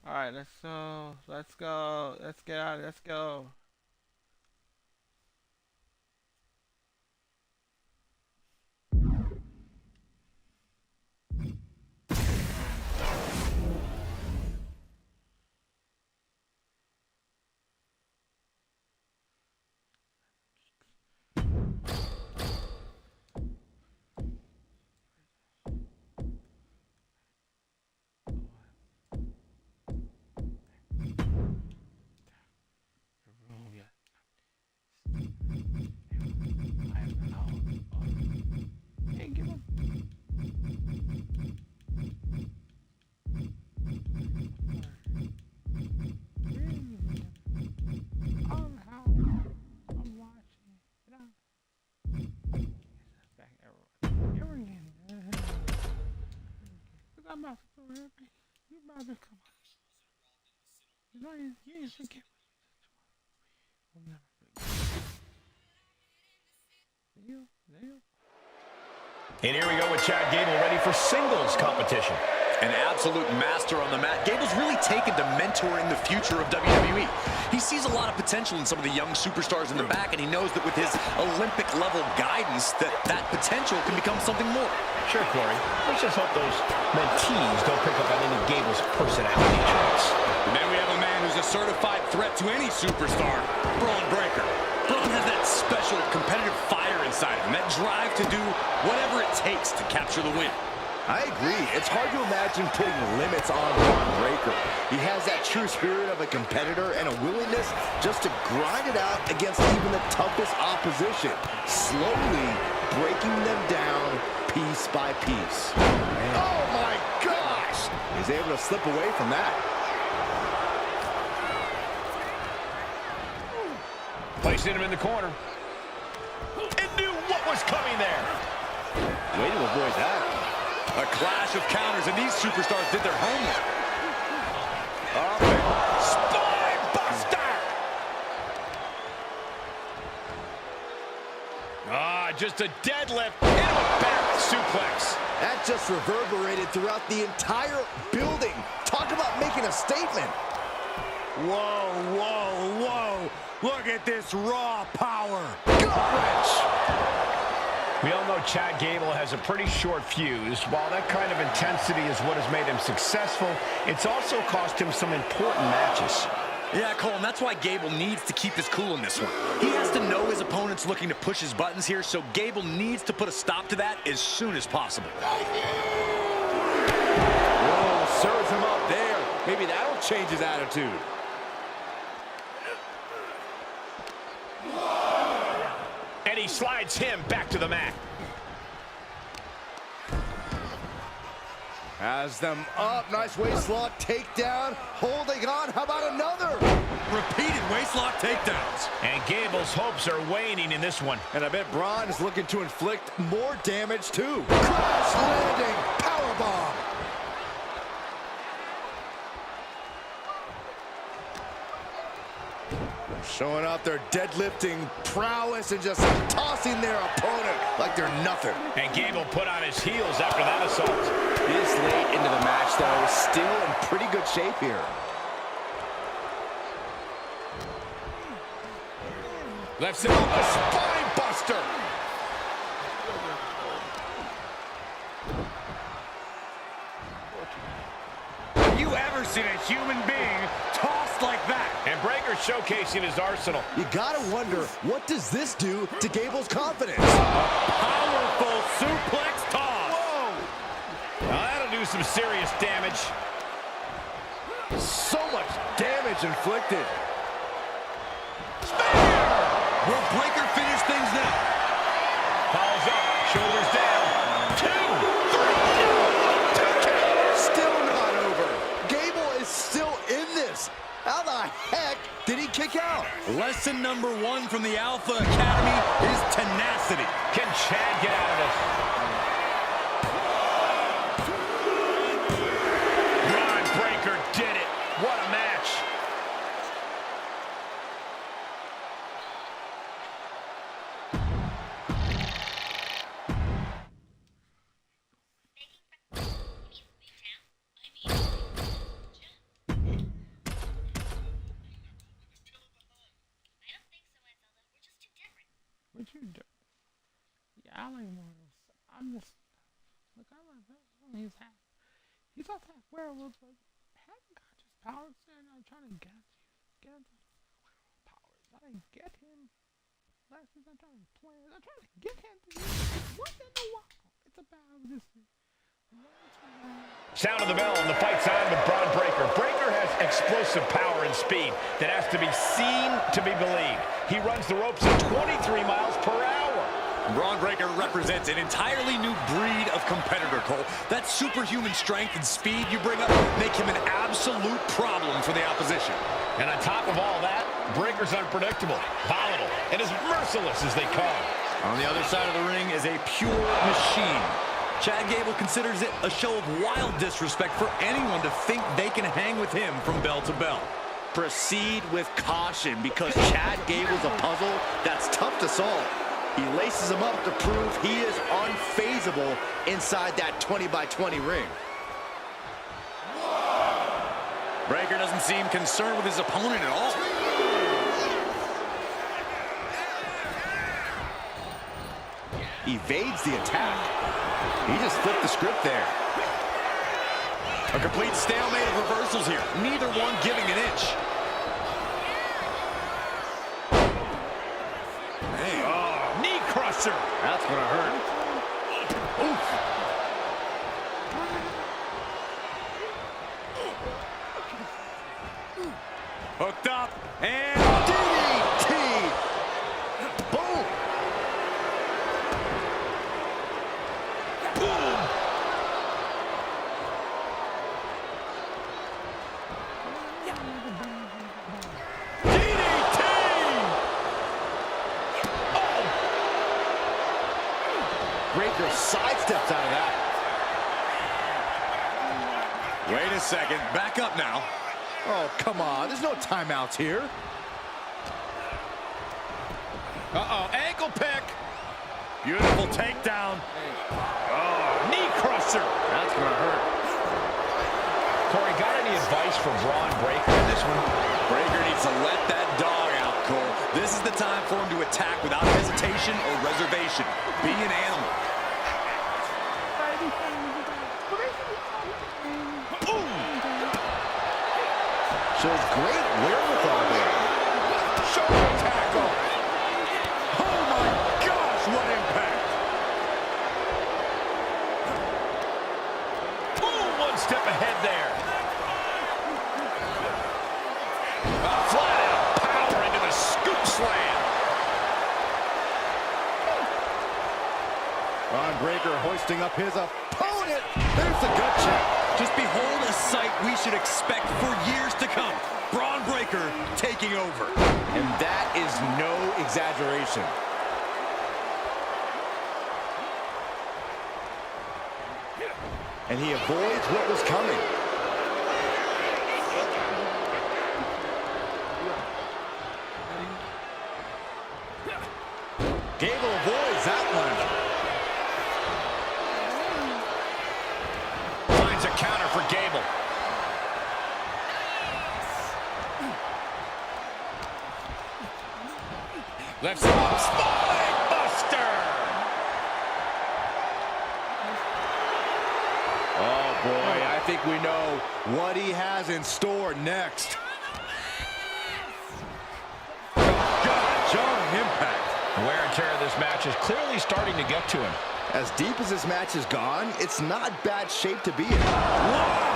Alright, let's go. Let's go. Let's get out. Let's go. Hey, give him. I'm watching. Back arrow again. Look, I'm about to throw everything. You about to come on. You know, you ain't forget. We'll never forget. Deal. And here we go with Chad Gable ready for singles competition. An absolute master on the mat. Gable's really taken to mentoring the future of WWE. He sees a lot of potential in some of the young superstars in the back, and he knows that with his Olympic-level guidance, that potential can become something more. Sure, Corey. Let's just hope those mentees don't pick up on any of Gable's personality traits. And then we have a man who's a certified threat to any superstar, Braun Breaker. Braun has that special competitive fire inside him, that drive to do whatever it takes to capture the win. I agree. It's hard to imagine putting limits on Braun Breaker. He has that true spirit of a competitor and a willingness just to grind it out against even the toughest opposition, slowly breaking them down piece by piece. Man. Oh my gosh! He's able to slip away from that. Placing him in the corner. And knew what was coming there. Way to avoid that. A clash of counters, and these superstars did their homework. Spine buster! Just a deadlift into a back suplex. That just reverberated throughout the entire building. Talk about making a statement. Whoa. Look at this raw power. Gut-wrench. We all know Chad Gable has a pretty short fuse. While that kind of intensity is what has made him successful, it's also cost him some important matches. Yeah, Cole, and that's why Gable needs to keep his cool in this one. He has to know his opponent's looking to push his buttons here, so Gable needs to put a stop to that as soon as possible. Whoa, serves him up there. Maybe that'll change his attitude. And he slides him back to the mat. Has them up. Nice waistlock takedown. Holding on. How about another? Repeated waistlock takedowns. And Gable's hopes are waning in this one. And I bet Braun is looking to inflict more damage too. Crash landing. Powerbomb. Showing off their deadlifting prowess and just tossing their opponent like they're nothing. And Gable put on his heels after that assault. This late into the match, though, still in pretty good shape here. Left side, a spine buster. Have you ever seen a human being tossed like that? And Breaker showcasing his arsenal. You gotta wonder, what does this do to Gable's confidence? Powerful suplex toss. Whoa! Now that'll do some serious damage. So much damage inflicted. Will Breaker finish things now? Follows up, shoulders down. 2, 3. Still not over. Gable is still in this. How the heck did he kick out? Lesson number 1 from the Alpha Academy is tenacity. Can Chad get out of this? Braun Breaker did it. What a match. you do? Yeah, I like more of those. I'm just look. I like that. He's not that werewolf, but haven't got his powers, and I'm trying to get him powers. I didn't get him. Last week I'm trying to play. I'm trying to get him to use once in a while. It's about this. Sound of the bell and the fight's on with Braun Breaker. Breaker has explosive power and speed that has to be seen to be believed. He runs the ropes at 23 miles per hour. Braun Breaker represents an entirely new breed of competitor, Cole. That superhuman strength and speed you bring up make him an absolute problem for the opposition. And on top of all that, Breaker's unpredictable, volatile, and as merciless as they come. On the other side of the ring is a pure machine. Chad Gable considers it a show of wild disrespect for anyone to think they can hang with him from bell to bell. Proceed with caution, because Chad Gable's a puzzle that's tough to solve. He laces him up to prove he is unfazable inside that 20-by-20 ring. Breaker doesn't seem concerned with his opponent at all. Evades the attack. He just flipped the script there. A complete stalemate of reversals here. Neither one giving an inch. Hey, oh, knee crusher. That's gonna hurt. Oof. Hooked up and DDT. Boom. Breaker sidesteps out of that. wait a second. Back up now. Oh, come on. There's no timeouts here. Uh-oh, ankle pick. Beautiful takedown. Oh, knee crusher. That's going to hurt. Corey, got any advice for Braun Breaker in this one? Breaker needs to let that dog out, Cole. This is the time for him to attack without hesitation or reservation. Be an animal. Shows great wherewithal there. Shoulder tackle. Oh my gosh, what impact! Boom, one step ahead there. Flat out power into the scoop slam. Braun Breaker hoisting up his opponent. There's the gut check. Just behold a sight we should expect for years to come. Braun Breaker taking over. And that is no exaggeration. And he avoids what was coming. Gable avoids that one. Finds a counter for Gable. Left side spine buster. Oh boy, I think we know what he has in store next. God, jarring impact. The wear and tear of this match is clearly starting to get to him. As deep as this match has gone, it's not bad shape to be in. Wow!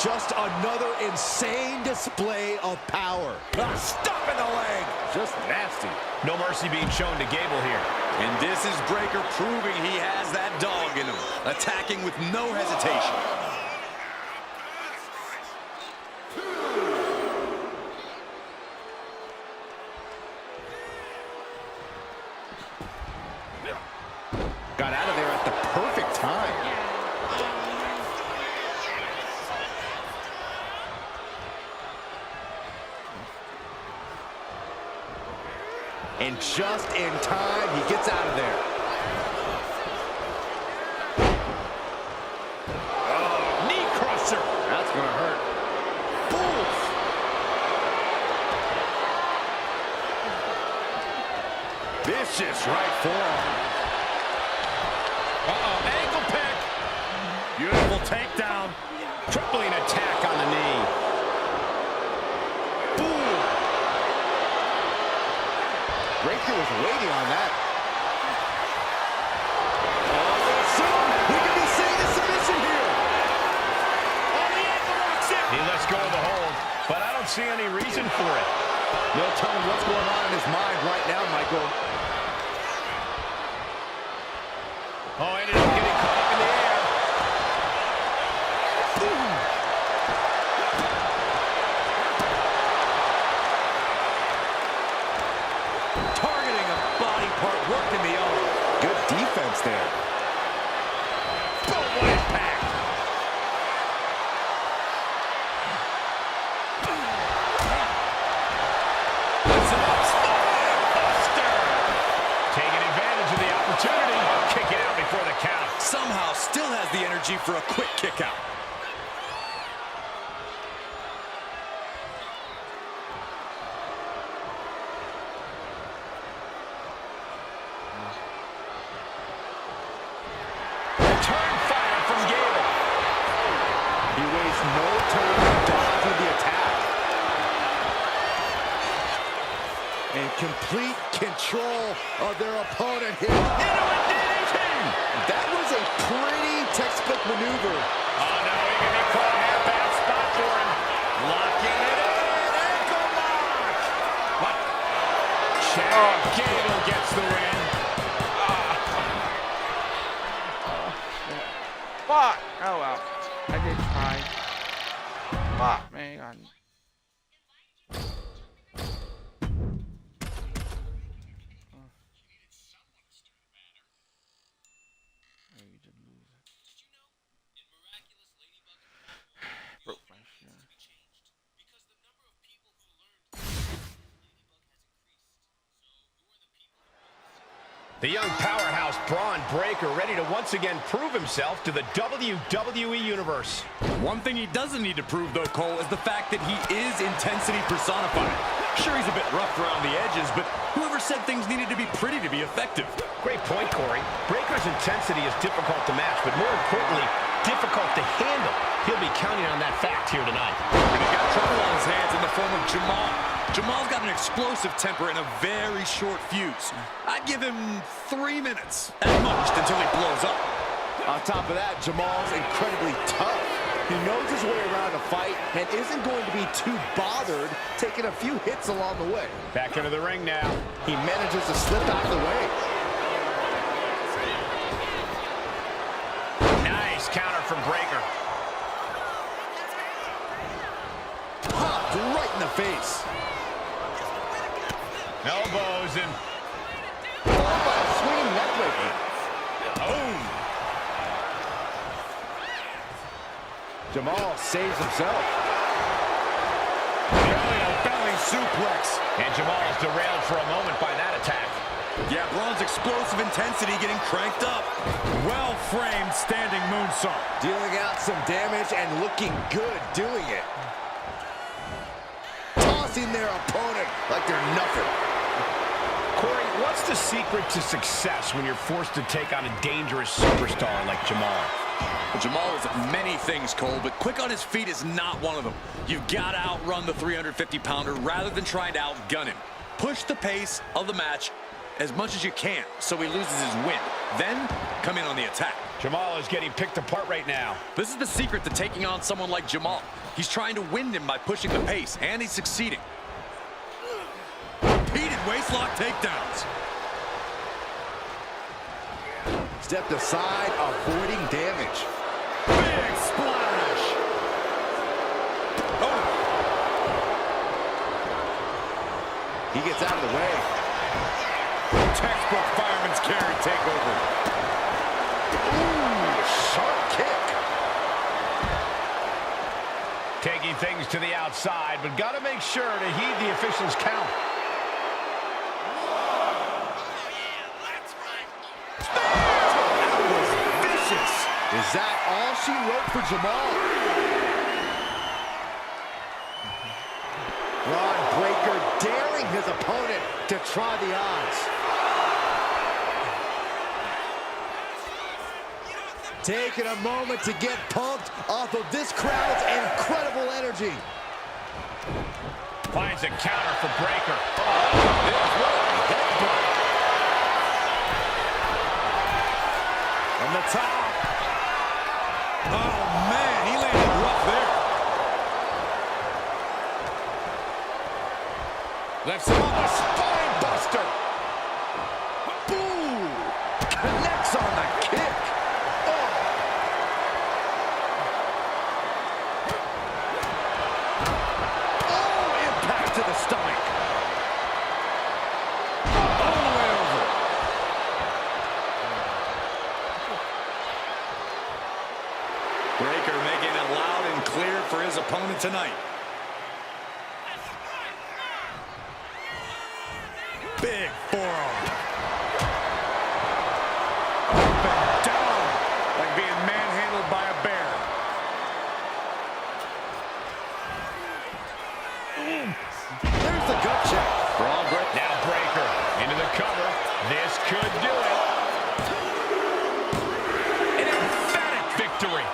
Just another insane display of power. Stop in the leg. Just nasty. No mercy being shown to Gable here. And this is Breaker proving he has that dog in him. Attacking with no hesitation. Got out of there at the perfect time. And just in time, he gets out of there. Oh, knee crusher. That's going to hurt. Oof. Vicious right forearm. Uh-oh, ankle pick. Beautiful takedown. Tripling attack on the knee. Ooh. Breaker was waiting on that. We could be seeing a submission here. He lets go of the hold, but I don't see any reason for it. No telling what's going on in his mind right now, Michael. Oh, ended up getting caught up in the air. Targeting a body part, working the arm. Good defense there. Boom, what impact. Taking advantage of the opportunity. Kick it out before the count. Somehow still has the energy for a quick kick out. Return fire from Gable. He wastes no time to dodge with the attack. And complete control of their opponent here. That was a pretty textbook maneuver. Oh, no, he can be caught half-ass spot for him. Locking it in. Ankle lock. What? Chad Gable gets the win. Fuck! Oh well. I did try. Fuck, man. Broke my shit. The young powerhouse Braun Breaker ready to once again prove himself to the WWE Universe. One thing he doesn't need to prove, though, Cole, is the fact that he is intensity personified. Sure, he's a bit rough around the edges, but whoever said things needed to be pretty to be effective? Great point, Corey. Breaker's intensity is difficult to match, but more importantly, difficult to handle. He'll be counting on that fact here tonight. And he's got trouble on his hands in the form of Jamal. Jamal's got an explosive temper and a very short fuse. I'd give him 3 minutes at most until he blows up. On top of that, Jamal's incredibly tough. He knows his way around a fight and isn't going to be too bothered taking a few hits along the way. Back into the ring now. He manages to slip out of the way. Nice counter from Breaker. Popped right in the face. Elbows and... Followed by a swinging neckbreaker. Boom. Jamal saves himself. Belly suplex. And Jamal is derailed for a moment by that attack. Yeah, Braun's explosive intensity getting cranked up. Well-framed standing moonsault. Dealing out some damage and looking good doing it. Tossing their opponent like they're nothing. Corey, what's the secret to success when you're forced to take on a dangerous superstar like Jamal? Well, Jamal is many things, Cole, but quick on his feet is not one of them. You've got to outrun the 350-pounder rather than trying to outgun him. Push the pace of the match as much as you can so he loses his wind. Then come in on the attack. Jamal is getting picked apart right now. This is the secret to taking on someone like Jamal. He's trying to win him by pushing the pace, and he's succeeding. Repeated waistlock takedowns. Stepped aside, avoiding damage. Big splash. Oh. He gets out of the way. Textbook fireman's carry takeover. Ooh, sharp kick. Taking things to the outside, but got to make sure to heed the official's count. Is that all she wrote for Jamal? Braun Breaker daring his opponent to try the odds. Taking a moment to get pumped off of this crowd's incredible energy. Finds a counter for Breaker. From the top. Oh, man, he landed rough there. Left side. A spine buster. Boom! Connects on the kick. Oh, impact to the stomach. All the way over. Breaker making it loud and clear for his opponent tonight. Big forearm. Up and down, like being manhandled by a bear. There's the gut check. Braun Breaker. Now Breaker into the cover. This could do it. An emphatic victory.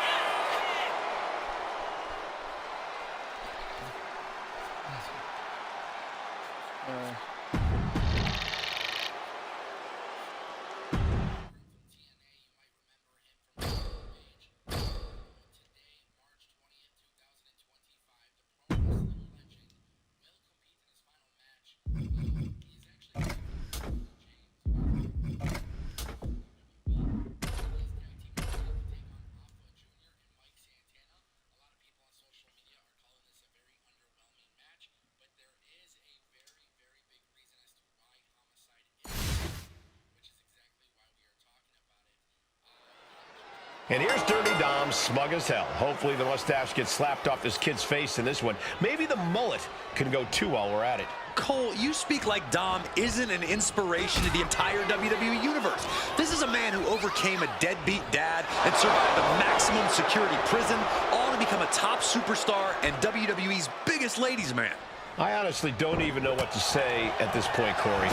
And here's Dirty Dom, smug as hell. Hopefully the mustache gets slapped off this kid's face in this one. Maybe the mullet can go too while we're at it. Cole, you speak like Dom isn't an inspiration to the entire WWE universe. This is a man who overcame a deadbeat dad and survived a maximum security prison, all to become a top superstar and WWE's biggest ladies' man. I honestly don't even know what to say at this point, Corey.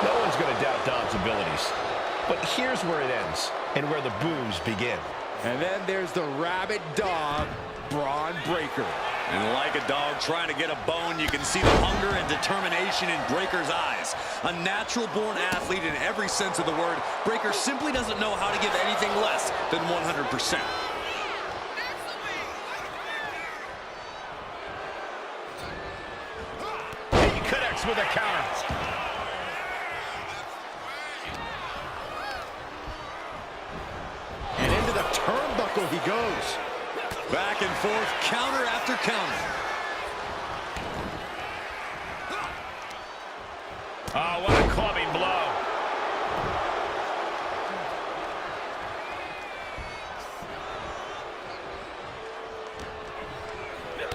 No one's going to doubt Dom's abilities. But here's where it ends and where the boos begin. And then there's the rabid dog, Braun Breaker. And like a dog trying to get a bone, you can see the hunger and determination in Breaker's eyes. A natural-born athlete in every sense of the word, Breaker simply doesn't know how to give anything less than 100%. He connects with a counter. And into the turnbuckle he goes. Back and forth, counter after counter. Oh, what a clubbing blow.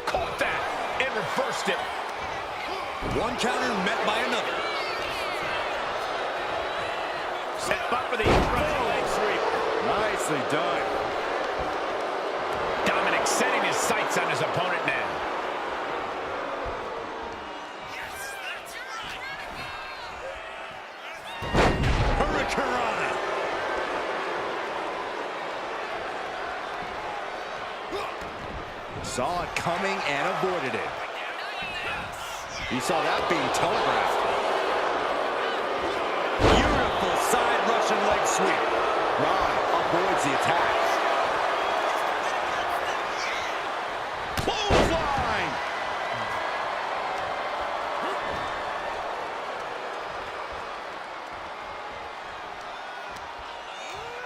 Caught that and reversed it. One counter met by another. Set up for the running leg sweep. Nicely done. Dominic setting his sights on his opponent now. Hurricanrana. Saw it coming and avoided it. He saw that being telegraphed. Beautiful side Russian leg sweep. Braun avoids the attack. Clothesline.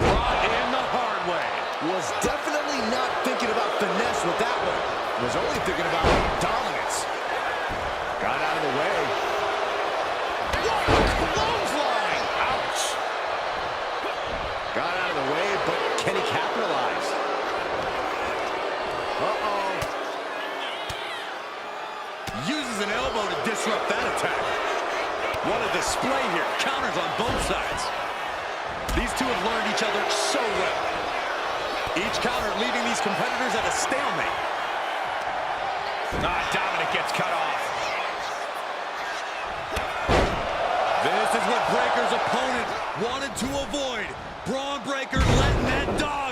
Brought in the hard way. Was definitely not thinking about finesse with that one. Was only thinking about dominance. Got out of the way. What a clothesline! Ouch! Got out of the way, but can he capitalize? Uh-oh. Uses an elbow to disrupt that attack. What a display here. Counters on both sides. These two have learned each other so well. Each counter leaving these competitors at a stalemate. Dominic gets cut off. This is what Breaker's opponent wanted to avoid. Braun Breaker letting that dog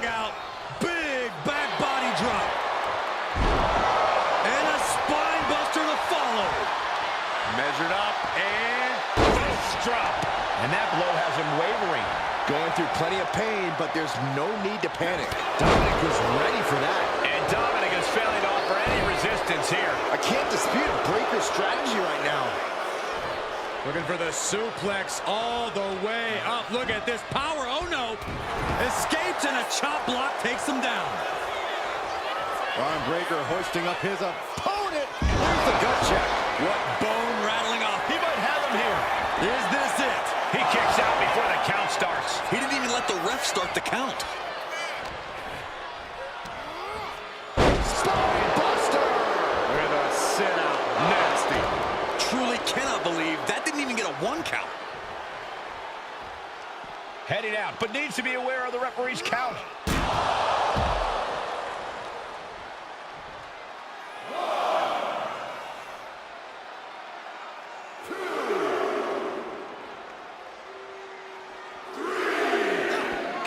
drop. And that blow has him wavering. Going through plenty of pain, but there's no need to panic. Dominic was ready for that. And Dominic is failing to offer any resistance here. I can't dispute Breaker's strategy right now. Looking for the suplex all the way up. Look at this power. Oh, no. Escapes and a chop block takes him down. Bron Breakker hoisting up his opponent. Here's the gut check. What bone rattling off. He might have him here. Is this it? He kicks out before the count starts. He didn't even let the ref start the count. Spinebuster! With a sit-out. Nasty. Truly cannot believe that didn't even get a 1 count. Heading out, but needs to be aware of the referee's count.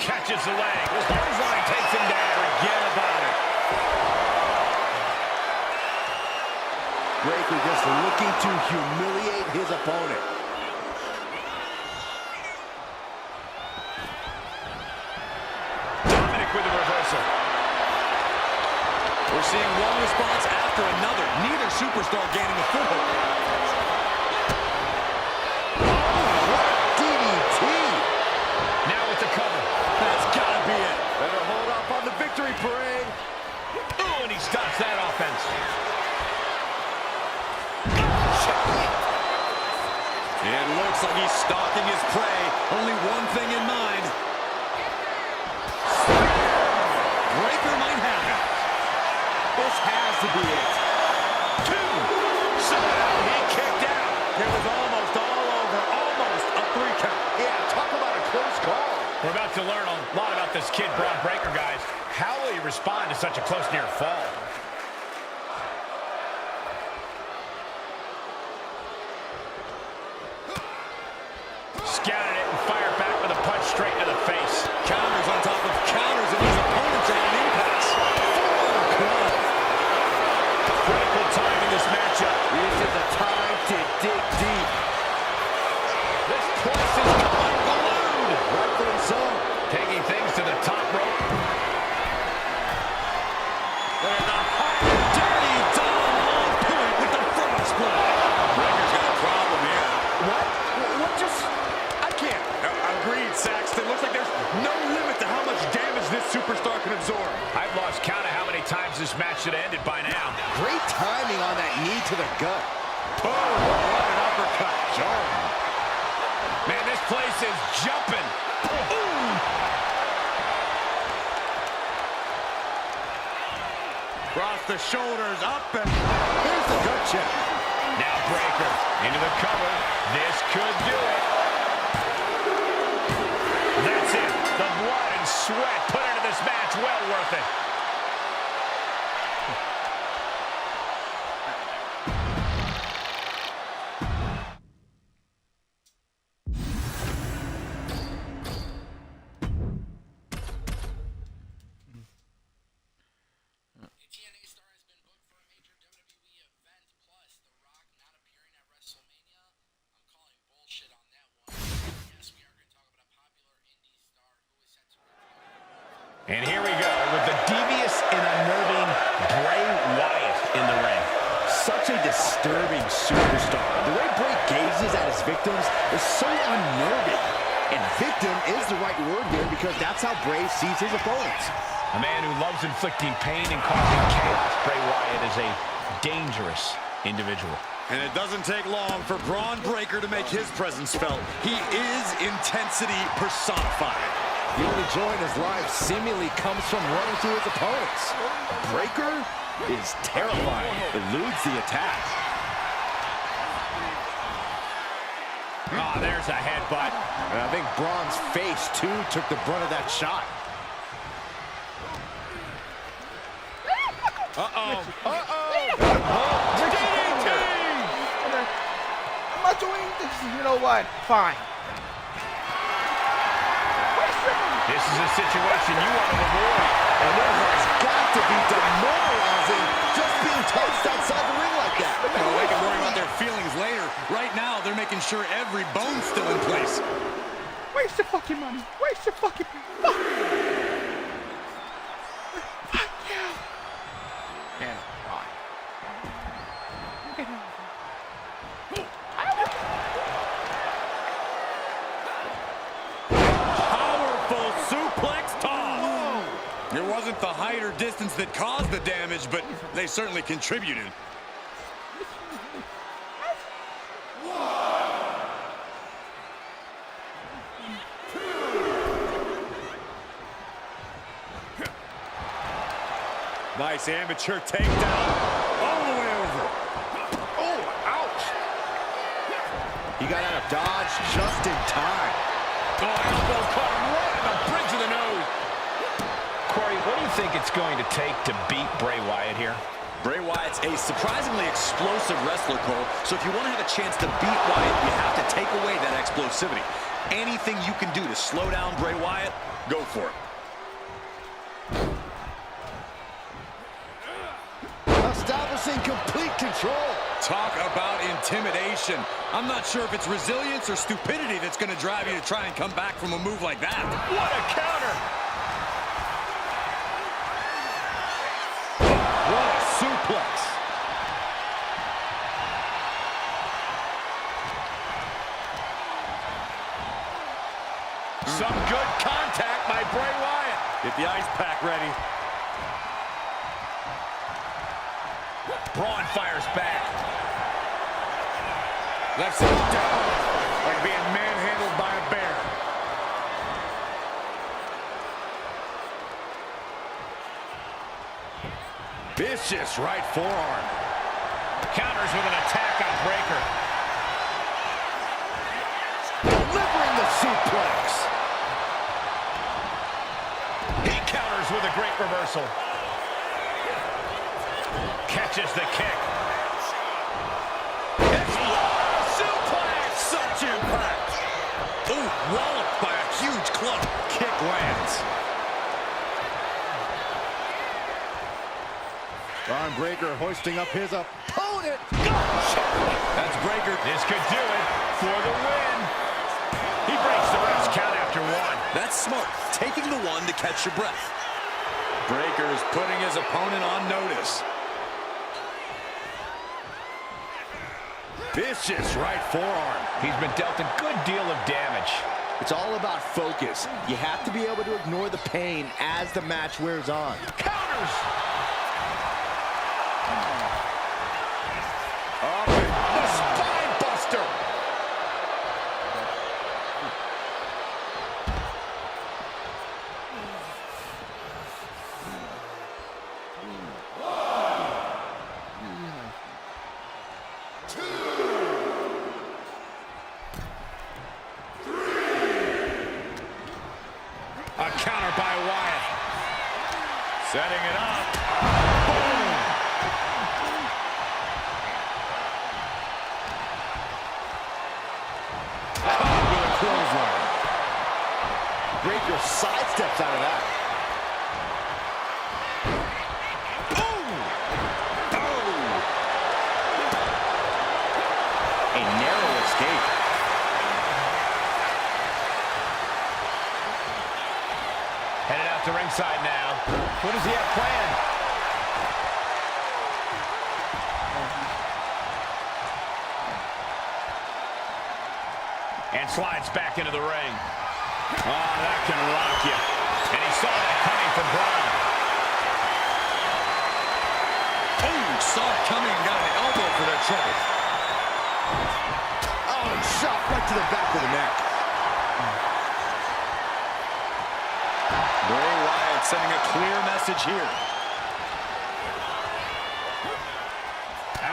Catches the leg. The clothesline takes him down. Forget about it. Breakker just looking to humiliate his opponent. Dominic with the reversal. We're seeing one response after another. Neither superstar gaining a foothold. DDT! Now with the cover. That's gotta be it. Better hold up on the victory parade. Oh, and he stops that offense. It looks like he's stalking his prey. Only one thing in mind. Breakker might have it. This has to be it. 2. Somehow he kicked out. It was almost all over. Almost a 3 count. Yeah, talk about a close call. We're about to learn a lot about this kid, Bron Breakker, guys. How will he respond to such a close near fall? Scouted it and fired back with a punch straight to the face. Counters on top of counters, and his opponent's at an impasse. Critical time in this matchup. This is a time to dig deep. This place is going balloon. Rightfully so. Taking things to the top rope. There's a hot, dirty Dom on point with the front split. Breakker's got a problem here. What? What just... I can't. Agreed, Saxton. Looks like there's no limit to how much damage this superstar can absorb. I've lost count of how many times this match should have ended by now. Great timing on that knee to the gut. Boom! What an uppercut. Jarring. Man, this place is jumping. Ooh. Across the shoulders, up and... Here's the gut check. Now Breakker into the cover. This could do it. That's it. The blood and sweat put into this match. Well worth it. TNA star has been booked for a major WWE event, plus The Rock not appearing at WrestleMania. I'm calling bullshit on that one. Yes, we are going to talk about a popular indie star who is set to retire. And here we go with the devious and unnerving Bray Wyatt in the ring. Such a disturbing superstar. The way Bray gazes at his victims is so unnerving. And victim is the right word here because that's how Bray sees his opponents. A man who loves inflicting pain and causing chaos, Bray Wyatt is a dangerous individual. And it doesn't take long for Bron Breakker to make his presence felt. He is intensity personified. The only joy in his life seemingly comes from running through his opponents. Breakker is terrifying. Eludes the attack. Oh, there's a headbutt. And I think Bron's face, too, took the brunt of that shot. Uh-oh. DDT! I'm not doing this. You know what? Fine. This is a situation you want to avoid. And it has got to be demoralizing just being tossed outside the ring like that. They can worry about their feelings later. Right now, they're making sure every bone's still in place. Waste your fucking money. Waste your fucking money. Fuck you. Yeah, fine. Get out of here. Powerful suplex toss. It wasn't the height or distance that caused the damage, but they certainly contributed. Nice amateur takedown. All the way over. Oh, ouch. He got out of dodge just in time. Oh, elbow caught him right on the bridge of the nose. Corey, what do you think it's going to take to beat Bray Wyatt here? Bray Wyatt's a surprisingly explosive wrestler, Cole. So if you want to have a chance to beat Wyatt, you have to take away that explosivity. Anything you can do to slow down Bray Wyatt, go for it. Establishing complete control. Talk about intimidation. I'm not sure if it's resilience or stupidity that's going to drive you to try and come back from a move like that. What a counter! What a suplex. Some good contact by Bray Wyatt. Get the ice pack ready. Braun fires back. Left side down, like being manhandled by a bear. Vicious right forearm. Counters with an attack on Breakker. Delivering the suplex. He counters with a great reversal. Catches the kick. It's a suplex! Such impact. Ooh, walloped by a huge club. Kick lands. Braun Breakker hoisting up his opponent. That's Breakker. This could do it for the win. He breaks the ref's count after one. That's smart. Taking the one to catch your breath. Breakker is putting his opponent on notice. Vicious right forearm. He's been dealt a good deal of damage. It's all about focus. You have to be able to ignore the pain as the match wears on. Counters! Up and the spine buster. A counter by Wyatt. Setting it up. Caught with a clothesline. Breakker sidesteps out of that. A narrow escape. Headed out to ringside now. What does he have planned? And slides back into the ring. Oh, that can rock you. And he saw that coming from Braun. Oh, saw it coming and got an elbow for their trouble. Oh, shot right to the back of the neck. Bray Wyatt sending a clear message here.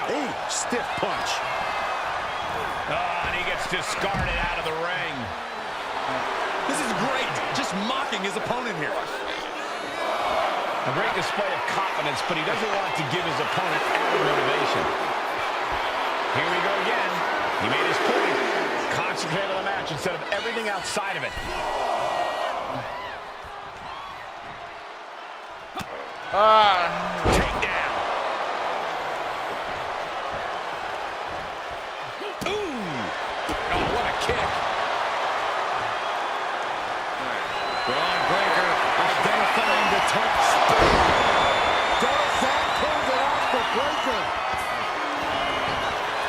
Ooh, stiff punch. Oh, and he gets discarded out of the ring. This is great. Just mocking his opponent here. A great display of confidence, but he doesn't want to give his opponent added motivation. Here we go again. He made his point. Concentrate on the match instead of everything outside of it. Takedown.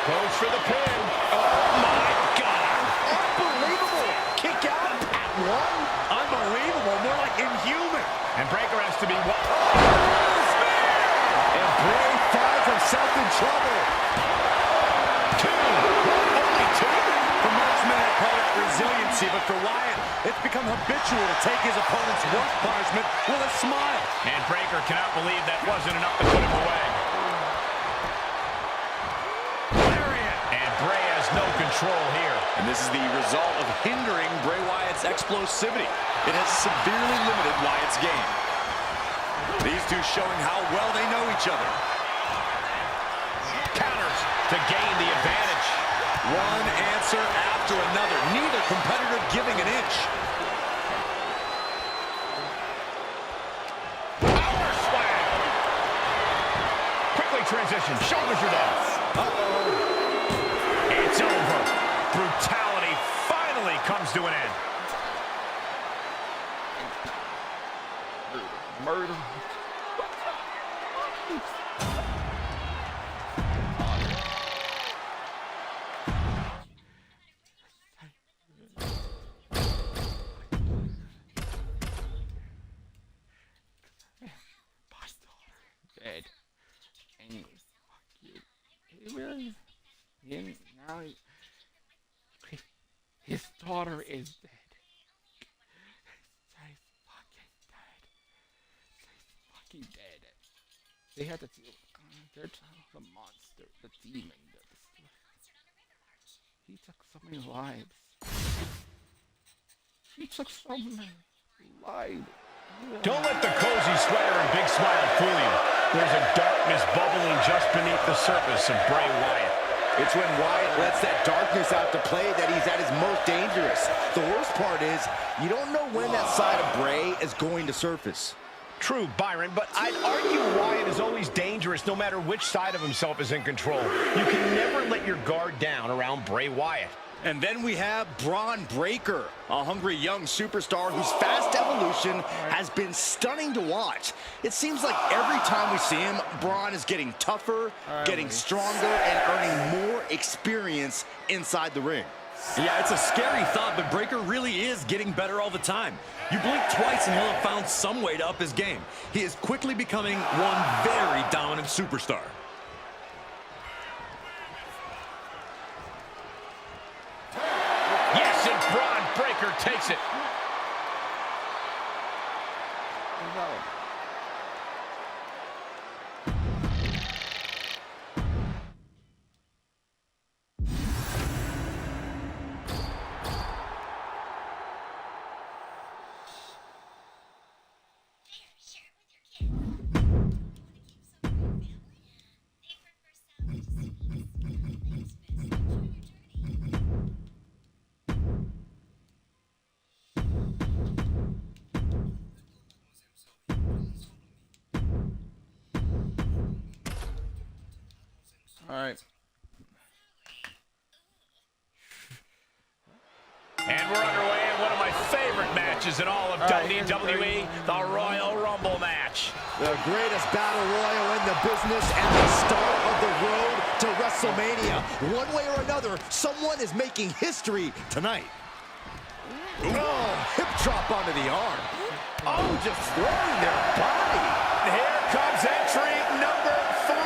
Goes for the pin. Oh, my God. Unbelievable. Kick out at one. Unbelievable, more like inhuman. And Breaker has to be... And Bray finds himself in trouble. Only two? For most men, I call it resiliency, but for Wyatt, it's become habitual to take his opponent's worst punishment with a smile. And Breaker cannot believe that wasn't enough to put him away. Lariat. And Bray has no control here. And this is the result of hindering Bray Wyatt's explosivity. It has severely limited Wyatt's game. These two showing how well they know each other. Counters to gain the advantage. One answer after another. Neither competitor giving an inch. Power slam. Quickly transition. Shoulders are down. Uh-oh. It's over. Brutality finally comes to an end. Murder. Dead. And he really, now his daughter is dead. He's fucking dead. They had to deal with their child, the monster, the demon. He took so many lives. He took so many lives. Don't let the cozy sweater and big smile fool you. There's a darkness bubbling just beneath the surface of Bray Wyatt. It's when Wyatt lets that darkness out to play that he's at his most dangerous. The worst part is, you don't know when that side of Bray is going to surface. True, Byron, but I'd argue Wyatt is always dangerous no matter which side of himself is in control. You can never let your guard down around Bray Wyatt. And then we have Braun Breaker, a hungry young superstar whose fast evolution has been stunning to watch. It seems like every time we see him, Braun is getting tougher, getting stronger, and earning more experience inside the ring. Yeah, it's a scary thought, but Breaker really is getting better all the time. You blink twice and he'll have found some way to up his game. He is quickly becoming one very dominant superstar. Yes, and Braun Breaker takes it. All right. And we're underway in one of my favorite matches in all of WWE, the Royal Rumble match. The greatest battle royal in the business and the start of the road to WrestleMania. One way or another, someone is making history tonight. Oh, hip drop onto the arm. Oh, just throwing their body. Here comes entry number 3.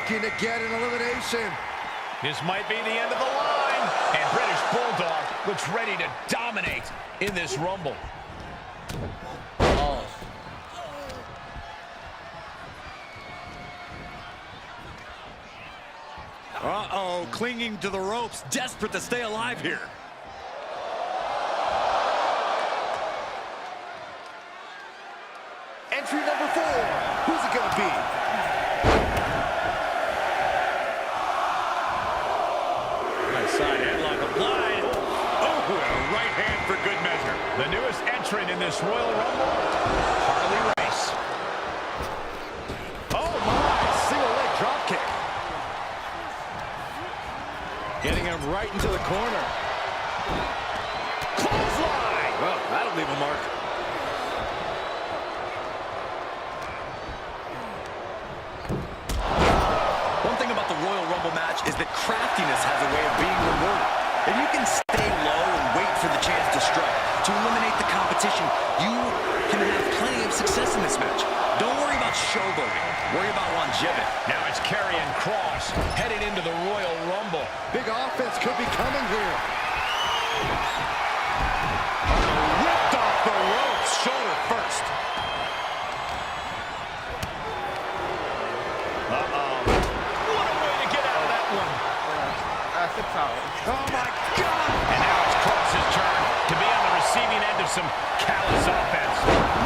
Looking to get an elimination. This might be the end of the line. And British Bulldog looks ready to dominate in this Rumble. Oh. Uh-oh, clinging to the ropes, desperate to stay alive here. Entry number 4. Who's it going to be? Side headlock applied. Oh, a right hand for good measure. The newest entrant in this Royal Rumble, Harley Race. Oh my, single leg drop kick. Getting him right into the corner. Clothesline. Well, that'll leave a mark. is that craftiness has a way of being rewarded. If you can stay low and wait for the chance to strike, to eliminate the competition, you can have plenty of success in this match. Don't worry about showboating. Worry about longevity. Now it's Karrion Kross heading into the Royal Rumble. Big offense could be coming here. Ripped off the ropes, shoulder first. What a way to get out of that one. That's a power. Oh, my God. And now it's Kross's turn to be on the receiving end of some callous offense.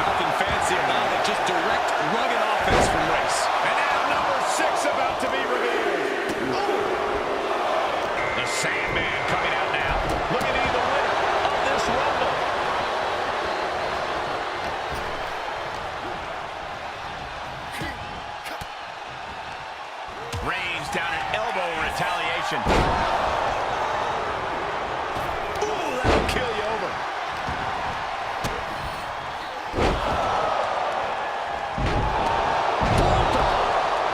Nothing fancy about it, just direct, rugged offense from Race. And now number 6 about to be revealed. The Sandman coming out now, looking to be the winner of this Rumble. Reigns down an elbow in retaliation. Ooh, that'll kill you over.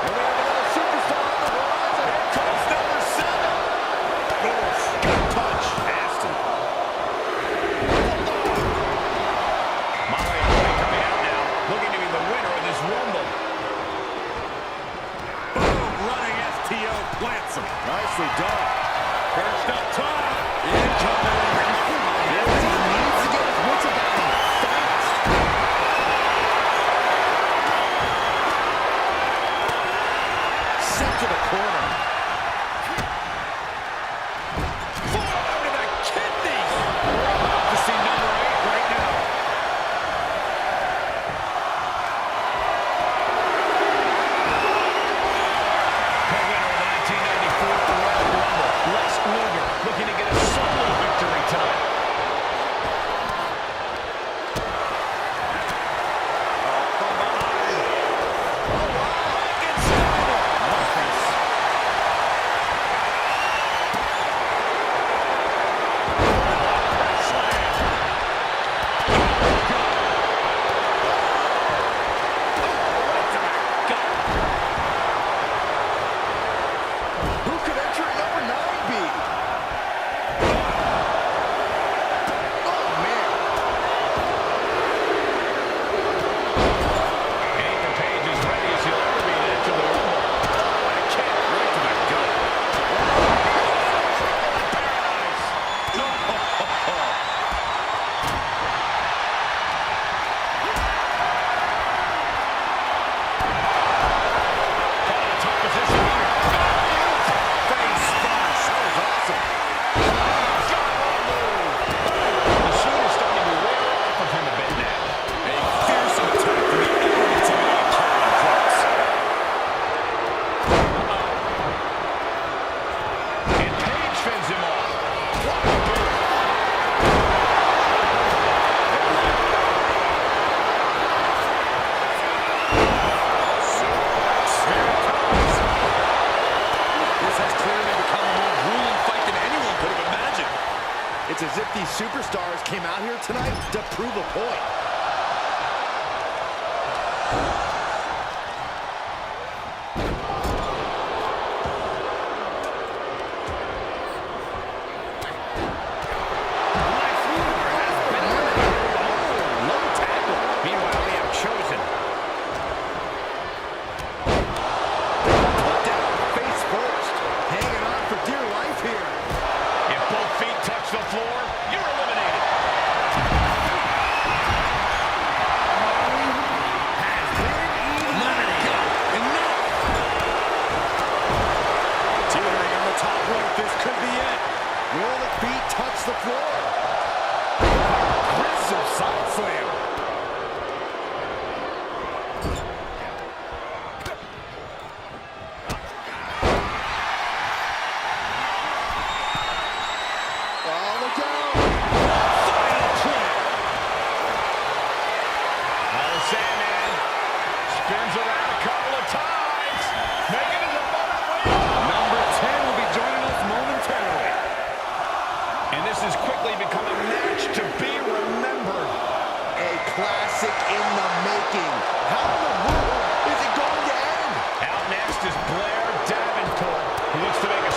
And we have another superstar on the horizon. Here comes number 7. Good punch. Aston. Molly coming out now, looking to be the winner of this Rumble. Running STO plants him. Nicely done. Perched up top. Incoming. This team needs to get his wits about him fast. Sent to the corner. Forearm to the kidneys. We're about to see number 8 right now. The winner of the 1994 Royal Rumble, Lex Luger, looking to get a solo victory tonight. Who could enter at number 9 be? Oh, man. Ethan Page is ready as he'll ever be to enter the Rumble. What a kick right to the gut. Paradise. Top position here. Face splash. That was awesome. The shoe is starting to wear off of him a bit now. A fearsome attack from the epitome of Karrion Kross. And Page fends him off. What a move. This has clearly become a more grueling fight than anyone could have imagined. It's as if these superstars came out here tonight to prove a point. Lex Luger has been eliminated. Low tackle. Meanwhile, we have Chosen. Put down face first. Hanging on for dear life here. If both feet touch the floor, you're eliminated. Has been eliminated. Enough! Teetering on the top rope, this could be it. Will the feet touch the floor? Aggressive side slam. Oh, look out. Final point. The Sandman spins around a couple of times, making it a moment win. Number 10 will be joining us momentarily. And this has quickly become a match to be remembered. A classic in the making. How in the world is it going to end? Out next is Blair Davenport, who looks to make a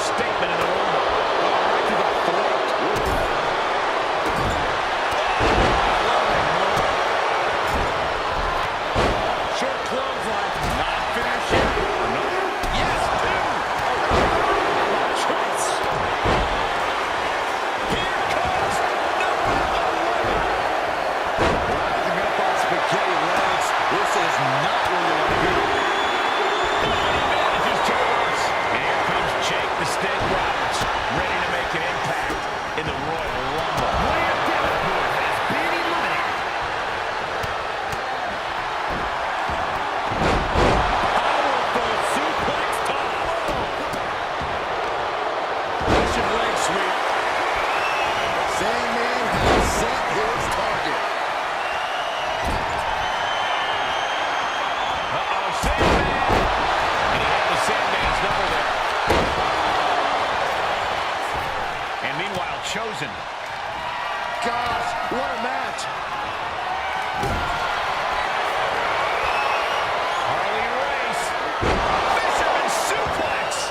chosen. Gosh, what a match. Harley Race. Fisherman suplex.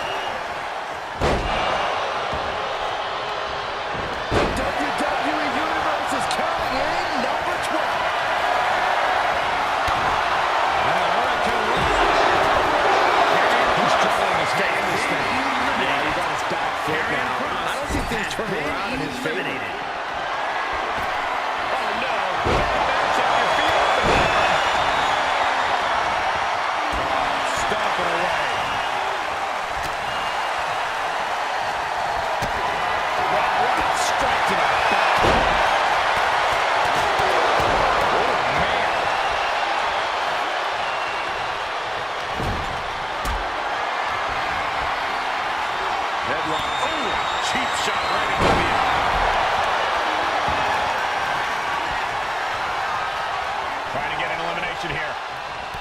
The WWE Universe is counting in number 12. And a hurricane run. He's struggling to stay in this thing. Yeah, he got his back foot now. I don't see things turning around in his favor.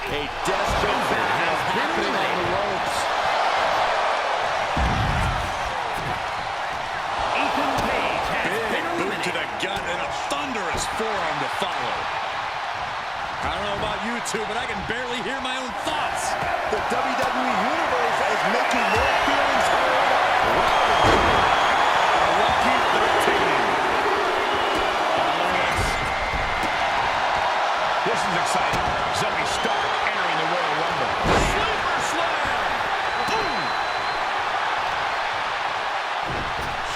A desperate battle happening on the ropes. Big boot to the gut and a thunderous forearm to follow. I don't know about you two, but I can barely hear my own thoughts. The WWE Universe is making their feelings heard. Lucky 13. This is exciting. Zoe Stark entering the Royal Rumble. Sleeper slam! Boom!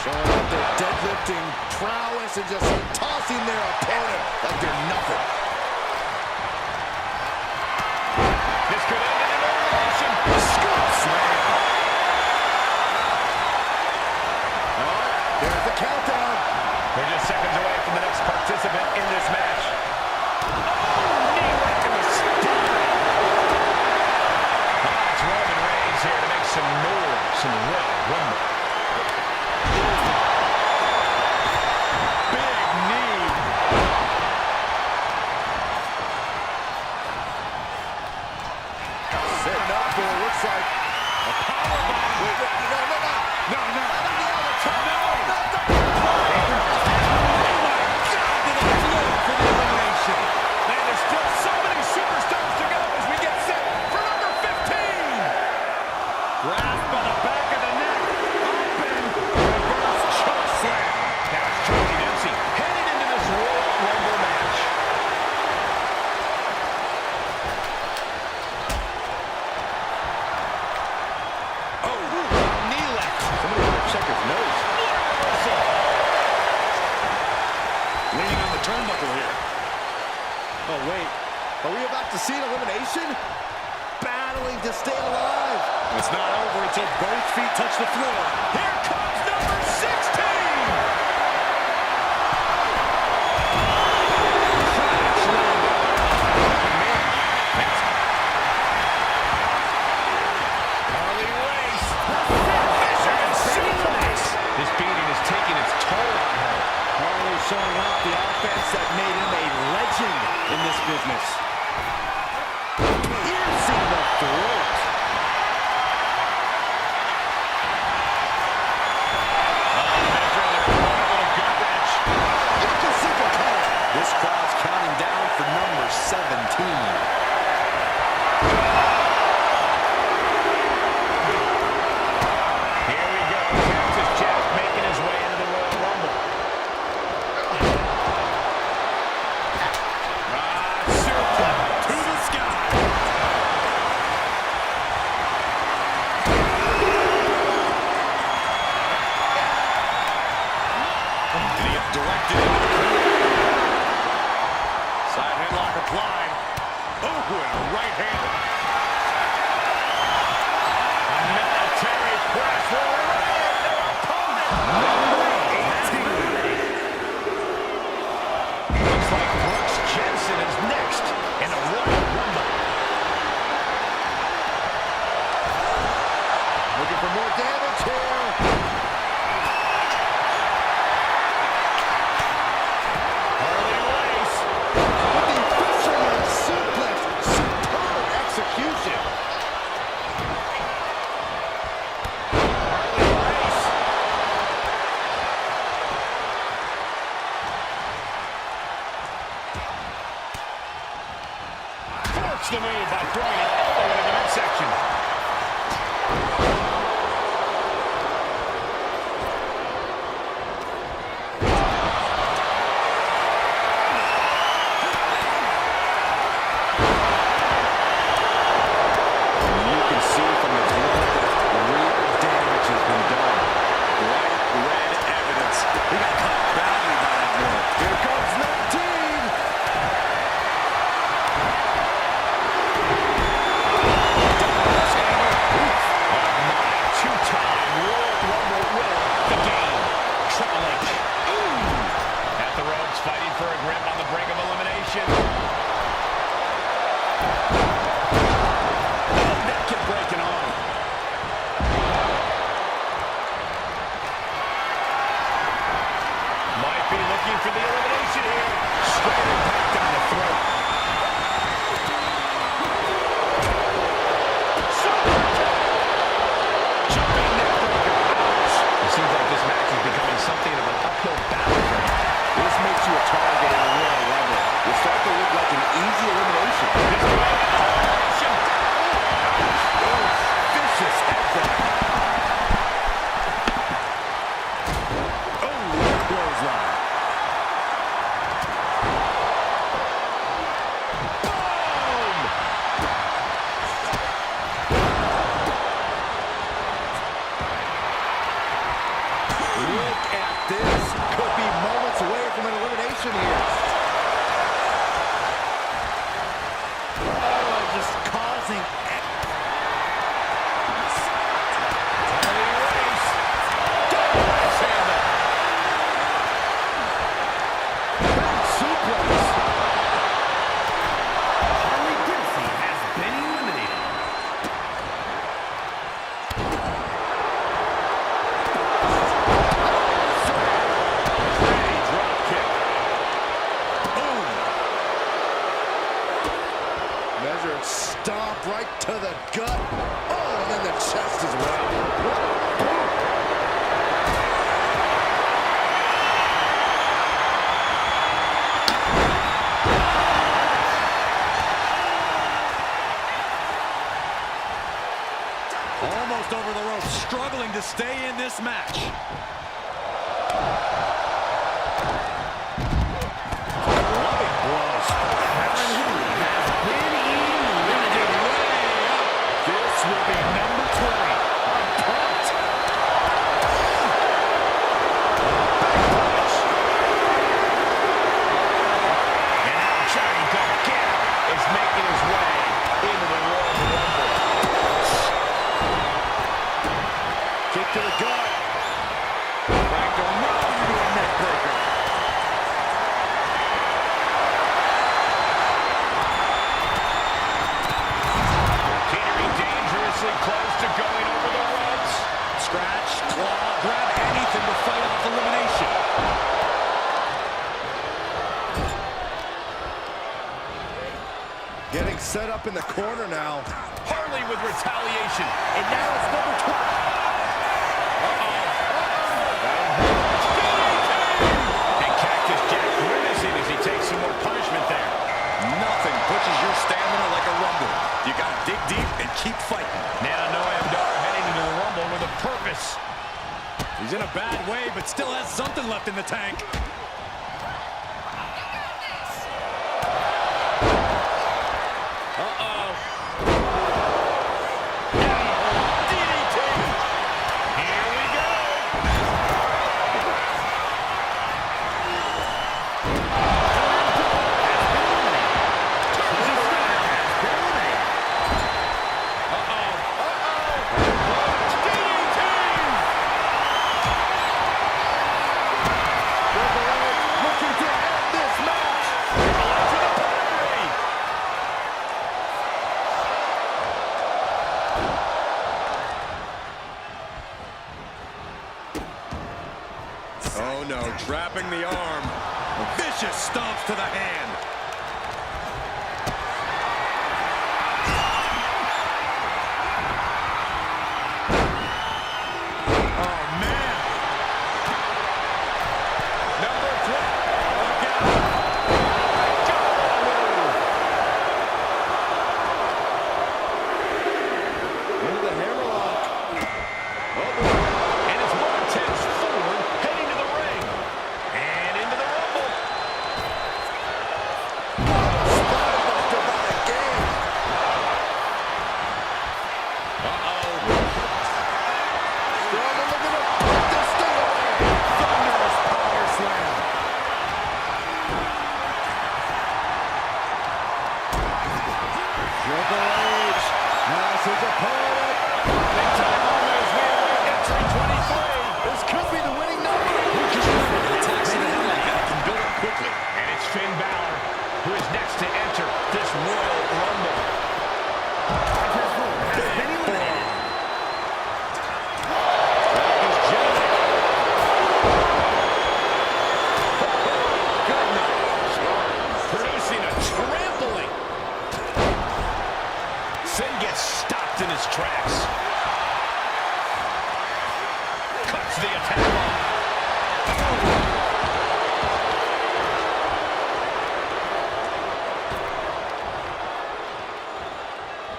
Showing up their deadlifting prowess and just tossing their opponent like they're nothing. This could end in an elimination. Scoop slam! Oh, there's the countdown. We're just seconds away from the next participant in this match. Here to make some noise in the Royal Rumble. Big knee. Setting up for what looks like a powerbomb. Wait, no. No. And there's still so many superstars to go as we get set for number 15. Grasp by the back of the neck. Open. Reverse choke slam. That's Charlie Dempsey headed into this Royal Rumble match. Oh, knee left. Somebody ought to check his nose. Leaning on the turnbuckle here. Oh, wait. Are we about to see an elimination? Battling to stay alive. It's not over until both feet touch the floor. Here comes number 16. Harley Race. Fisherman suplex. This beating is taking its toll on her. Harley showing off the offense that made him a legend in this business. Piercing the throat. right to the gut. Oh, and then the chest as well. Almost over the rope, struggling to stay in this match. Loving blows. Has been eliminated way up. This will be number 20. I'm pumped. And now Johnny Gargano is making his way into the Royal Rumble. Kick to the gut. Back around into a neck breaker. Teetering dangerously close to going over the ropes. Scratch, claw, grab anything to fight off elimination. Getting set up in the corner now. Harley with retaliation. And now it's number 12. And Cactus Jack grimacing as he takes some more punishment there. Nothing pushes your stamina like a rumble. You gotta dig deep and keep fighting. Now Noam Dar heading into the Rumble with a purpose. He's in a bad way, but still has something left in the tank. Oh no, trapping the arm. Vicious stomps to the hand. Oh man. Number 12. Again. Into the hammerlock. And it's Montez Ford heading to the ring. And into the Rumble. Spinebuster by the game. Strowman looking to put this thing away. Thunderous power slam. Triple H has his opponent. Big time almost here. Entry 23. This could be the winning number. Attacks in the head like that can build up quickly. And it's Finn Balor, who is next to enter this Royal Rumble. Producing a trampling. Finn gets stopped in his tracks. Cuts the attack off.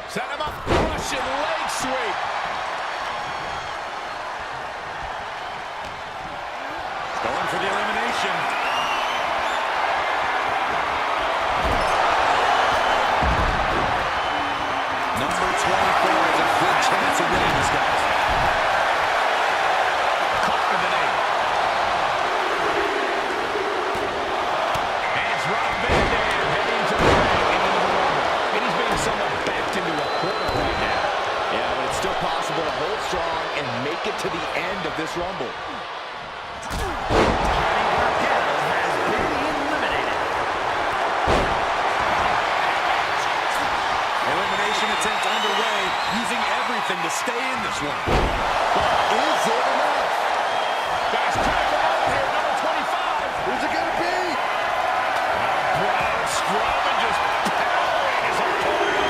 Set him up. Russian leg sweep. Going for the elimination. Number 24 has a good chance of winning this, guys. Caught for the name. And it's Rob Van Dam heading to the ring into the Rumble. And he's being somewhat backed into a corner right now. Yeah, but it's still possible to hold strong and make it to the end of this Rumble. Elimination attempt underway, using everything to stay in this one. Is it enough? Guys, trying to come out here, number 25. Who's it gonna be? Braun Strowman just powering his opponent.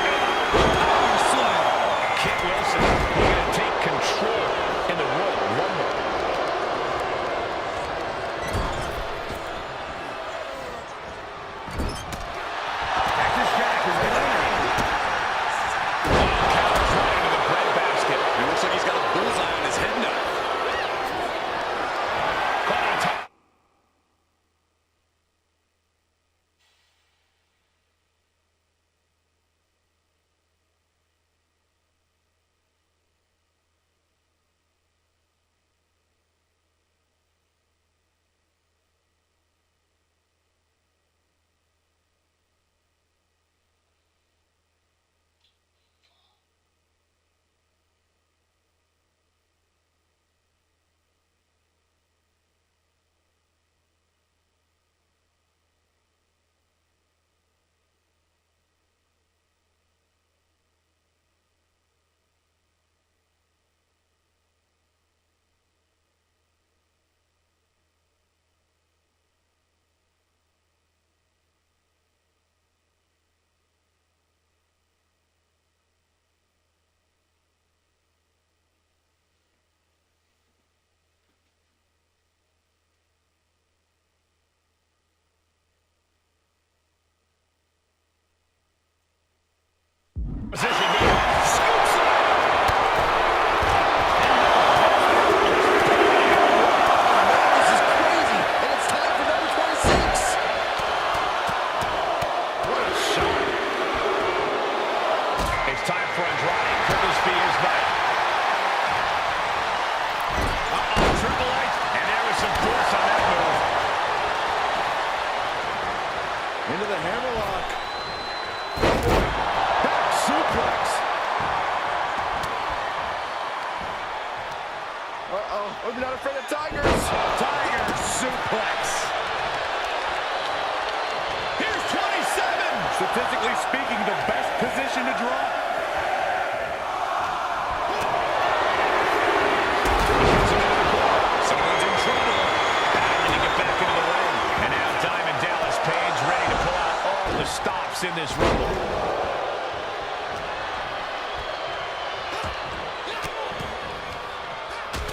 this Rumble.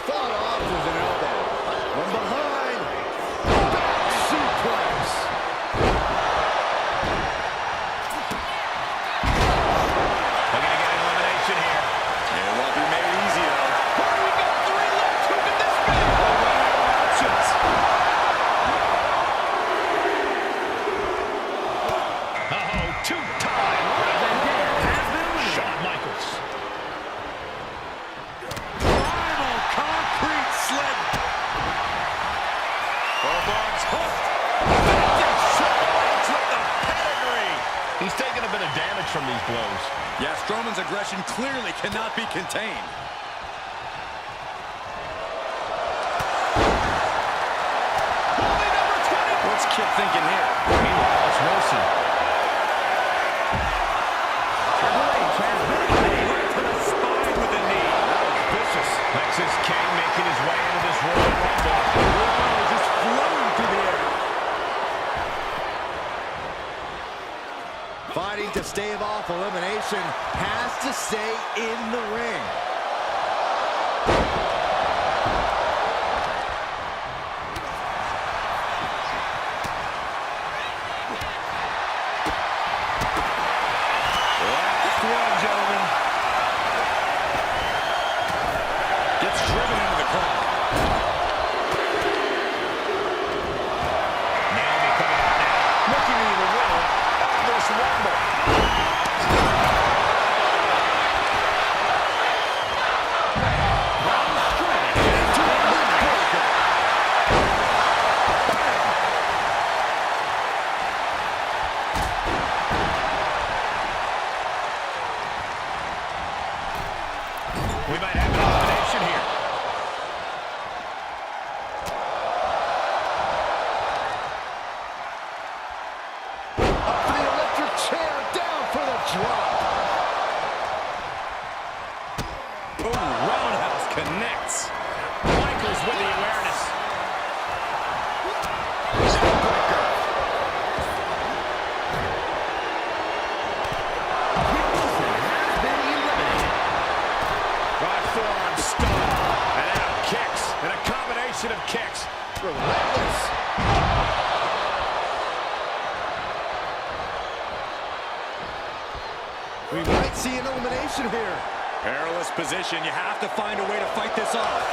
Fought off with an elbow. From behind. Back suplex. They're going to get an elimination here. It won't be made easy, though. Oh, we got 3 left. Who can this be? Options. Oh, 2-time. Shawn Michaels. Primal concrete sled. Bulldogs hooked. With the pedigree. He's taking a bit of damage from these blows. Yeah, Strowman's aggression clearly cannot be contained. Holy number 20. What's Kip thinking here? Meanwhile, it's Wilson. To the spine with a knee. That was vicious. Lexis King making his way into this Royal Rumble. Whoa, just floating through the air. Fighting to stave off elimination, has to stay in the ring. Last one, gentlemen. Gets driven into the corner. Naomi coming out now. Looking to be the winner of this Rumble. We might have an elimination here. Up for the electric chair, down for the drop. Oh, roundhouse connects. Michaels with the awareness. Right forearm stomp. And now kicks. And a combination of kicks. Relentless. We might see an elimination here. Perilous position. You have to find a way to fight this off.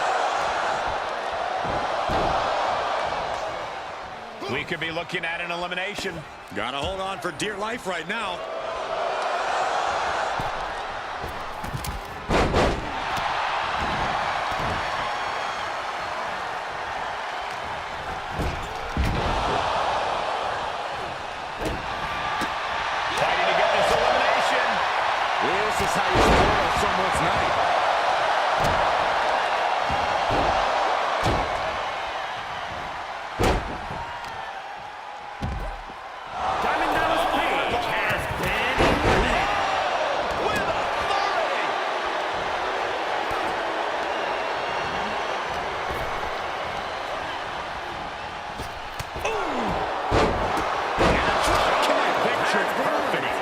We could be looking at an elimination. Gotta hold on for dear life right now. Fighting to get this elimination. This is how you spoil someone's night. With authority. Picture perfect.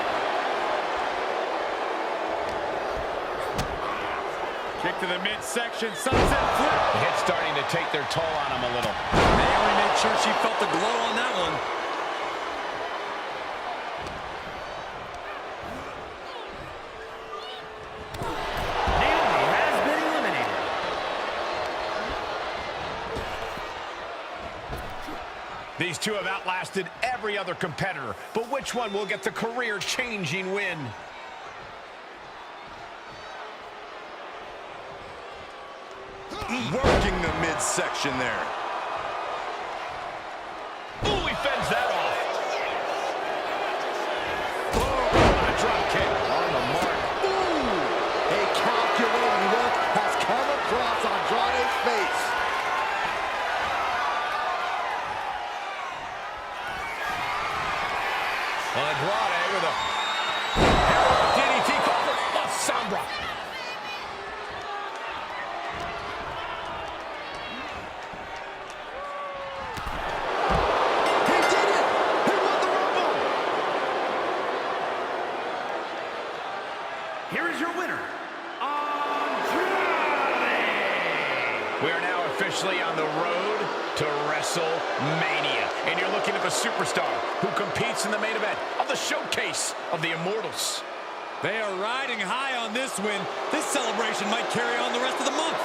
Kick to the midsection. Sunset flip. The hit's starting to take their toll on him a little. Naomi made sure she felt the glow on that one. These two have outlasted every other competitor, but which one will get the career-changing win? Working the midsection there. Ooh, he fends that off. Oh, a drop kick. On the mark. Ooh! A calculating look has come across Andrade's face. Andrade with a DDT call for Sombra. here is your winner, Andrade. We are now officially on the road to WrestleMania. And you're looking at the superstar who competes in the main event of the showcase of the Immortals. They are riding high on this win. This celebration might carry on the rest of the month.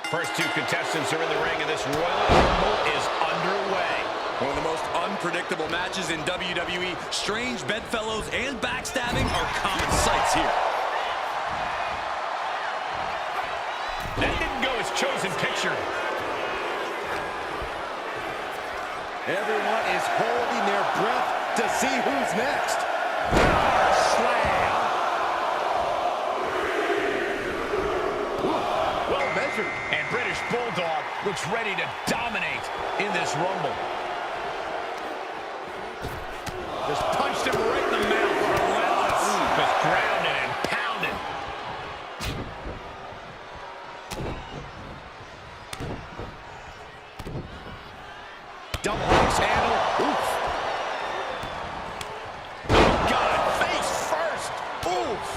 First two contestants are in the ring, and this Royal Rumble is underway. One of the most unpredictable matches in WWE. Strange bedfellows and backstabbing are common sights here. That didn't go as chosen picture. Everyone is holding their breath to see who's next. Slam. Well measured. And British Bulldog looks ready to dominate in this Rumble. Just punched him right in the mouth. Relentless. Just grounded and pounded. Double axe handle. Oof. Oh, God. Face first. Oof.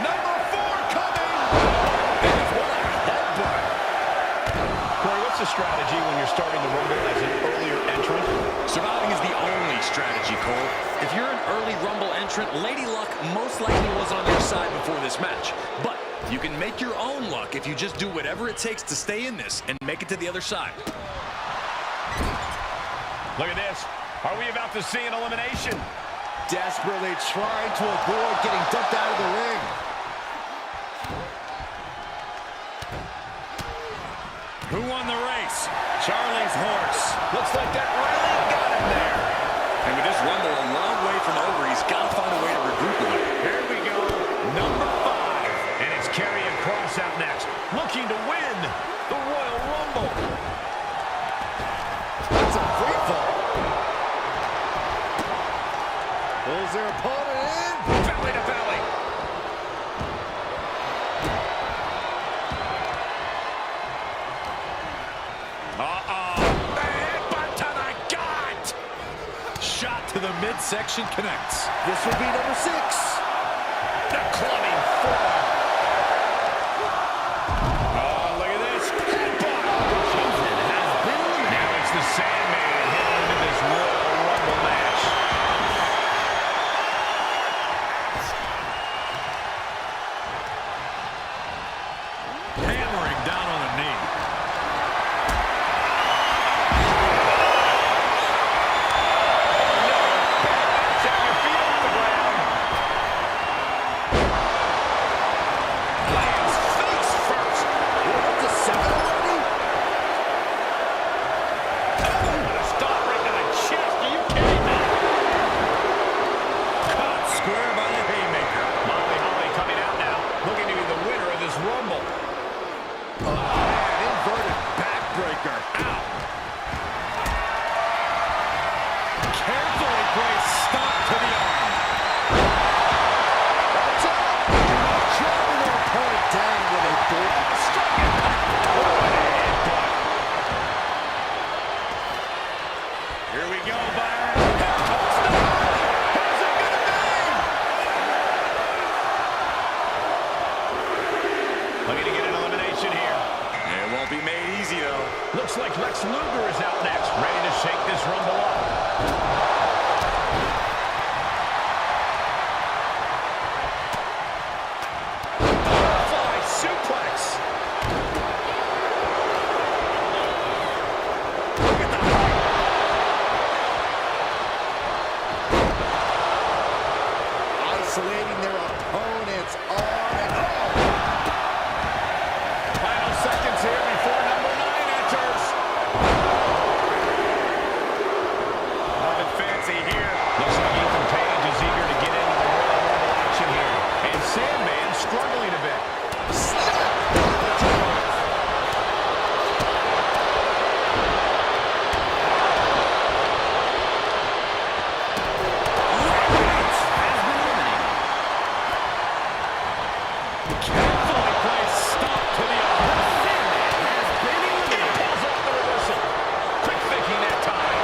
Number 4 coming. And what a headbutt. Corey, what's the strategy when you're starting the Rumble as an earlier entrant? Surviving is the only strategy, Cole. If you're an early Rumble entrant, Lady Luck most likely was on your side before this match. But you can make your own luck if you just do whatever it takes to stay in this and make it to the other side. Look at this. Are we about to see an elimination? Desperately trying to avoid getting dumped out of the ring. Who won the race? Charlie's horse. Looks like that really got him there. And with this Rumble a long way from over, he's got to find a way to regroup a little. Here we go. Number 5. And it's Karrion Kross out next, looking to win the Royal Rumble. That's a free fall. Pulls their opponent in. Belly to belly. Headbutt to the gut. Shot to the midsection connects. This will be number 6. The clubbing forearm. Oh, look at this. Headbutt. Chosen has been. Now it's the Sandman heading into this Royal Rumble match. Hammering down on the knee. Set your feet off the ground. Lands face first. We're up to 7 already? Oh, what a stop right to the chest. Are you kidding me? Caught square by the haymaker. Molly Holly coming out now, looking to be the winner of this Rumble. Oh, man, inverted backbreaker. Ow. Carefully placed stop to the arm. That's it. Driving their opponent down with a block. Here we go, Byron. How's it gonna be? Looking to get an elimination here. It won't be made easy, though. Looks like Lex Luger is out next, ready to shake this Rumble up. Butterfly suplex. Look at the height. Isolating their opponent's arm and Final seconds here before number 9 enters. Love it, fans. carefully placed stop to the opponent. Has been eliminated. Pulls off the reversal. Quick thinking that time.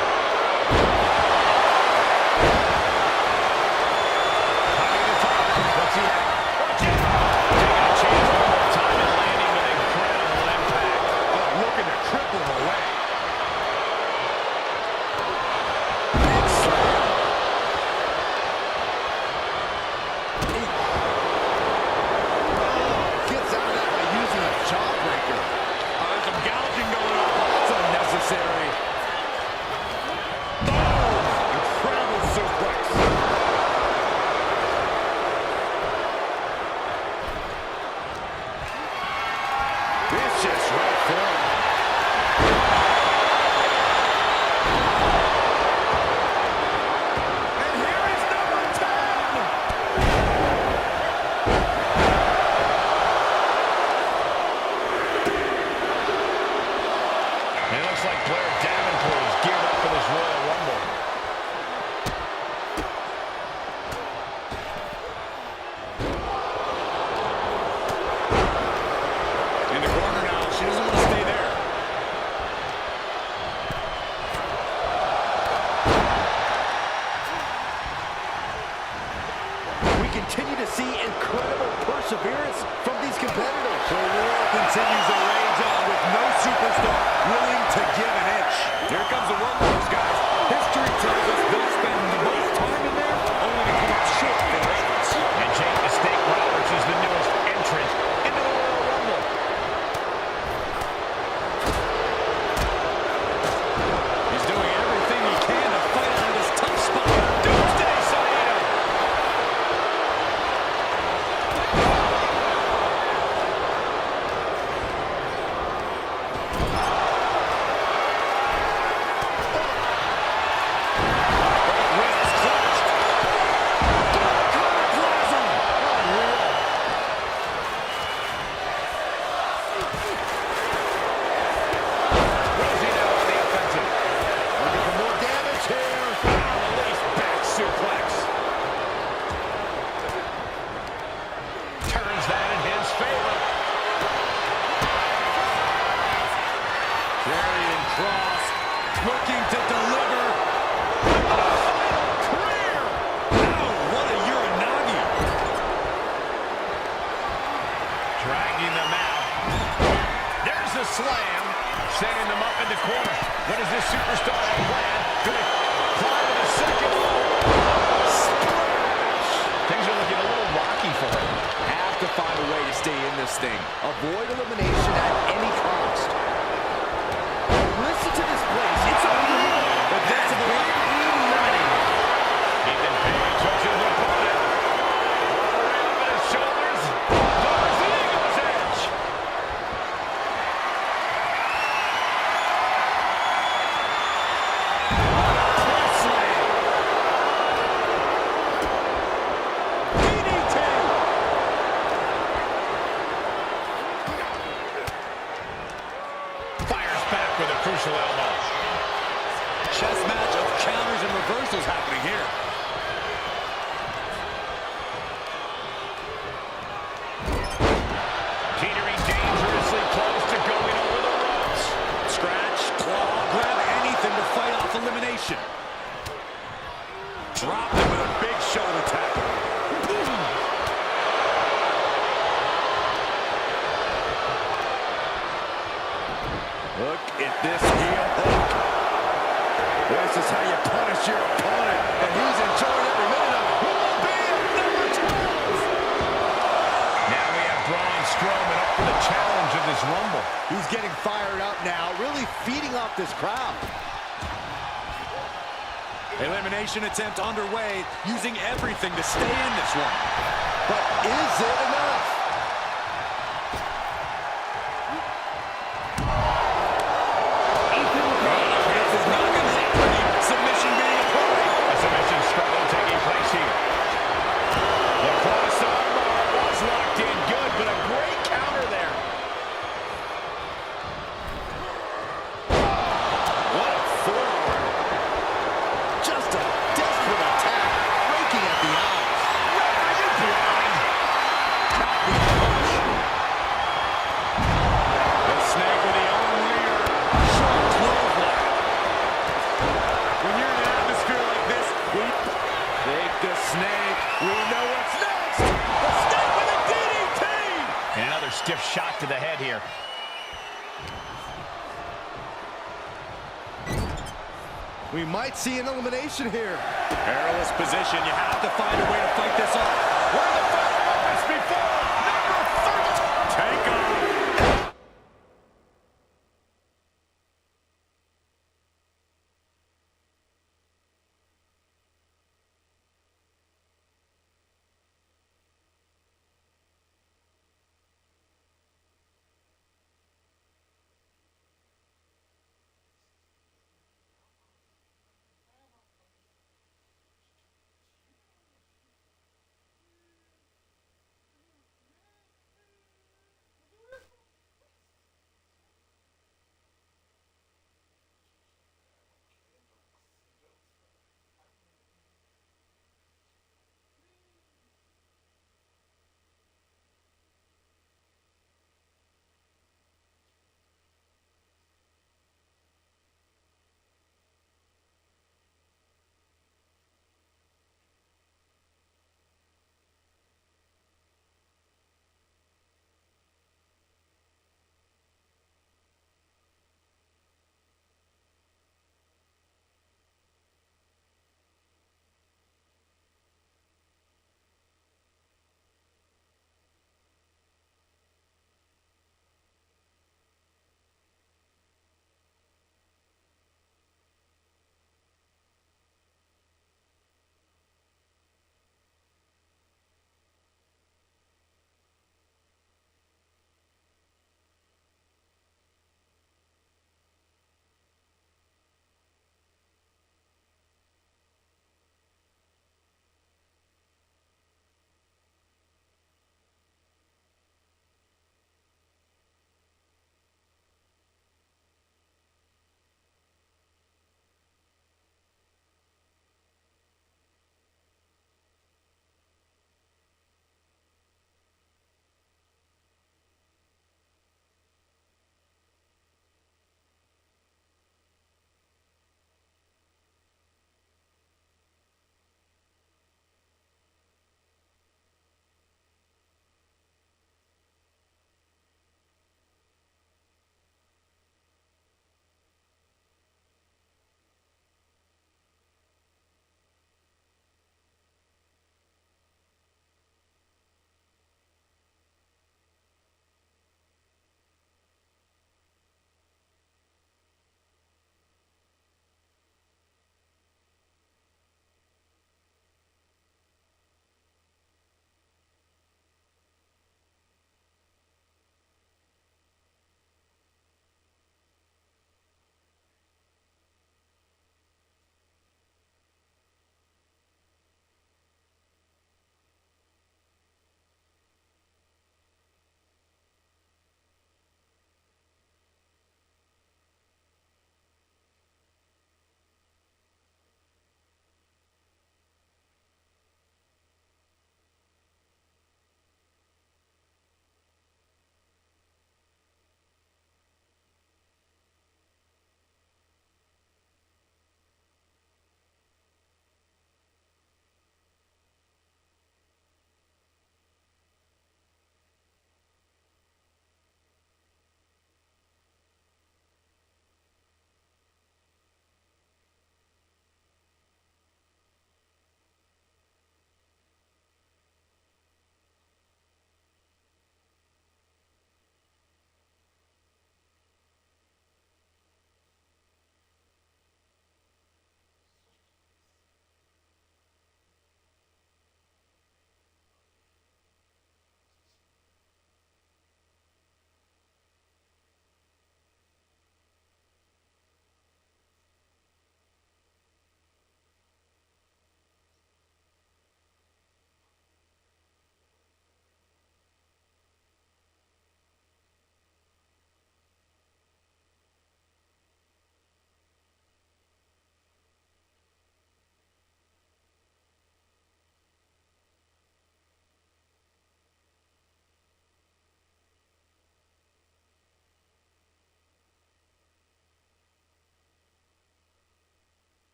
Coming to top. What's he have? Watch out. Taking a chance one more time and landing with incredible impact. Oh, looking to cripple him away. Big slam. Gets out of that by using a jawbreaker. There's some gouging going on. That's unnecessary. Oh, incredible suplex. Vicious right forearm. And here is number 10. And it looks like Blair Davenport is geared up for this Royal Rumble. In the corner now. She doesn't want to stay there. We continue to see incredible perseverance from these competitors. The war continues to rage on with no superstar willing to give an inch. Here comes the Rumblers, guys. History tells us they'll spend the most time in there only to come up short for ratings. And Jake the Snake Roberts is the newest entrant into the Royal Rumble. He's doing everything he can to fight out of this tough spot. Doomsday Saito. Wrists clutched. Cataclysm. Unreal. Rosie now on the offensive. Looking for more damage here. Release back suplex. Turns that in his favor. Carrying cross. Looking to deliver. Career. Oh, what a Uranagi. Dragging them out. There's the slam. Sending them up in the corner. What does this superstar have planned? Gonna climb to the second level. Things are looking a little rocky for him. Have to find a way to stay in this thing. Avoid elimination at any cost. Listen to this place. It's unreal. But that's a Eliminated. Ethan Page hooks his opponent. All the way up his shoulders. Covers the Eagle's edge. DDT. Fires back with a crucial elbow. Chess match of counters and reversals happening here. Teetering dangerously close to going over the ropes. Scratch, claw, grab anything to fight off elimination. Dropped him with a big shoulder tackle. Look at this heel hook. This is how you punish your opponent. And he's enjoying every minute of it. Who will be at number 12? Now we have Braun Strowman up for the challenge of this Rumble. He's getting fired up now, really feeding off this crowd. Elimination attempt underway, using everything to stay in this one. But is it enough? This is not going to look pretty. Submission being applied. A submission struggle taking place here. The cross armbar was locked in good, but a great counter there. What a forearm. Just a desperate attack, breaking at the eyes. Are you blind? another stiff shot to the head here. We might see an elimination here. Perilous position. You have to find a way to fight this off. One of the final moments before number 13. Take off.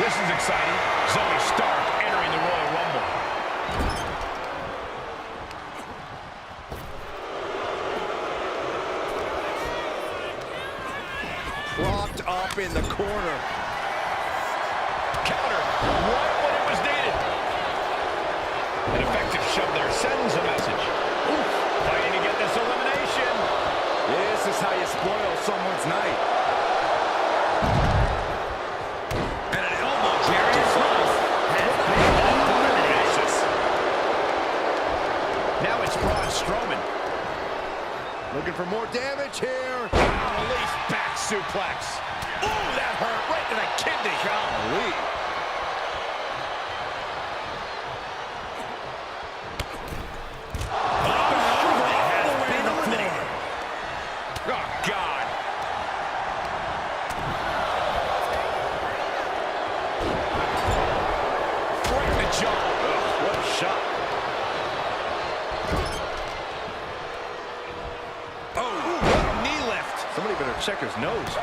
This is exciting. Zoe Stark entering the Royal Rumble. Propped up in the corner. Counter, right when it was needed. An effective shove there sends a message. Oof, fighting to get this elimination. This is how you spoil someone's night. And an elbow Jerry Cross has been eliminated. Now it's Braun Strowman. Looking for more damage here. Release back suplex. Ooh, that hurt right to the kidney. Golly. Oh, God. Right in the jaw. Ugh, what a shot. Oh, knee lift. Somebody better check his nose.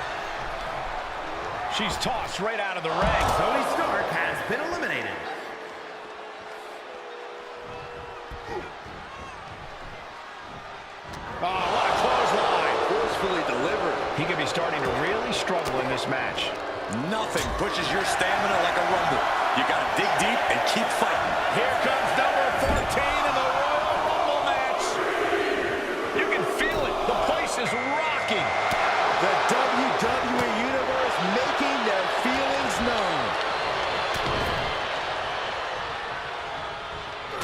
She's tossed right out of the ring. Zoe Stark has been eliminated. Oh, what a clothesline. Forcefully delivered. He could be starting to really struggle in this match. Nothing pushes your stamina like a rumble. You gotta dig deep and keep fighting. Here comes number 14 in the Royal Rumble match. You can feel it. The place is rocking. The WWE Universe making their feelings known.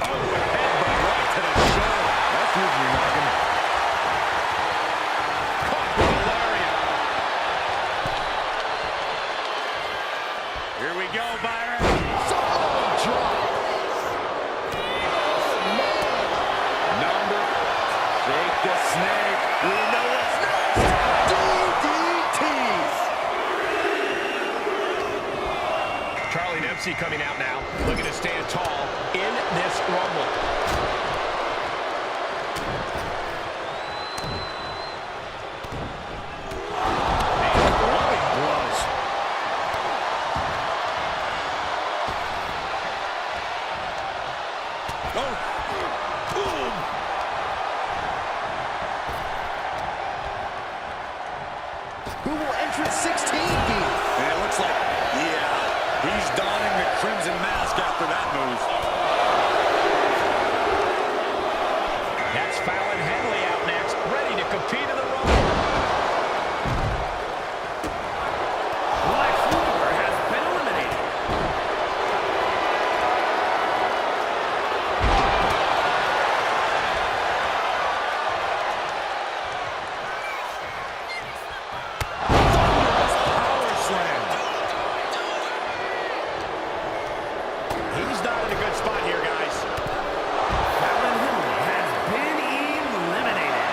Oh, headbutt right to the shoulder. That's usually knocking. Caught with a lariat. Here we go, Byron. Solid drop. Number. Shake the snake. We know what's next. DDT. Charlie Dempsey coming out now, looking to stand tall in this Rumble. Loving blows. Oh. Boom. Who will enter at 16 be? And it looks like, yeah, he's donning the crimson mask after that move. That's Fallon Henley out next, ready to compete in the Rumble. Lex Luger has been eliminated. Power slam. He's not in a good spot here, guys. Fallon Henley has been eliminated.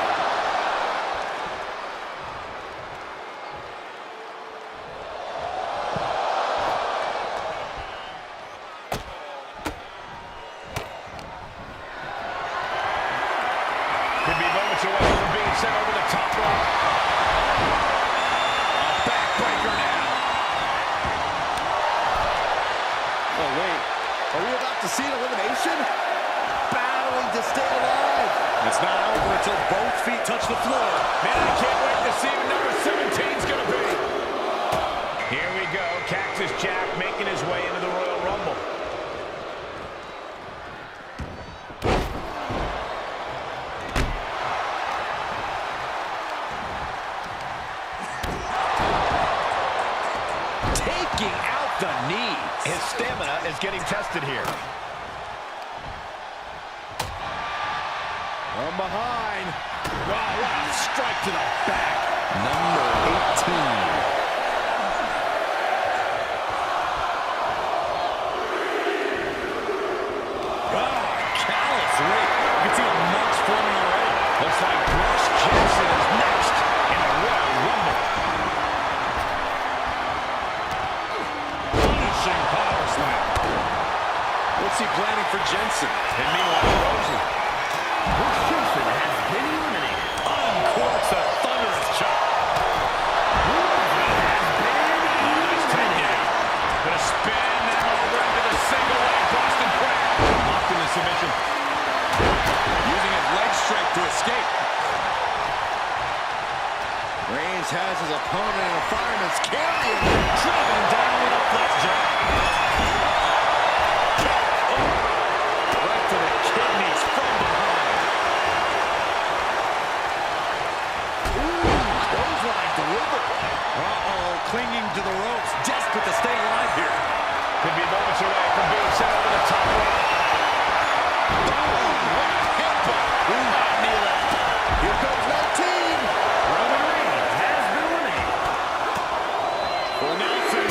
Could be moments away from being sent over the top rope. A backbreaker now. Oh, wait. Are we about to see an elimination? Battling to stay alive. It's not over until both feet touch the floor. Man, I can't wait to see what number 17's going to be. Here we go. Cactus Jack making his way into the Royal Rumble. Taking out the knees. His stamina is getting tested here. From behind. Wow, what a strike to the back. Number 18. Callous rate. You can see the marks forming already. Looks like Bruce Jensen is next in the Royal Rumble. Punishing power slam. What's he planning for Jensen? And meanwhile, Rosie. Bruce Jensen has been eliminated. Uncorks a thunderous chop. Luger just has his opponent in a fireman's carry. Driven down with a flapjack. Right to the kidneys from behind. Ooh, clothesline delivered. Uh-oh, clinging to the ropes, desperate to stay alive here. Could be moments away from being sent over the top rope. Here comes 19. Roman Reigns has been eliminated. For Nelson.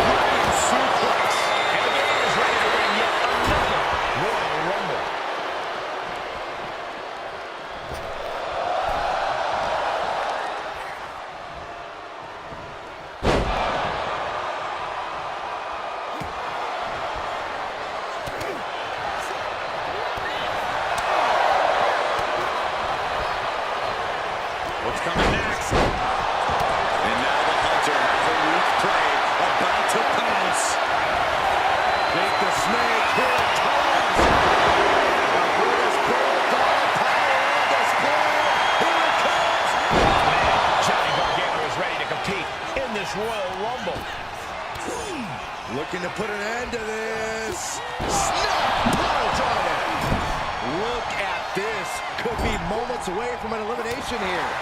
Ryan suplex. And the game is ready to win yet another Royal Rumble. What's coming next? And now the hunter has a weak prey about to pounce. Take the snake, here it comes. The British Bulldog power on display. Here it comes. Oh, man. Johnny Gargano is ready to compete in this Royal Rumble. Looking to put an end to this. Snap! Pile driver. Look at this. Could be moments away from an elimination here.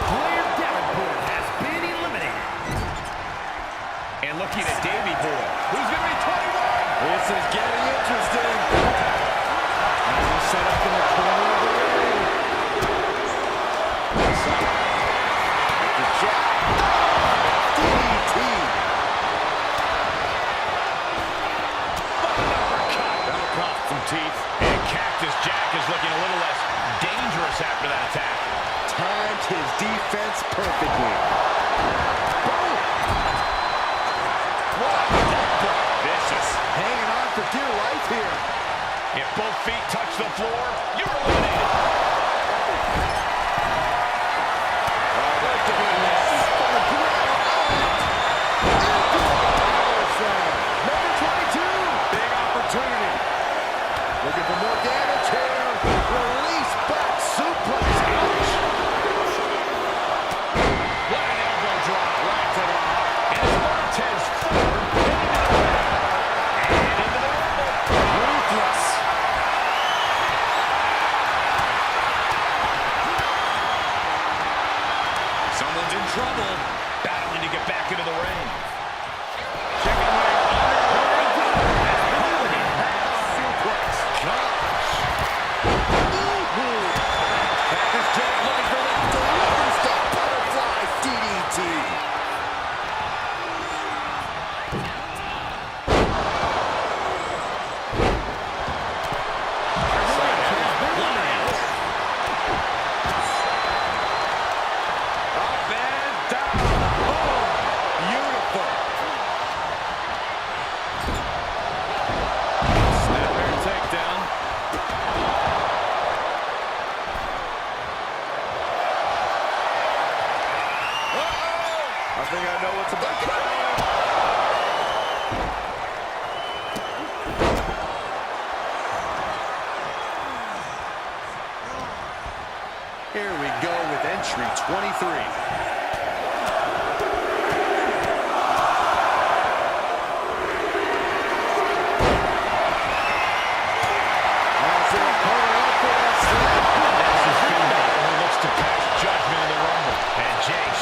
Blair Davenport has been eliminated. And looking at Davey Boy, who's going to be 21. This is getting interesting. Now set up in the corner of the ring. With the jab. DDT. That'll cost some teeth. And Cactus Jack is looking a little less dangerous after that attack. Timed his defense perfectly. Vicious. Hanging on for dear life here. If both feet touch the floor, you're eliminated. Number 22. Big opportunity. Looking for more damage here. Release back suplex. Ouch. What an elbow drop right to the heart. And it's Montez forward. And into the Rumble. Ruthless. Someone's in trouble. Battling to get back into the ring. Cactus Jack looking for that delivers the butterfly DDT. Up and down. Oh, beautiful. Snapmare takedown. I think I know what's about to happen. Here we go with entry 23.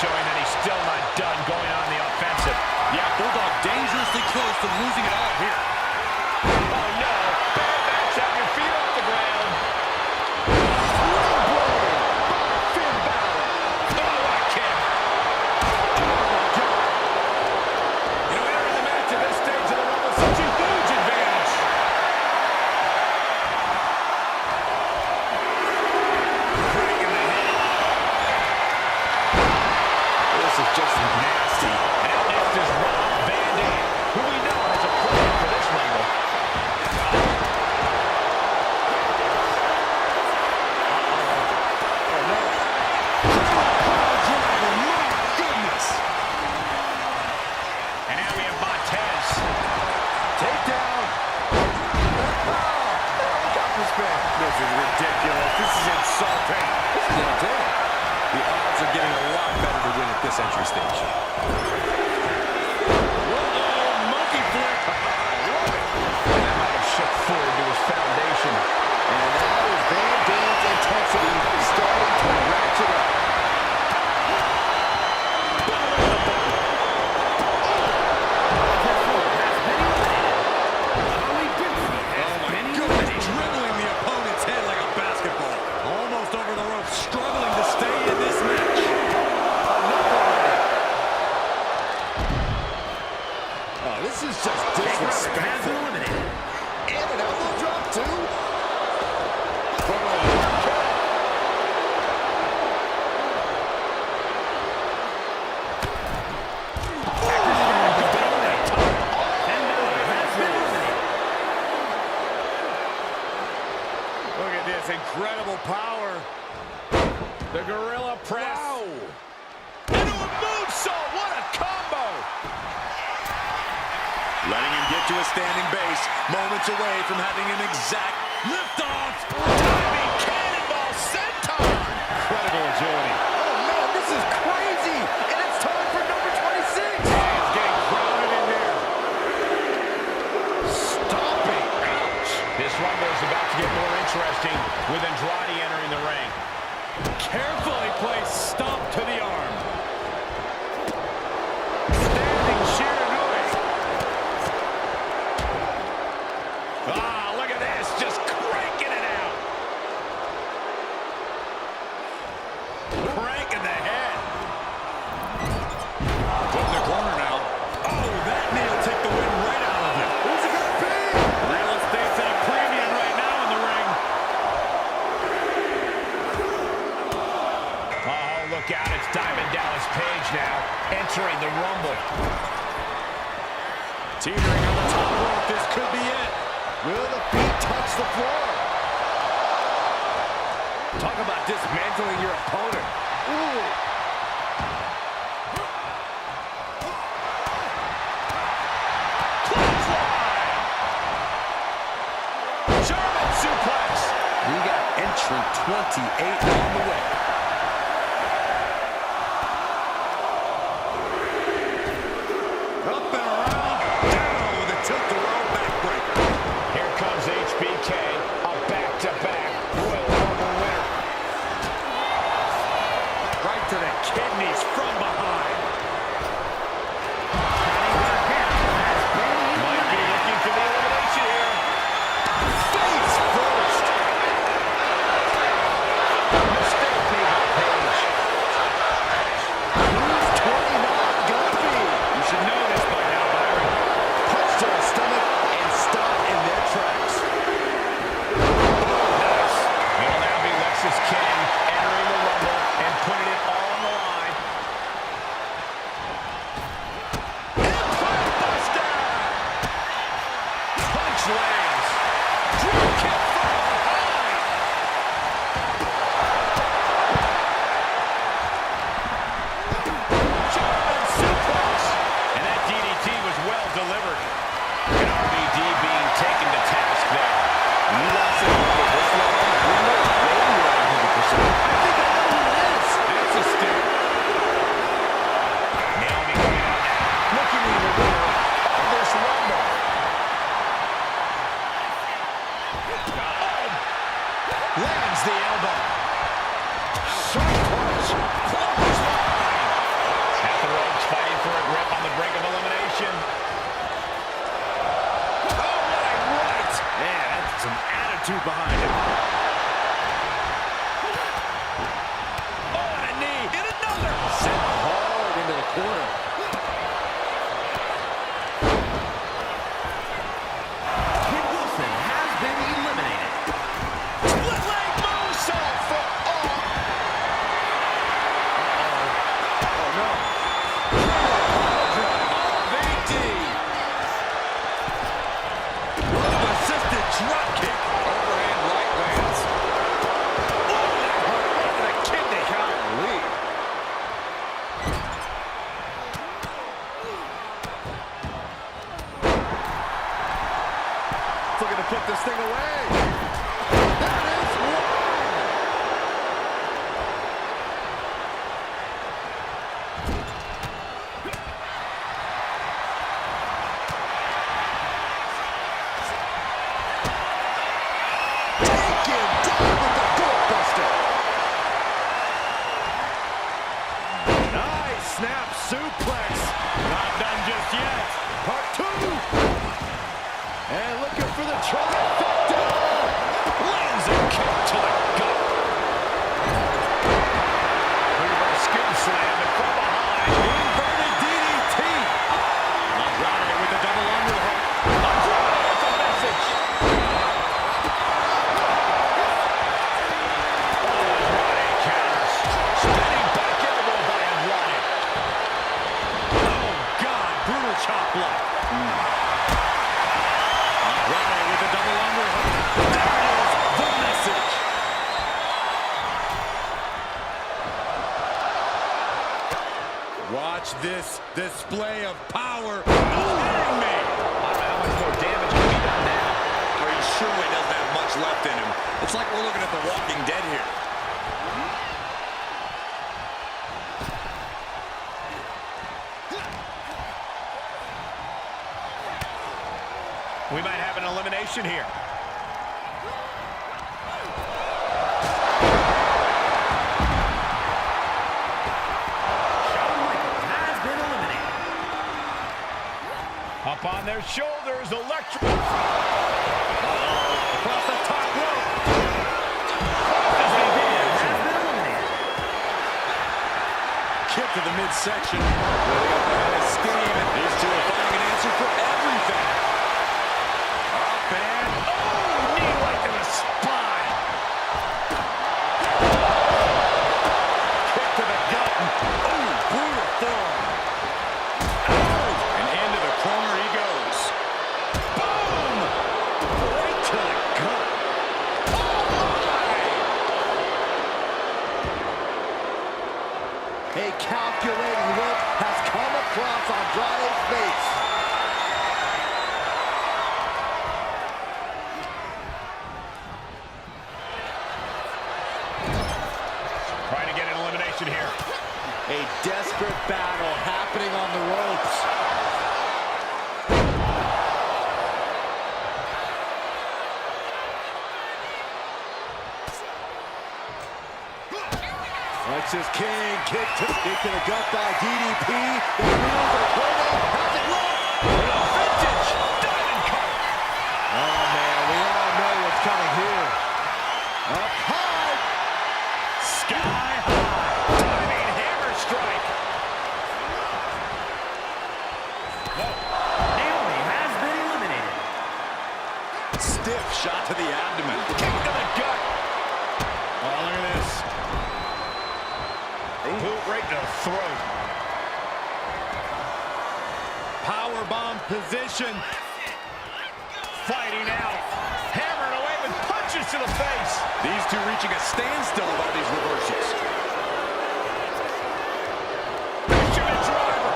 Showing that he's still not done going on the offensive. Yeah, Bulldog dangerously close to losing it all here. Oh no, bad match, have your feet off the ground. Oh, what a kick. has incredible power. The gorilla press. Wow. Into a moonsault. What a combo. Letting him get to a standing base, moments away from having an exact liftoff. Diving cannonball senton. Incredible agility. Oh, man, this is crazy. And it's time for number 26. It's getting crowded in there. Stomping. Ouch. This rumble is about to get more interesting with Andrade entering the ring. Carefully placed stomp to the arm. Standing Shiranui. Ah, look at this. Just cranking it out. Cranking the head. Put in the corner now. Oh, that knee will take the wind right out of it. Who's it going to be? Real estate's at a premium right now in the ring. Oh, look out. It's Diamond Dallas Page now entering the rumble. Teetering on the top rope. This could be it. Will the feet touch the floor? Talk about dismantling your opponent. Ooh. German suplex. We got entrant 28 on the way. Up and around, down with a tilt-a-whirl backbreaker. Here comes HBK, a back-to-back Royal Rumble winner. Right to the kidneys from behind. Might be looking for the elimination here. Face first. Mistake made by Page. Who's 29 gonna be? You should know this by now, Byron. Punch to the stomach and stop in their tracks. Nice. It'll now be Lexis King entering the Rumble and putting it all on the line. Impact Buster! Punch lands. Drop kick from behind. German suplex. And that DDT was well delivered. And RVD being taken to task there. You lost it over this long. We know you're 100%. I think I know who it is. That's a stick. Naomi coming out now. Looking to be the winner of this Rumble. Lands the elbow. Sharp punch. Clothesline. At the ropes, fighting for a grip on the brink of elimination. Oh, what a right. Man, that's some attitude behind it. Oh, and a knee. And another. Sent hard into the corner. Kid Wilson has been eliminated. Split leg moonsault for all. Oh, no. RVD. Assisted drop kick. Overhand right lands. Oh, that hurt right to the kidney. Golly. Looking to put this thing away. That is one. Taken down with the doorbuster. Nice snap suplex. Not done just yet. Part 2. And looking for the trifecta. Lands a kick to the gut. Reverse skin slam and from behind. Inverted DDT. Andrade with the double underhook. Andrade with a message. Andrade counters. Spinning back elbow by Andrade. Display of power. Kidding me. How much more damage can be done now? Or he surely doesn't have much left in him. It's like we're looking at The Walking Dead here. We might have an elimination here. Up on their shoulders, electric. Across the top rope. Kick to the midsection. Really up ahead of steam. And these two are finding an answer for everything. Up and Knee right to the spine. kick to the gut. Brutal form. And into the corner he goes. Boom! Right to the gut. A calculating look has come across Andrade's face. Trying to get an elimination here. A desperate battle happening on the ropes. Alexis King kick to the gut by DDP. The wheels are turning. How's it look? Vintage diamond cutter. Oh man, we all know what's coming here. Up high. Sky high. Diving hammer strike. Naomi has been eliminated. Stiff shot to the abdomen. Kick to the gut. Oh, look at this. Boot right to the throat. Powerbomb position. Fighting out. Hammering away with punches to the face. These two reaching a standstill with all these reversals. Fisherman driver.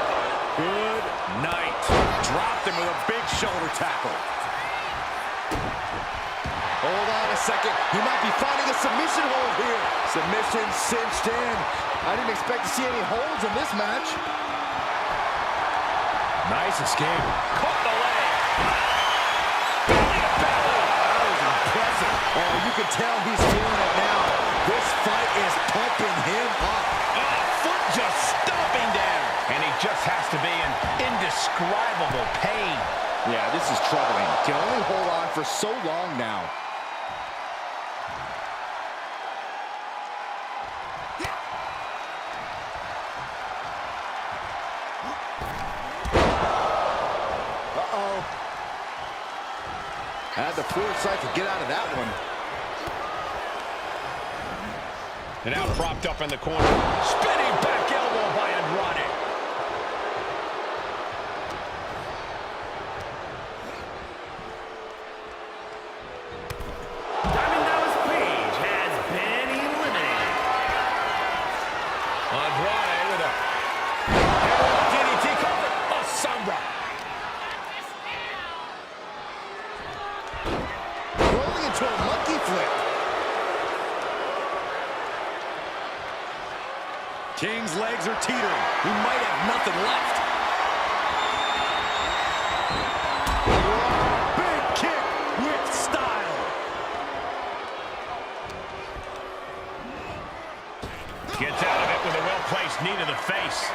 Good night. Dropped him with a big shoulder tackle. Hold on a second. He might be finding a submission hold here. Submission cinched in. I didn't expect to see any holds in this match. Nice escape. Caught the leg. Belly to belly. That was impressive. Oh, you can tell he's feeling it now. This fight is pumping him up. Foot just stomping down. And he just has to be in indescribable pain. Yeah, this is troubling. Can only hold on for so long now. Uh-oh. Had the foresight to get out of that one. And now propped up in the corner. Spinning back elbow by Andrade. Diamond Dallas Page has been eliminated. Andrade with a headlock DDT cover. A Sombra. Rolling into a monkey flip. King's legs are teetering. He might have nothing left. Big kick with style. Gets out of it with a well-placed knee to the face.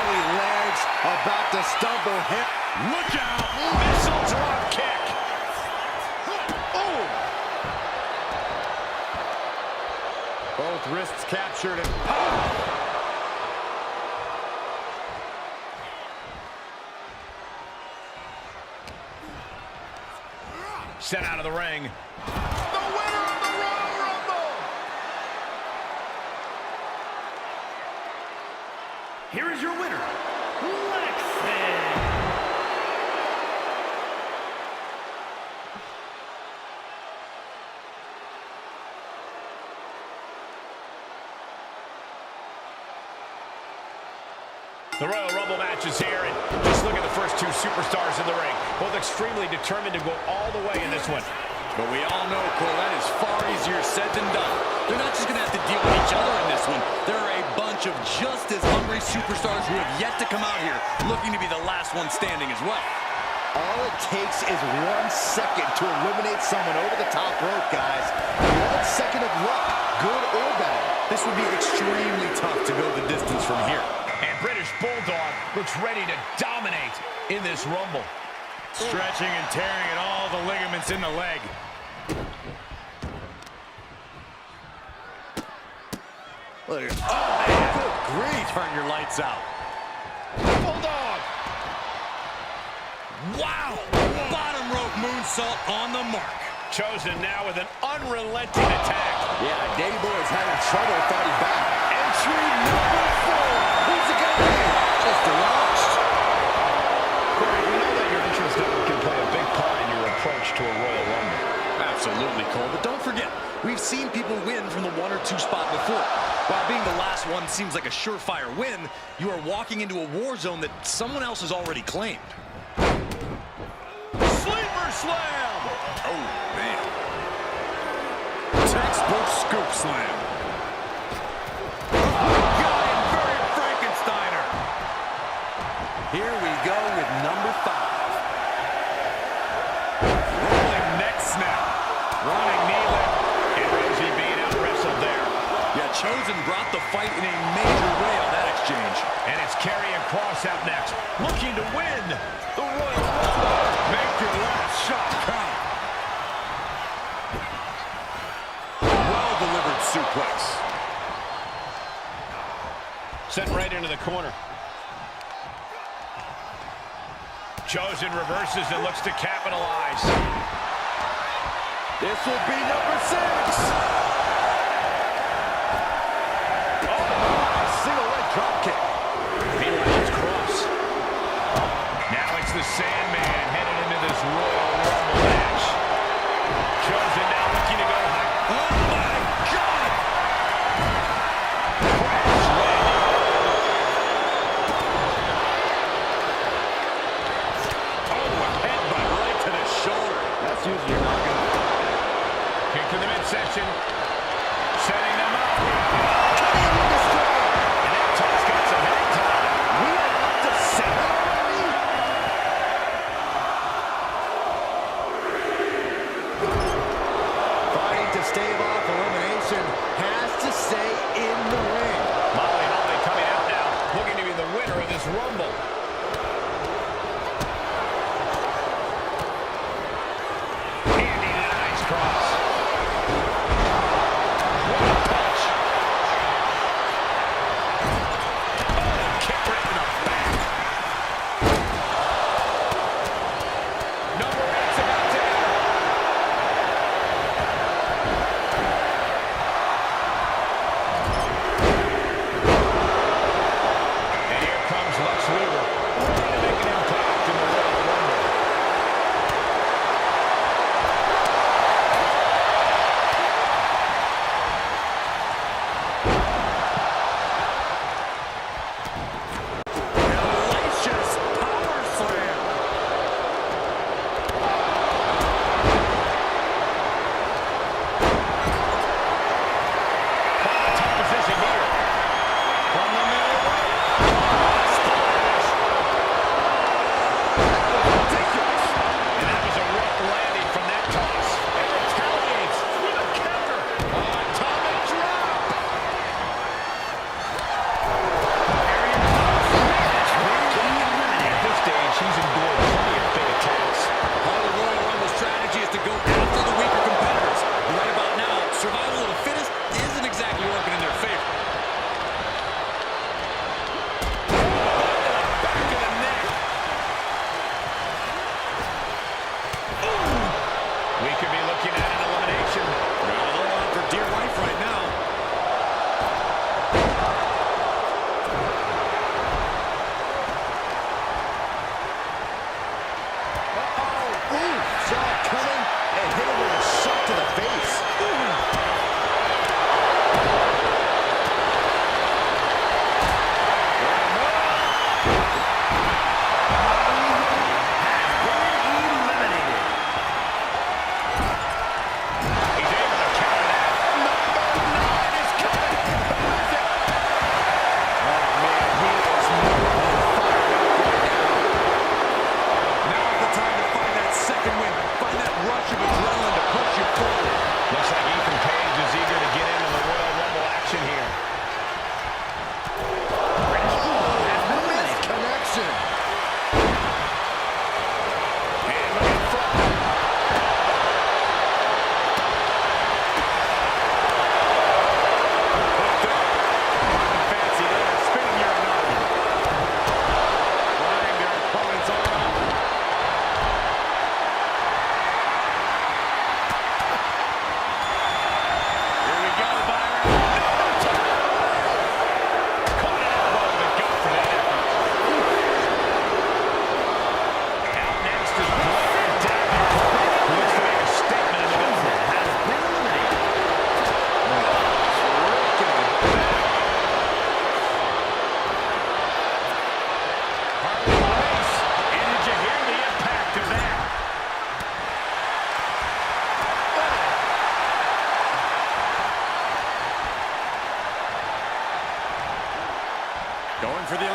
early legs, about to stumble him. Look out! Missile drop kick. Oh! Both wrists captured and pop. Sent out of the ring. The winner of the Royal Rumble! Here is your winner, Lexington. The Royal Rumble match is here, and just look at the first two superstars in the ring. Both extremely determined to go all the way in this one. But we all know, Cole, that is far easier said than done. They're not just going to have to deal with each other in this one. There are a bunch of just as hungry superstars who have yet to come out here looking to be the last one standing as well. All it takes is 1 second to eliminate someone over the top rope, guys. 1 second of luck, good or bad. This would be extremely tough to go the distance from here. And British Bulldog looks ready to dominate in this Rumble. Stretching and tearing at all the ligaments in the leg. Look at, oh, man, good grief. Turn your lights out. Bulldog! Wow! Bottom rope moonsault on the mark. Chosen now with an unrelenting attack. Yeah, Davey Boy is having trouble fighting back. Entry number 4. Who's it going to be? Just launched. Corey, we know that your interest level can play a big part in your approach to a Royal Rumble. Absolutely, Cole. But don't forget, we've seen people win from the 1 or 2 spot before. While being the last one seems like a surefire win, you are walking into a war zone that someone else has already claimed. Sleeper slam! Oh, man. Textbook scoop slam. Got him, very Frankensteiner. Here we go with number 5. Rolling neck snap. Running knee lift. And Rosie being out wrestled there. Yeah, Chosen brought the fight in a major way on that exchange. And it's Karrion Kross out next, looking to win the Royal Rumble. Make your last shot count. Well-delivered suplex. Sent right into the corner. Chosen reverses and looks to capitalize. This will be number 6. Single leg drop kick. Meanwhile, it's Kross. Now it's the Sandman headed into this Royal Rumble match. Chosen now looking to go high. Oh, my God! Crash landing. Oh, a headbutt right to the shoulder. That's usually not good. Kick to the midsection. Setting them up. And that toss got some hang time. We are up to 7 already. Fighting to stave off elimination, has to stay in the ring. Molly Holly coming out now, looking to be the winner of this Rumble. Andy did a nice cross. What a punch. Oh, kick right in the back. Number 8's about to enter. And here comes Lex Luger.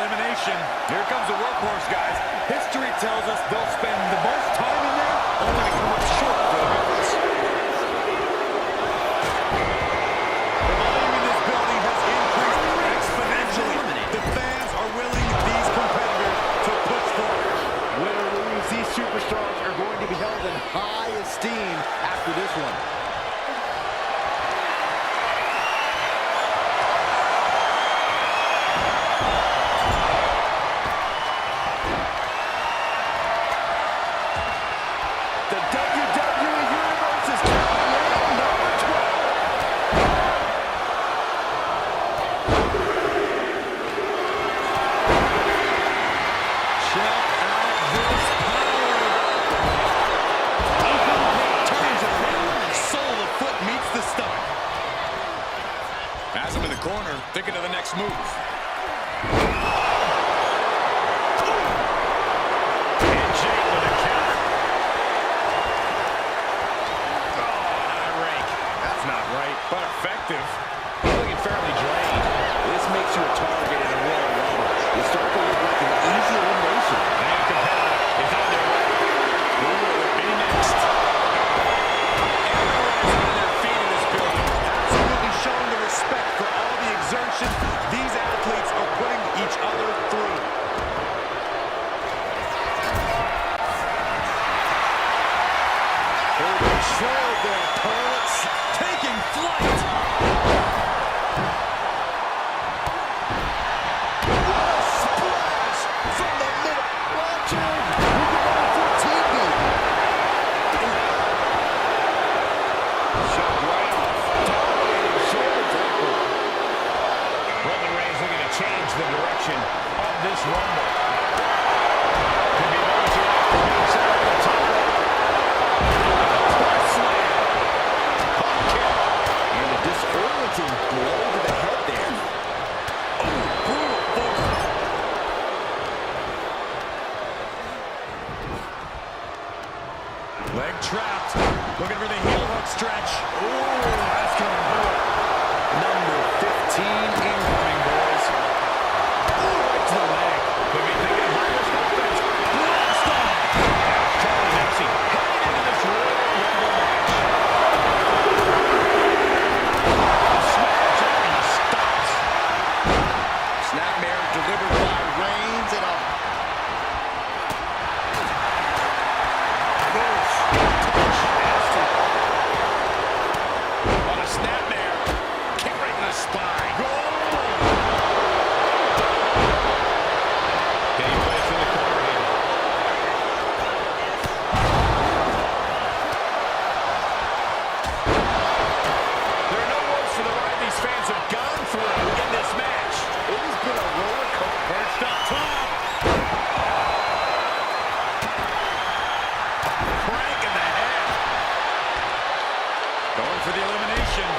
elimination. Here comes the workhorse, guys. History tells us they'll spend the most time in there, only to come up short for the reference. The volume in this building has increased exponentially. The fans are willing these competitors to push forward. Win or lose, these superstars are going to be held in high esteem after this one. The WWE Universe is champion number 12. Check out this power. Turns it around. Sole of the foot meets the stomach. Has him in the corner, thinking of the next move. And Jake with a counter. Oh, not a rake. That's not right, but effective. He's looking fairly drained. This makes you a target in a Royal Rumble. You start to look like an easy elimination. And competitor is on their way. Who will it be next? Everyone's on their feet in this building. Absolutely showing the respect for all the exertion these athletes are putting each other through. They controlled their opponents, taking flight. What a splash from the middle. Watch him. We can go for TV. Shot right off. Dominating shoulder tackle. Roman Reigns looking to change the direction of this Rumble. Could be one, two, being set over the top. Press slam. Hop kick. And a disorienting blow to the head there. Brutal force. Leg trapped. Looking for the heel hook stretch. Ooh, that's going to hurt. Number 15 incoming, boys. Ooh, right to the leg. Could be thinking high-risk offense. Blast off. Charlie Dempsey heading into this Royal Rumble match. Smash and he stops. Snapmare delivered by Reigns and a On a snapmare. Kick right in the spine. Can he place in the corner here? There are no words for the ride these fans have gone through in this match. It has been a roller coaster. Perched up top. Crank in the head. Going for the elimination.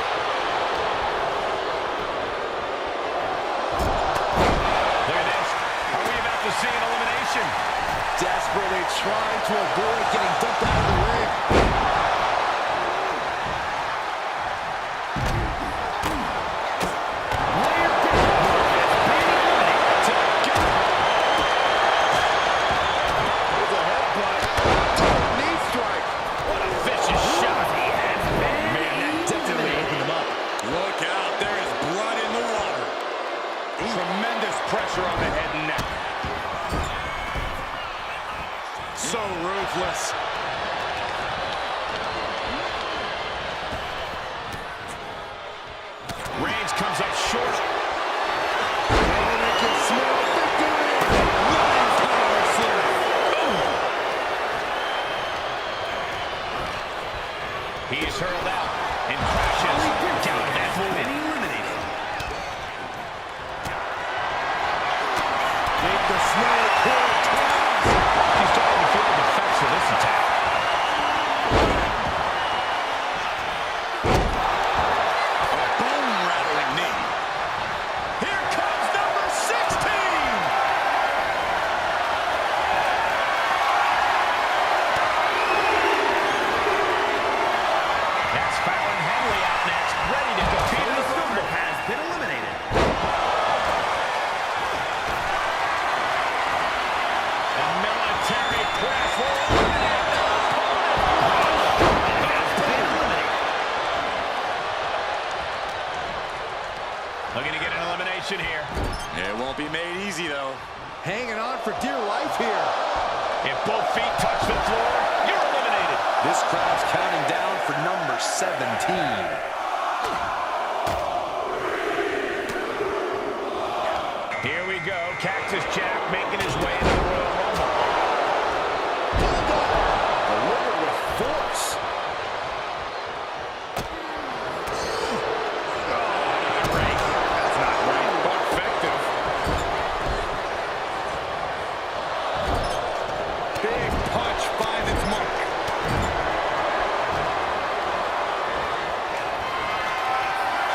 Look at this. Are we about to see an elimination? Desperately trying to avoid getting dumped out of the ring. There's a headbutt. Knee strike. What a vicious shot. Man, that definitely opened him up. Look out, there is blood in the water. Tremendous pressure on the head and neck. So ruthless. Reigns comes up short. And they can smell victory. Running power slam. He is hurled out and crashes down that hole. Eliminated. Make the snake pull twice. He's starting to feel the effects of this attack. A bone-rattling knee. Here comes number 16. That's Fallon Henley out next, ready to compete in the Rumble. Has been eliminated. hanging on for dear life here. If both feet touch the floor, you're eliminated. This crowd's counting down for number 17. Here we go. Cactus Jack making his way into the Royal Rumble. Delivered with force. That's not right, but effective. Big punch finds its mark.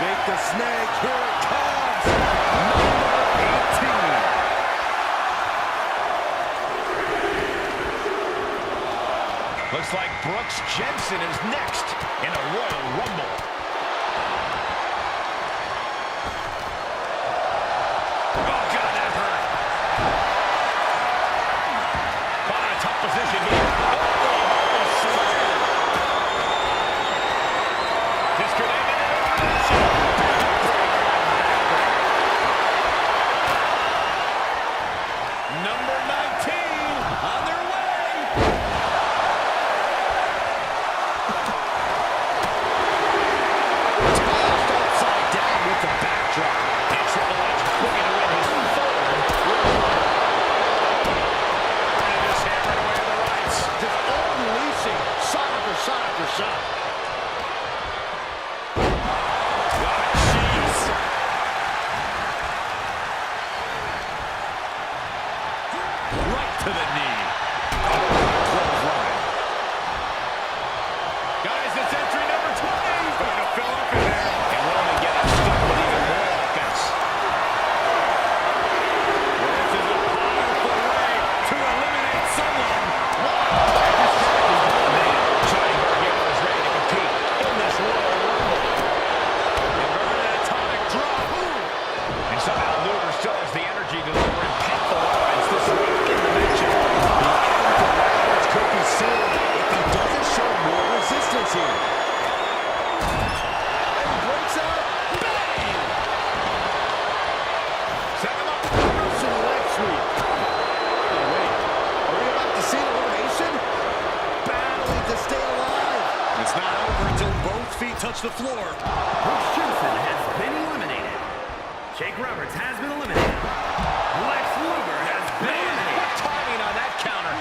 Jake the Snake, here it comes. Number 18. Looks like Brooks Jensen is next in a Royal Rumble. Oh, God, that hurt. Caught in a tough position here. Oh, slam. This could end in an elimination. Number 19 on their way. Touch the floor. Brooks Jensen has been eliminated. Jake Roberts has been eliminated. Lex Luger has been eliminated. What timing on that counter?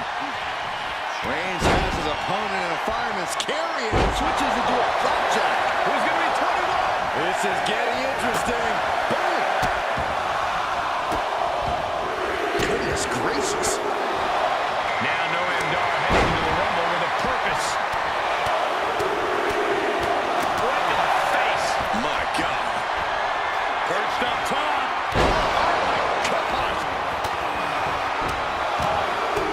Reigns has his opponent in a fireman's carry and switches into a flapjack. Who's going to be 21? This is getting interesting. Boom! Goodness gracious. Now Noam Dar heading into the Rumble with a purpose. Right to the face. My God. Perched up top. Oh my God.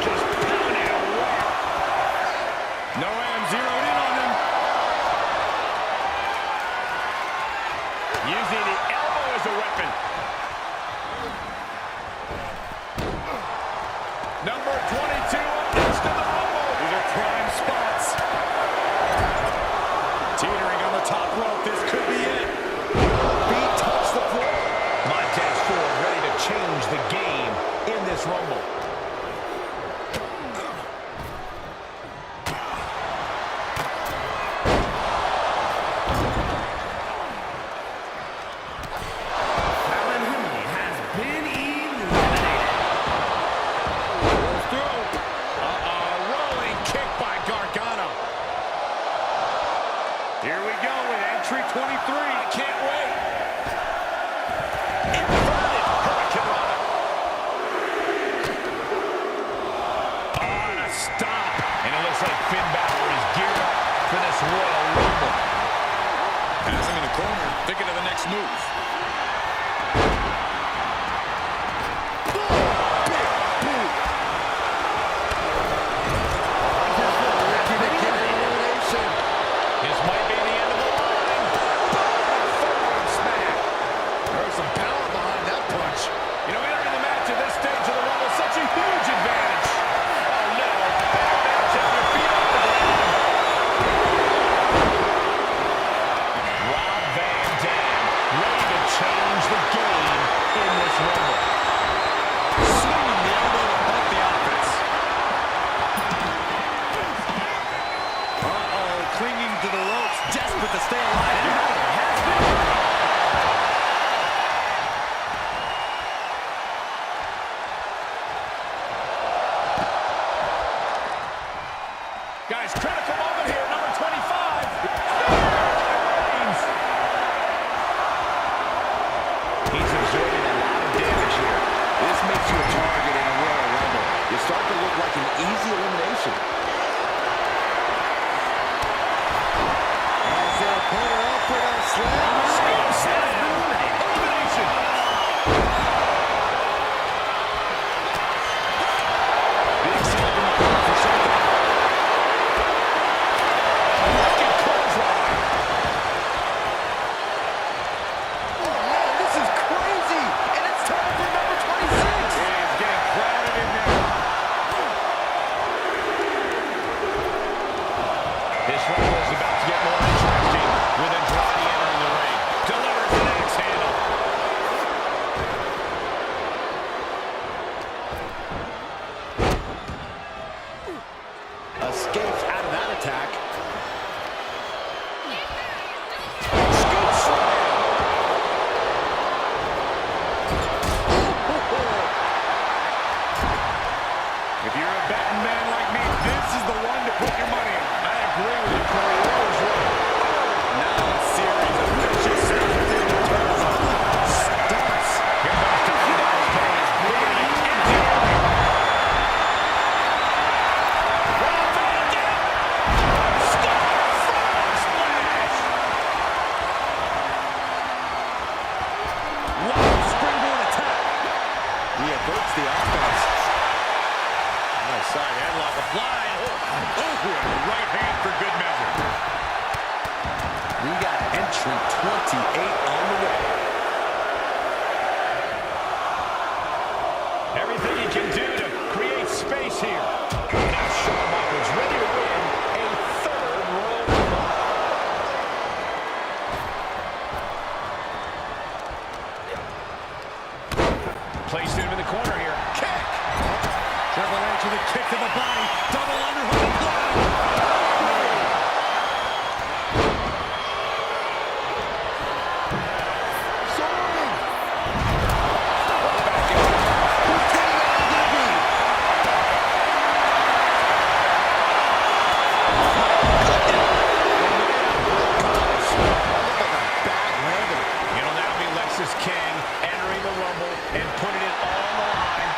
Just pounding away. Noam zeroed in on him. Using the elbow as a weapon. Number 22 up next to the Rumble. These are prime spots. Teetering on the top rope. This could be it. Feet touch the floor. Montez Ford ready to change the game in this Rumble. Fallon Henley has been eliminated. Goes through. Rolling kick by Gargano. Here we go with entry 23. Can't wait. Inverted Hurricanrana. On a stop. And it looks like Finn Balor is geared up for this Royal Rumble. Has him in the corner, thinking of the next move. This might be the end of the line. Forward smack. There's some power behind that punch. You know, entering the match at this stage of the Rumble, such a huge advantage. Oh, no. Check your feet off the ground. Rob Van Dam ready to change escapes out of that attack. Scoop slam. If you're a betting man like me, this is the one to put your money on. I agree with you, Corey. That was right. Now a series of vicious stomps. Here comes Tommy down his pace. Bringing it into the ring. Springboard attack. He averts the offense. Nice side headlock applied. Oh, and a right hand for good measure. We got entry 28 on the way. Everything he can do to create space here. Now Shawn Michaels ready to win a third Royal Rumble. Placed him in the corner here. Kick. Triple H with a kick to the body. Double underhook applied. Soaring! It'll now be Lexis King entering the Rumble and putting it all on the line.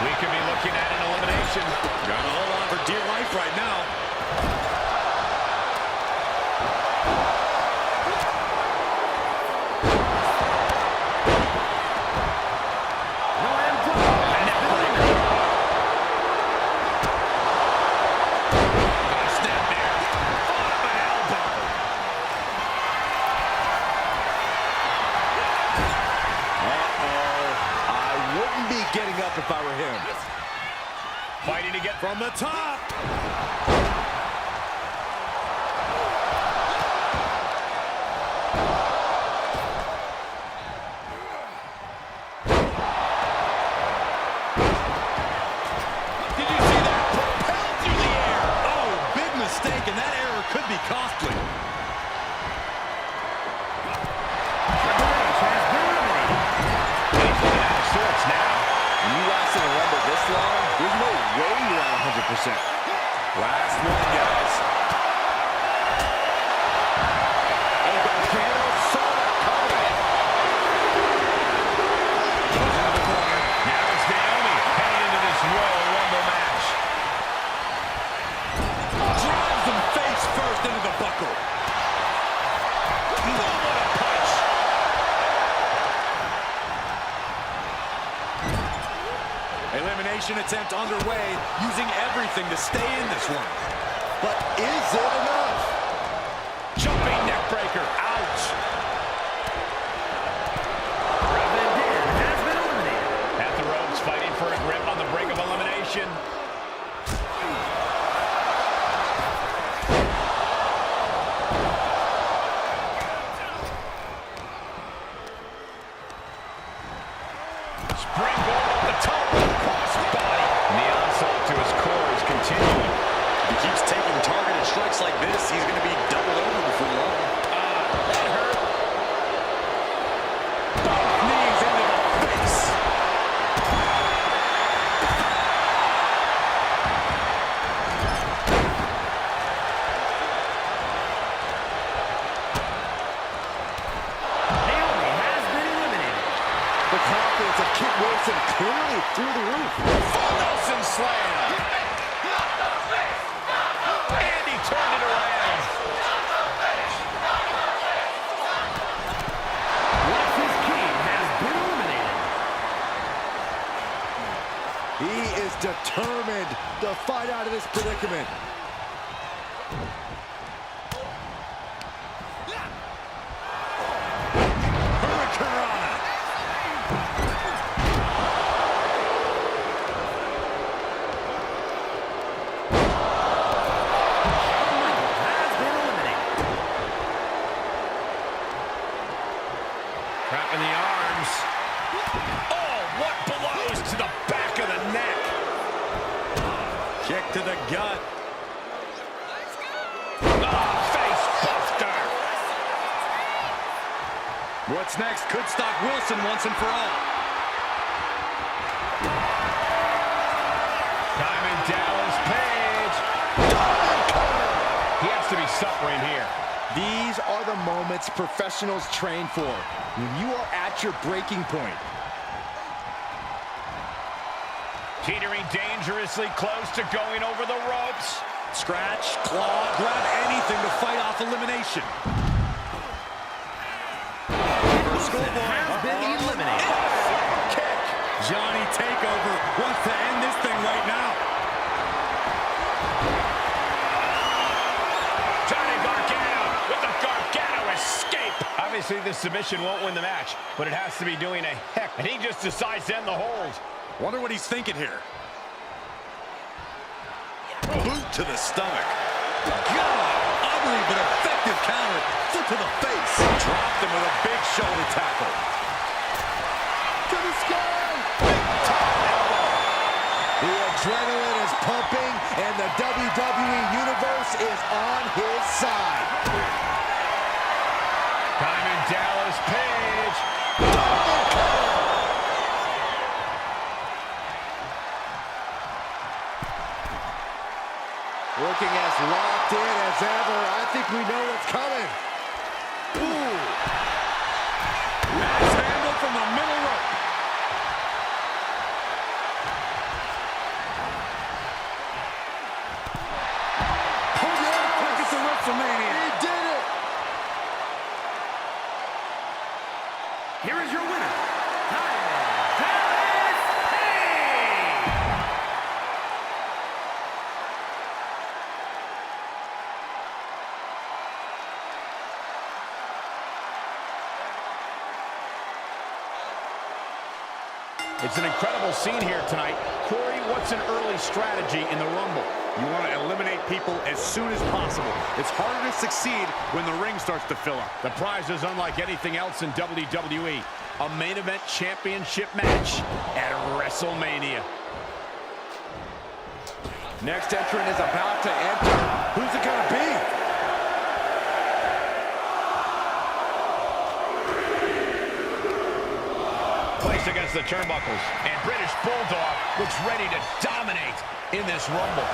We could be looking at an elimination. Got to hold on for dear life right now. Snap there. Followed by elbow. I wouldn't be getting up if I were him. Fighting to get From the top. Did you see that? Propelled through the air. Oh, big mistake, and that error could be costly. And he's looking out of sorts now. When you last in a Rumble this long, there's no way you're at 100%. Last one, guys. And Gargano saw that coming. Goes into the corner. Now it's Naomi heading into this Royal Rumble match. Drives him face first into the buckle. Oh, what a punch. Elimination attempt underway, using everything to stay in this one. But is it enough? Jumping neck breaker. Ouch. At the ropes, fighting for a grip on the brink of elimination. Springboard off the top of the crossbody. And the onslaught to his core is continuing. If he keeps taking targeted strikes like this, he's going to be doubled over before long. That hurt. Both knees into the face. The confidence of Kit Wilson clearly through the roof. Full Nelson slam. And he turned it around. Lexis King has been eliminated. He is determined to fight out of this predicament. gut. Oh, face buster. What's next could stop Wilson once and for all. Diamond Dallas Page. He has to be suffering here. These are the moments professionals train for, when you are at your breaking point. Teetering dangerously close to going over the ropes. Scratch, claw, grab anything to fight off elimination. Has been eliminated. Kick. Johnny Takeover wants to end this thing right now. Johnny Gargano with the Gargano escape. Obviously, this submission won't win the match, but it has to be doing a heck. And he just decides to end the hold. Wonder what he's thinking here. Boot to the stomach. God, ugly but effective counter. Foot to the face. Dropped him with a big shoulder tackle. To the sky! Big top elbow. The adrenaline is pumping, and the WWE Universe is on his side. Diamond Dallas Page. Looking as locked in as ever. I think we know what's coming. Ooh. Nice handle from the middle rope. Look at the WrestleMania. He did it. Here is your winner, Diamond Dallas Page. It's an incredible scene here tonight. Corey, what's an early strategy in the Rumble? You want to eliminate people as soon as possible. It's harder to succeed when the ring starts to fill up. The prize is unlike anything else in WWE. A main event championship match at WrestleMania. Next entrant is about to enter. Who's it going to be? Placed against the turnbuckles. And British Bulldog looks ready to dominate in this Rumble.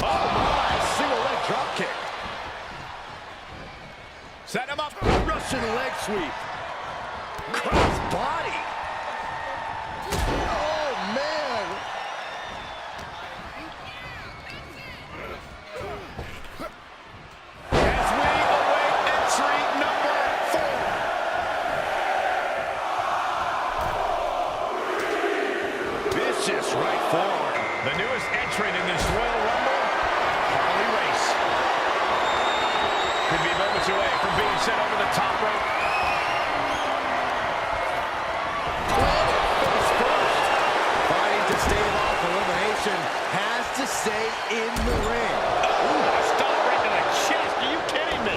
Oh my, single leg drop kick. Set him up. Russian leg sweep. Cross body. Oh man. As we await entry number 4. Vicious right forward. The newest entrant in this Royal Rumble, Harley Race. Could be moments away from being sent over the top rope. Face first. Fighting to stave off elimination. Has to stay in the ring. Ooh, stop right to the chest. Are you kidding me?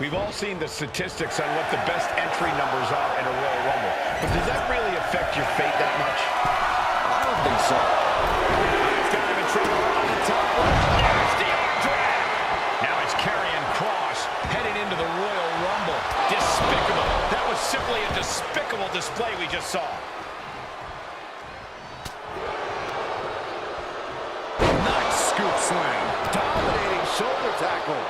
We've all seen the statistics on what the best entry numbers are in a Royal Rumble. But does that really affect your fate that much? I don't think so. He's got him in trouble on the top rope. There's the arm drag. Now it's Karrion Kross heading into the Royal Rumble. Despicable. That was simply a despicable display we just saw. Nice scoop slam. Dominating shoulder tackle.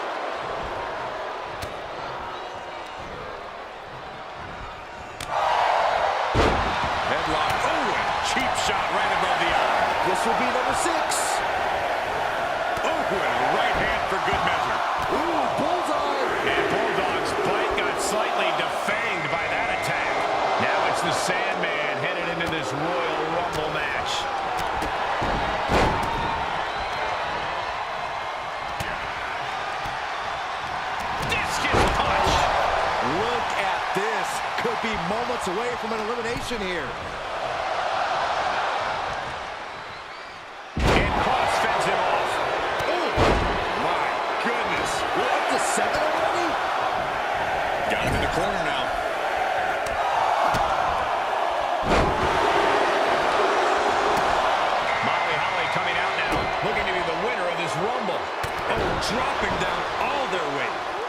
Headlock. Oh, and cheap shot right above the eye. This will be number 6. Oh, and a right hand for good measure. Ooh, bullseye. And Bulldog's bite got slightly defanged by that attack. Now it's the Sandman headed into this Royal Rumble match. Discus punch. Look at this. Could be moments away from an elimination here. And Kross fends him off. My goodness. We're up to 7 already? Got him in the corner now.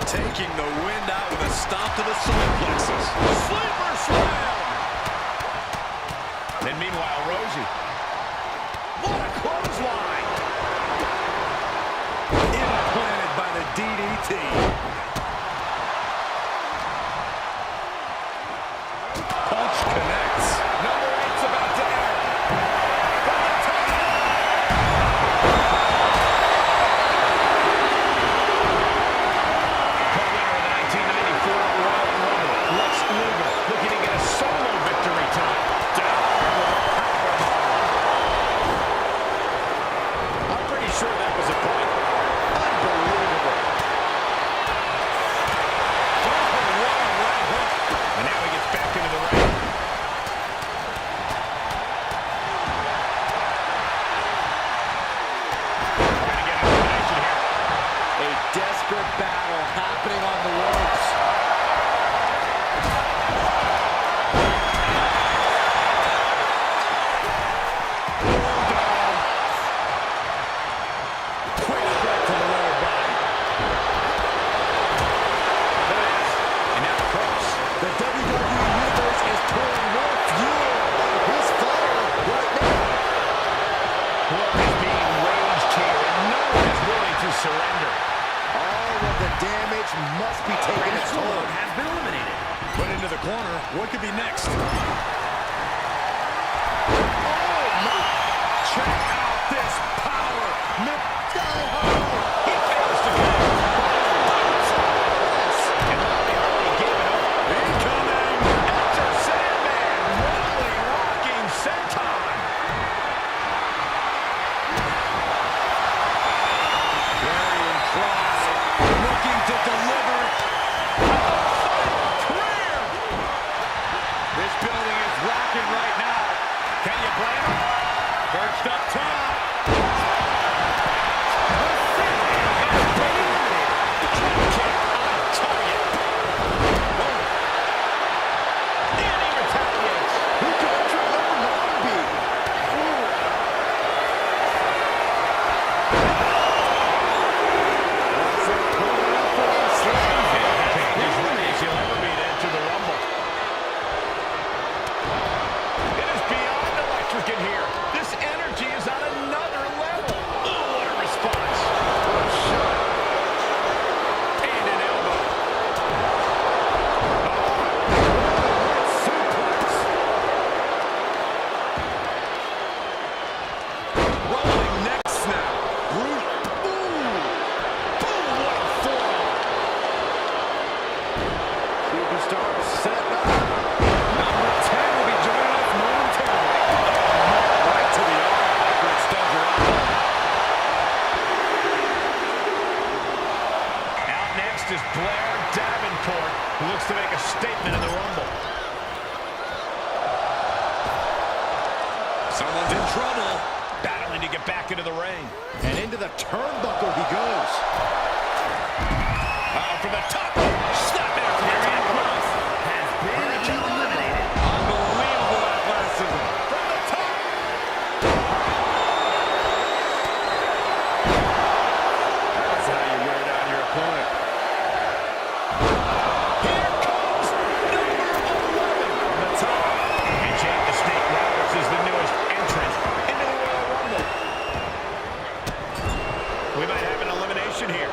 Taking the wind out with a stop to the solar plexus. Sleeper slam! And meanwhile, Rosie. What a clothesline! Implanted by the DDT. Punch connects. Number 8's about to enter. From the top. Co-winner of the 1994 Royal Rumble, Lex Luger, looking to get a solo victory tonight. Down with a powerbomb. I'm pretty sure that was a point. Unbelievable. And now he gets back into the ring. Trying to get an elimination here. A desperate battle happening on the ropes. Quick strike to the lower body. There it is. And now the cross. The WWE Universe is pouring more fuel on his fire right now. Blood is being waged here, and no one is willing to surrender. All of the damage must be taking its toll. Restored has been eliminated. Put into the corner. What could be next? Check out this power. He fails to connect. And Bobby Harley gave it up. Incoming. Enter Sandman. Rolling, rocking senton. Carrying cross. Looking to deliver. Clear. This building is rocking right now. Can you blame him? Perched up top. who looks to make a statement in the Rumble. Someone's in trouble. Battling to get back into the ring. And into the turnbuckle he goes. From the top. Snap there from the top rope. Has been eliminated. Unbelievable athleticism. From the top. That's how you wear down your opponent. Here comes number 11. From the top. And Jake the Snake Roberts is the newest entrant into the Royal Rumble. We might have an elimination here.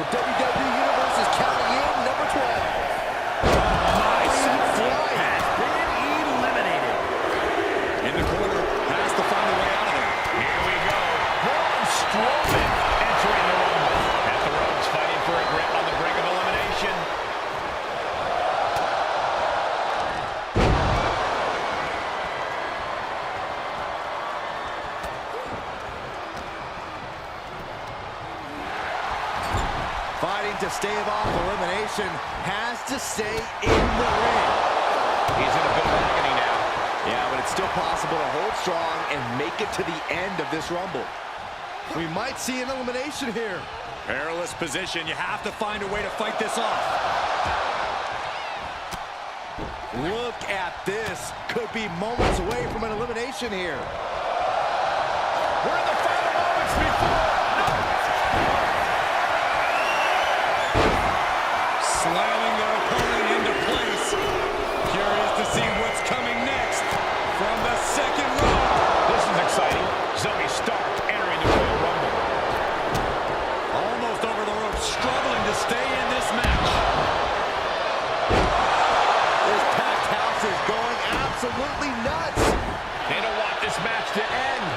The WWE Universe is counting in number 12. Has been eliminated. In the corner. Has to find a way out of there. Here we go. Braun Strowman entering the Rumble. At the ropes, fighting for a grip on the brink of elimination. Fighting to stave off elimination, has to stay in the ring. He's It's still possible to hold strong and make it to the end of this Rumble. We might see an elimination here. Perilous position. You have to find a way to fight this off. Look at this. Could be moments away from an elimination here. We're in the final moments before. Slamming their opponent into place. Curious to see what's coming next from the second round. This is exciting. Zoe Stark entering the Royal Rumble. Almost over the ropes, struggling to stay in this match. This packed house is going absolutely nuts. They don't want this match to end.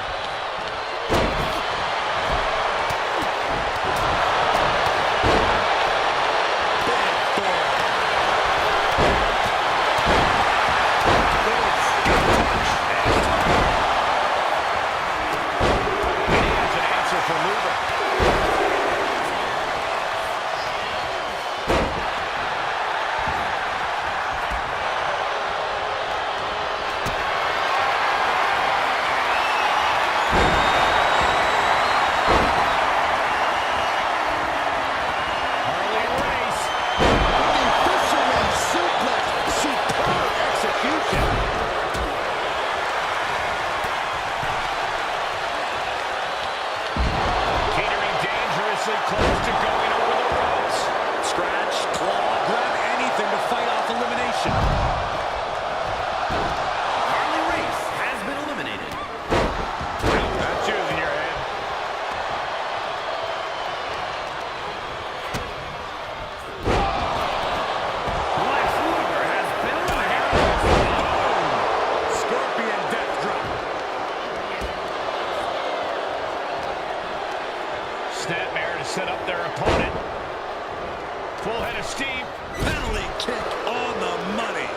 Close to going over the ropes. Scratch, claw, grab anything to fight off elimination. Harley Race has been eliminated. Not choosing your head. Lex Luger has been eliminated. Scorpion death drop. Snapmare to set up their opponent. Full head of steam. Penalty kick on the money.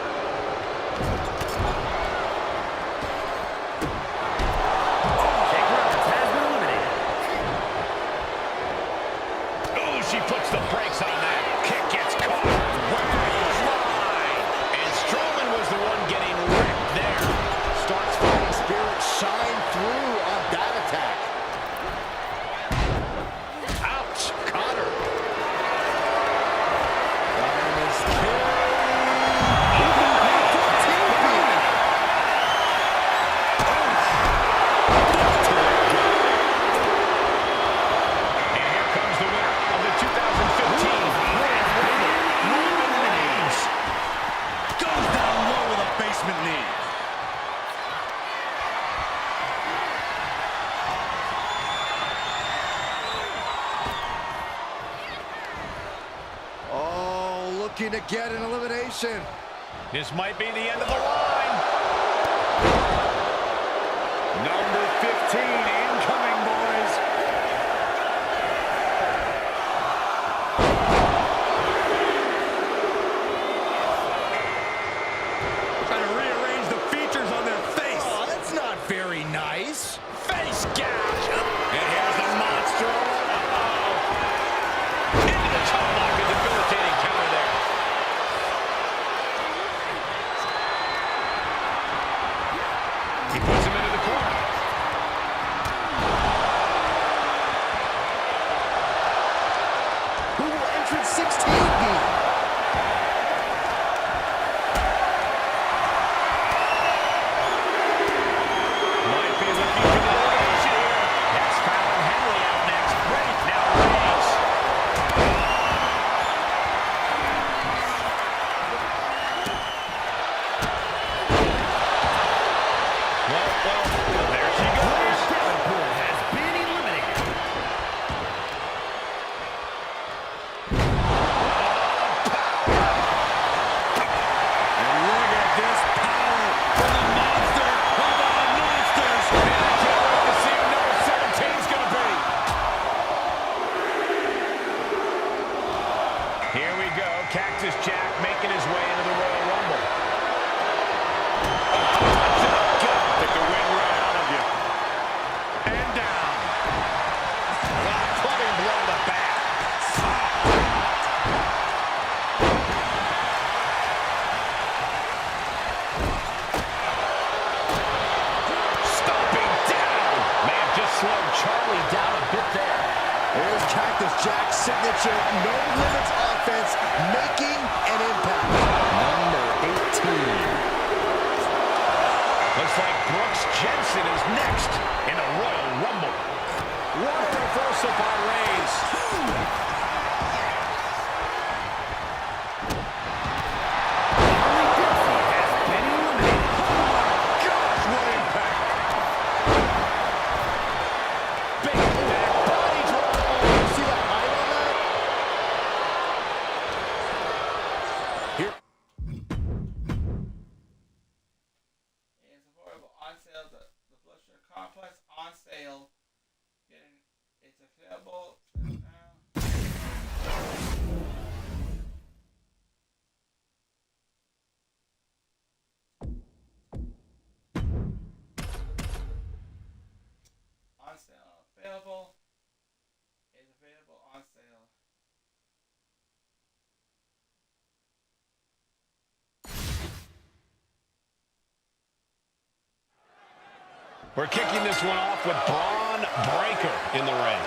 Jake Roberts has been eliminated. Oh, she puts the brakes on that. Kick gets caught. Line. And Strowman was the one getting ripped there. Stark's fighting spirit shine through on that attack. Ouch. Caught her. Diamond's And here comes the winner of the 2015 Roman Reigns. Goes down low with a basement knee. Oh, looking to get an elimination. This might be the end of the line. Number 15 incoming, boys. Trying to rearrange the features on their face. Oh, that's not very nice. Face gouge. And here's the monster. Into the tomahawk, a debilitating counter there. He puts him into the corner. Who will entrance 16 be? Might be looking for the elimination here. That's Fallon Henley out next. Reigns now Reigns. Well, there she goes. Davenport has been eliminated. And look at this power from the monster of all monsters. Man, I can't wait to see what number 17 is going to be. Here we go. Cactus Jack making his way into the Royal Rumble. Took the win right probably down a bit there. There's Cactus Jack's signature no limits offense making an impact. Number 18. Looks like Brooks Jensen is next in the Royal Rumble. What a reversal by Reigns. We're kicking this one off with Braun Breaker in the ring.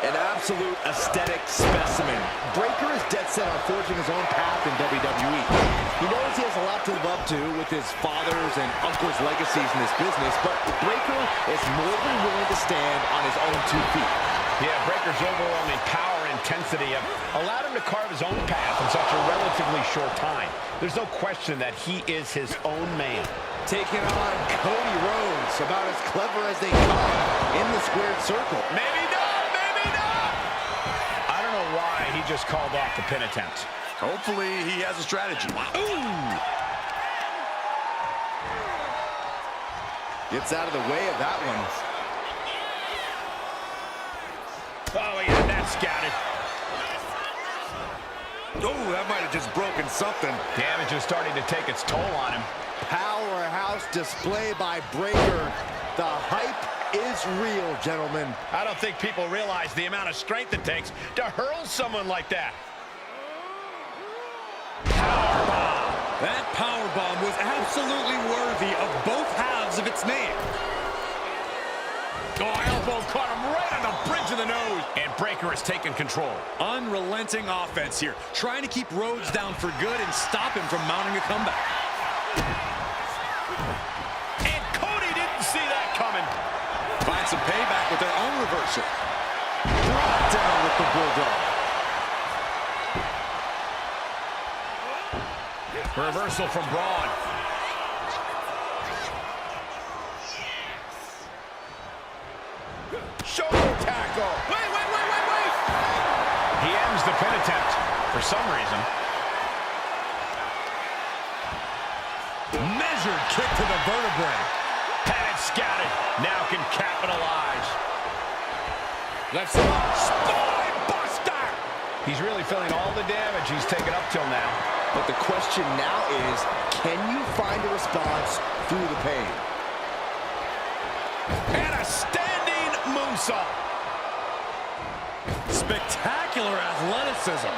An absolute aesthetic specimen. Breaker is dead set on forging his own path in WWE. He knows he has a lot to live up to with his father's and uncle's legacies in this business, but Breaker is more than willing to stand on his own 2 feet. Yeah, Breaker's overwhelming power and intensity have allowed him to carve his own path in such a relatively short time. There's no question that he is his own man. Taking on Cody Rhodes, about as clever as they come in the squared circle. Maybe not, maybe not! I don't know why he just called off the pin attempt. Hopefully he has a strategy. Ooh! Gets out of the way of that one. Oh, he had that scouted. Oh, that might have just broken something. Damage is starting to take its toll on him. Powerhouse display by Breaker. The hype is real, gentlemen. I don't think people realize the amount of strength it takes to hurl someone like that. Powerbomb. That powerbomb was absolutely worthy of both halves of its name. Oh, elbow caught him right on the bridge of the nose. And Breaker has taken control. Unrelenting offense here, trying to keep Rhodes down for good and stop him from mounting a comeback. And Cody didn't see that coming. Find some payback with their own reversal. Brought down with the Bulldog. Reversal from Braun. Shoulder tackle. Wait. He ends the pin attempt for some reason. Measured kick to the vertebrae. Had it scouted. Now can capitalize. Left side. Spine buster. He's really feeling all the damage he's taken up till now. But the question now is, can you find a response through the pain? And a standing moonsault. Spectacular athleticism.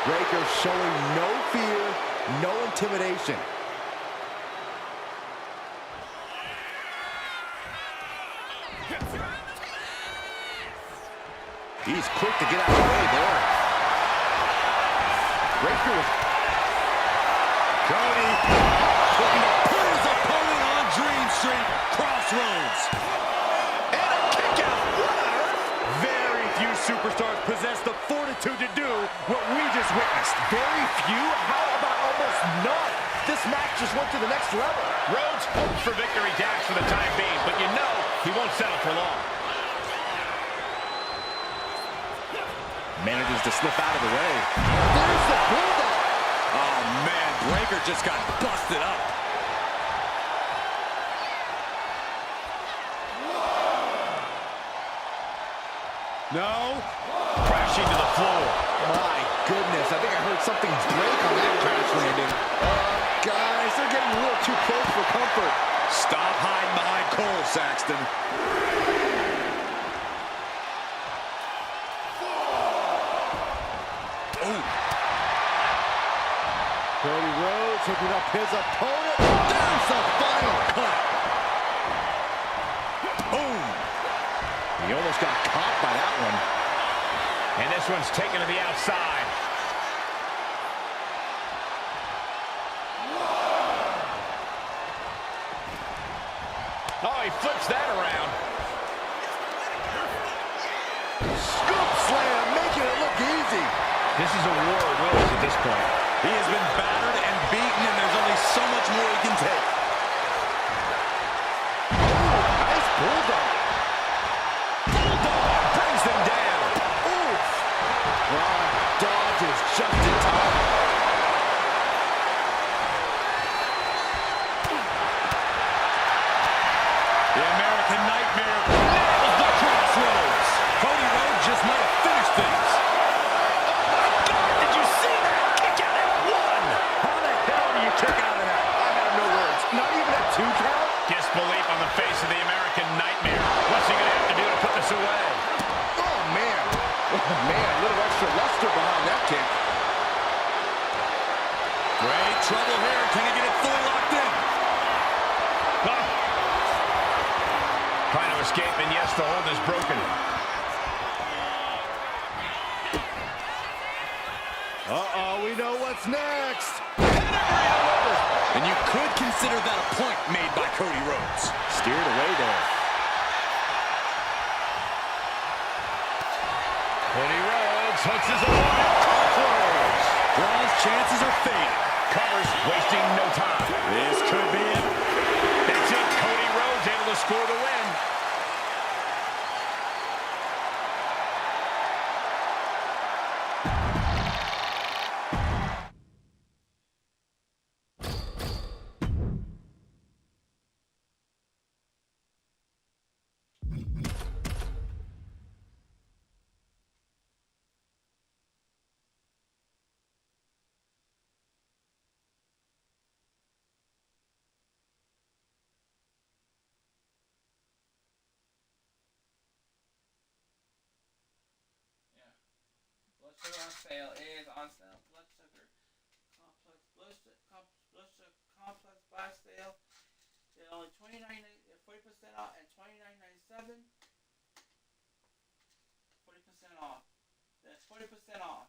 Breaker showing no fear, no intimidation. He's quick to get out of the way there. Breaker was... Cody looking to put his opponent on Dream Street. Crossroads. And a kick out. What on earth? Very few superstars possess the fortitude to do what we just witnessed. Very few? How about almost none? This match just went to the next level. Rhodes hopes for victory dash for the time being, but you know he won't settle for long. Manages to slip out of the way. There's the Bulldog. Oh, man, Breaker just got busted up. No. Crashing to the floor. My goodness, I think I heard something break on that crash landing. Guys, they're getting a little too close for comfort. Stop hiding behind Cole, Saxton. Cody Rhodes hooking up his opponent. There's the final cut. He almost got caught by that one. And this one's taken to the outside. Oh, he flips that around. Scoop slam, making it look easy. This is a war of wills at this point. He has been battered and beaten, and there's only so much more he can take. Nice bulldog. Bulldog brings them down. Oof. Ron dodges just in time. The American Nightmare nails the crossroads. Cody Rhodes just might have finished things. Did you see that? Kick out at one. How the hell do you kick out of that? I have no words. Not even a 2 count? Disbelief on the face of the American Nightmare. What's he going to have to do to put this away? Oh, man. Oh, man, a little extra luster behind that kick. Great trouble here. Can he get it fully locked in? Oh. Trying to escape, and yes, the hold is broken. Uh-oh, we know what's next. And you could consider that a point made by Cody Rhodes. Steered away there. Cody Rhodes hooks his opponent. Crossroads. Raw's chances are fading. Covers, wasting no time. This could be it. That's it. Cody Rhodes able to score the win. Blood sugar on sale is on sale. Blood sugar complex buy sale. They're only $29, 40% off, and $29.97. 40% off. That's 40% off.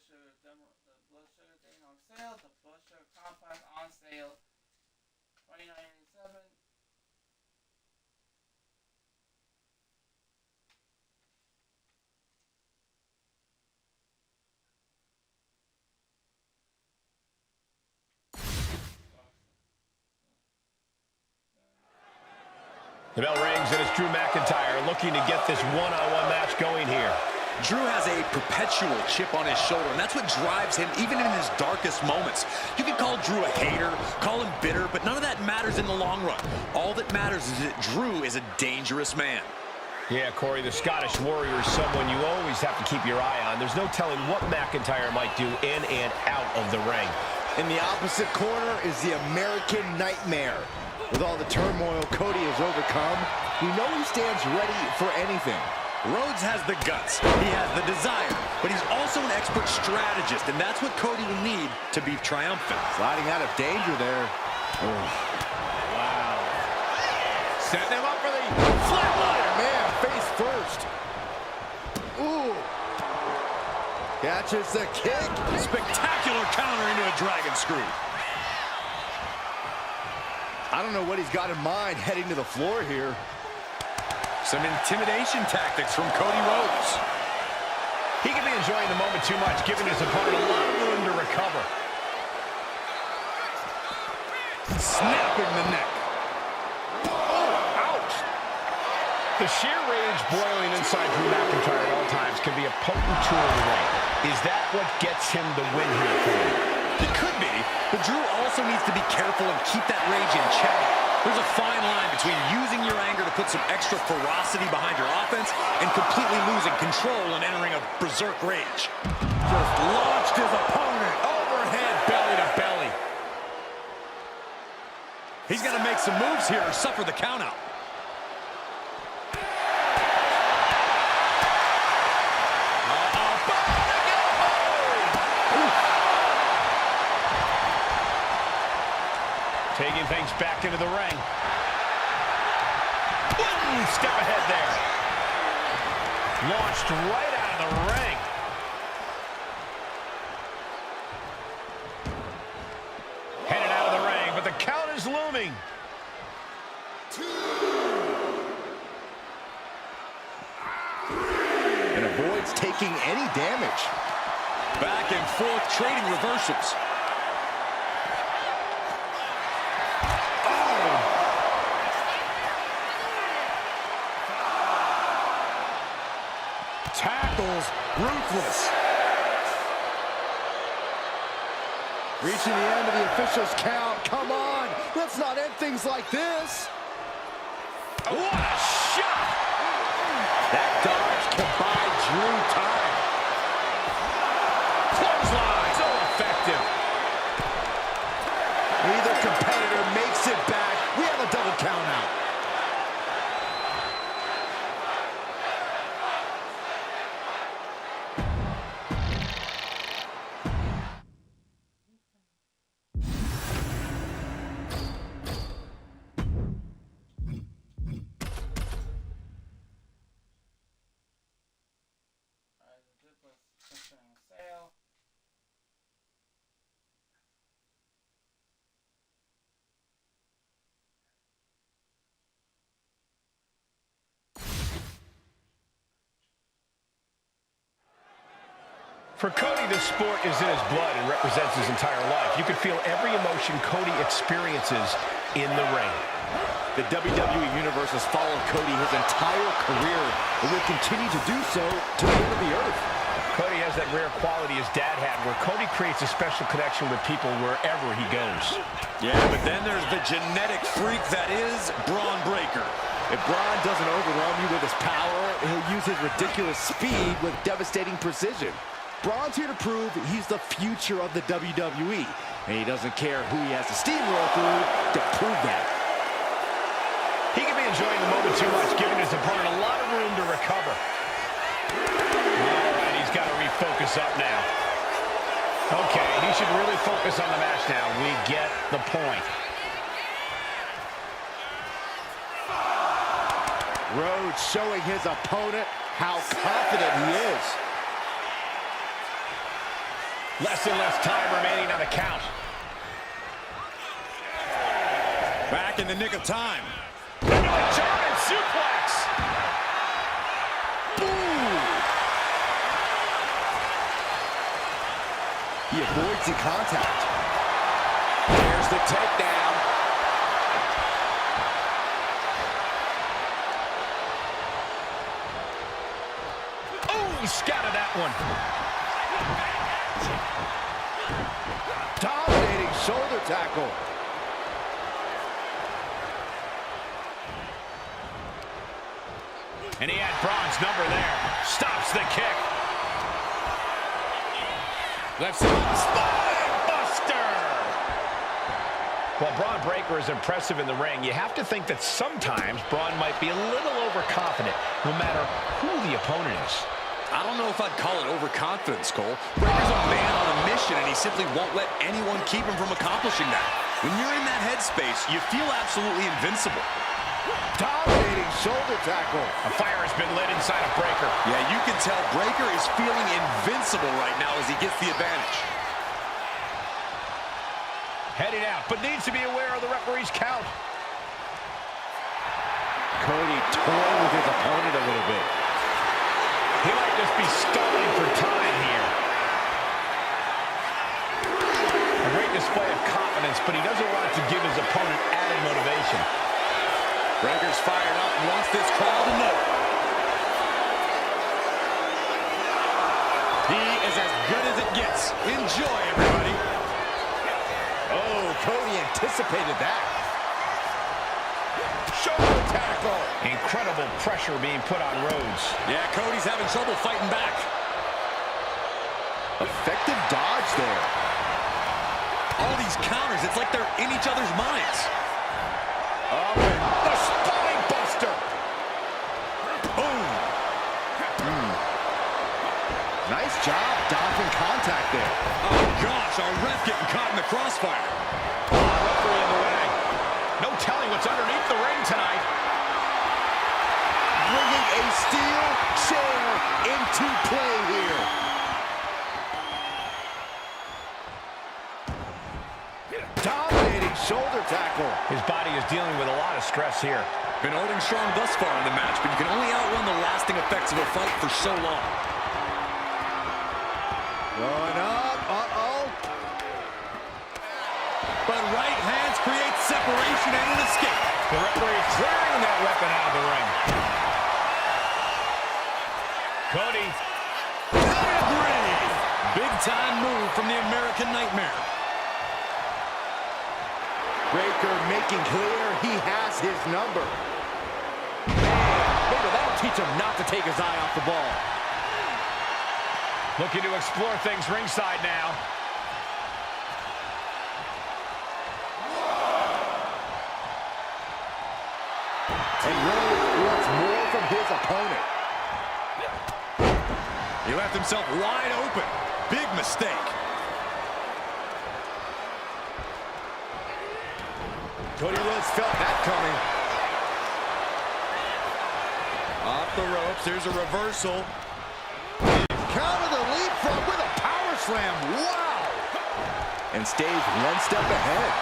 sugar thing on sale. The blood sugar complex on sale. $29.87. The bell rings, and it's Drew McIntyre looking to get this one-on-one match going here. Drew has a perpetual chip on his shoulder, and that's what drives him even in his darkest moments. You can call Drew a hater, call him bitter, but none of that matters in the long run. All that matters is that Drew is a dangerous man. Yeah, Corey, the Scottish Warrior is someone you always have to keep your eye on. There's no telling what McIntyre might do in and out of the ring. In the opposite corner is the American Nightmare. With all the turmoil Cody has overcome, we know he stands ready for anything. Rhodes has the guts, he has the desire, but he's also an expert strategist, and that's what Cody will need to be triumphant. Sliding out of danger there. Oh. Wow. Setting him up for the flatliner. Oh, man, face first. Ooh. Catches the kick. Spectacular counter into a dragon screw. I don't know what he's got in mind heading to the floor here. Some intimidation tactics from Cody Rhodes. He could be enjoying the moment too much, giving his opponent a lot of room to recover. Snapping the neck. Oh, ouch. The sheer rage boiling inside Drew McIntyre at all times can be a potent tool in the ring. Is that what gets him the win here, Cody? It could be, but Drew also needs to be careful and keep that rage in check. There's a fine line between using your anger to put some extra ferocity behind your offense and completely losing control and entering a berserk rage. Just launched his opponent. Overhead, belly to belly. He's got to make some moves here or suffer the countout. Taking things back into the ring. One step ahead there. Launched right out of the ring. Headed out of the ring, but the count is looming. And avoids taking any damage. Back and forth trading reversals. Tackles ruthless. Reaching the end of the official's count. Come on, let's not end things like this. What a shot! That dodge can buy Drew time. Clothesline, so effective. Neither competitor makes it back. We have a double count out. Sale. For Cody, this sport is in his blood and represents his entire life. You can feel every emotion Cody experiences in the ring. The WWE Universe has followed Cody his entire career and will continue to do so to the end of the earth. Cody has that rare quality his dad had, where Cody creates a special connection with people wherever he goes. Yeah, but then there's the genetic freak that is Braun Breaker. If Braun doesn't overwhelm you with his power, he'll use his ridiculous speed with devastating precision. Braun's here to prove he's the future of the WWE, and he doesn't care who he has to steamroll through to prove that. He can be enjoying the moment too much, giving his opponent a lot of room to recover. All right, he's got to refocus up now. Okay, he should really focus on the match now. We get the point. Rhodes showing his opponent how confident he is. Less and less time remaining on the count. Back in the nick of time. Into a German suplex. Ooh. He avoids the contact. There's the takedown. Oh, he scouted that one. Dominating shoulder tackle. And he had Braun's number there. Stops the kick. Left side. Spine buster. While Braun Breaker is impressive in the ring, you have to think that sometimes Braun might be a little overconfident, no matter who the opponent is. I don't know if I'd call it overconfidence, Cole. Breaker's a man on a mission, and he simply won't let anyone keep him from accomplishing that. When you're in that headspace, you feel absolutely invincible. Dominating shoulder tackle. A fire has been lit inside of Breaker. Yeah, you can tell Breaker is feeling invincible right now as he gets the advantage. Heading out, but needs to be aware of the referee's count. Cody toying with his opponent a little bit. He might just be stalling for time here. A great display of confidence, but he doesn't want to give his opponent added motivation. Breaker's fired up and wants this crowd to know. He is as good as it gets. Enjoy, everybody. Oh, Cody anticipated that. Shoulder tackle. Incredible pressure being put on Rhodes. Yeah, Cody's having trouble fighting back. Effective dodge there. All these counters, it's like they're in each other's minds. Oh, the spine buster. Boom. Nice job dodging contact there. Oh, gosh, our ref getting caught in the crossfire. Referee in the way. No telling what's underneath the ring tonight. Bringing a steel chair into play here. Dominating shoulder tackle. His body is dealing with a lot of stress here. Been holding strong thus far in the match, but you can only outrun the lasting effects of a fight for so long. Going up. Uh-oh. But right hands create separation and an escape. The referee clearing that weapon out of the ring. Cody. Big time move from the American Nightmare. Breaker making clear he has his number. Man, maybe that'll teach him not to take his eye off the ball. Looking to explore things ringside now. And Rhodes wants more from his opponent. He left himself wide open. Big mistake. Cody Rhodes felt that coming. Off the ropes. Here's a reversal. Counter the leapfrog with a power slam. Wow! And stays one step ahead.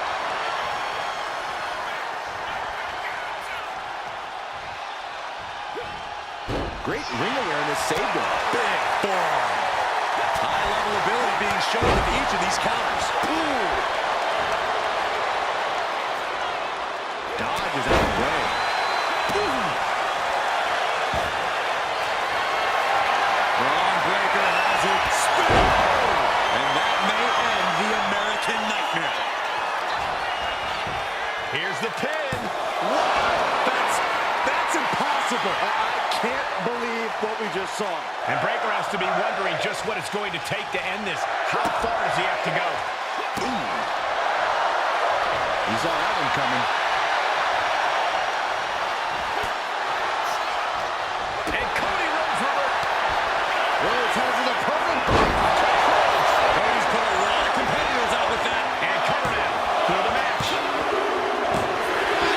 Great ring awareness saved him. Big forearm. High-level ability being shown with each of these counters. Ooh. Dodge is out of the way. Braun Breaker has it. Spin! And that may end the American Nightmare. Here's the pin. That's impossible. I can't believe what we just saw. And Breaker has to be wondering just what it's going to take to end this. How far does he have to go? You saw that one coming. And Cody Rhodes Rhodes has his opponent. Cody's put a lot of competitors out with that. and cover now for the match.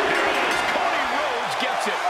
There it is. Cody Rhodes gets it.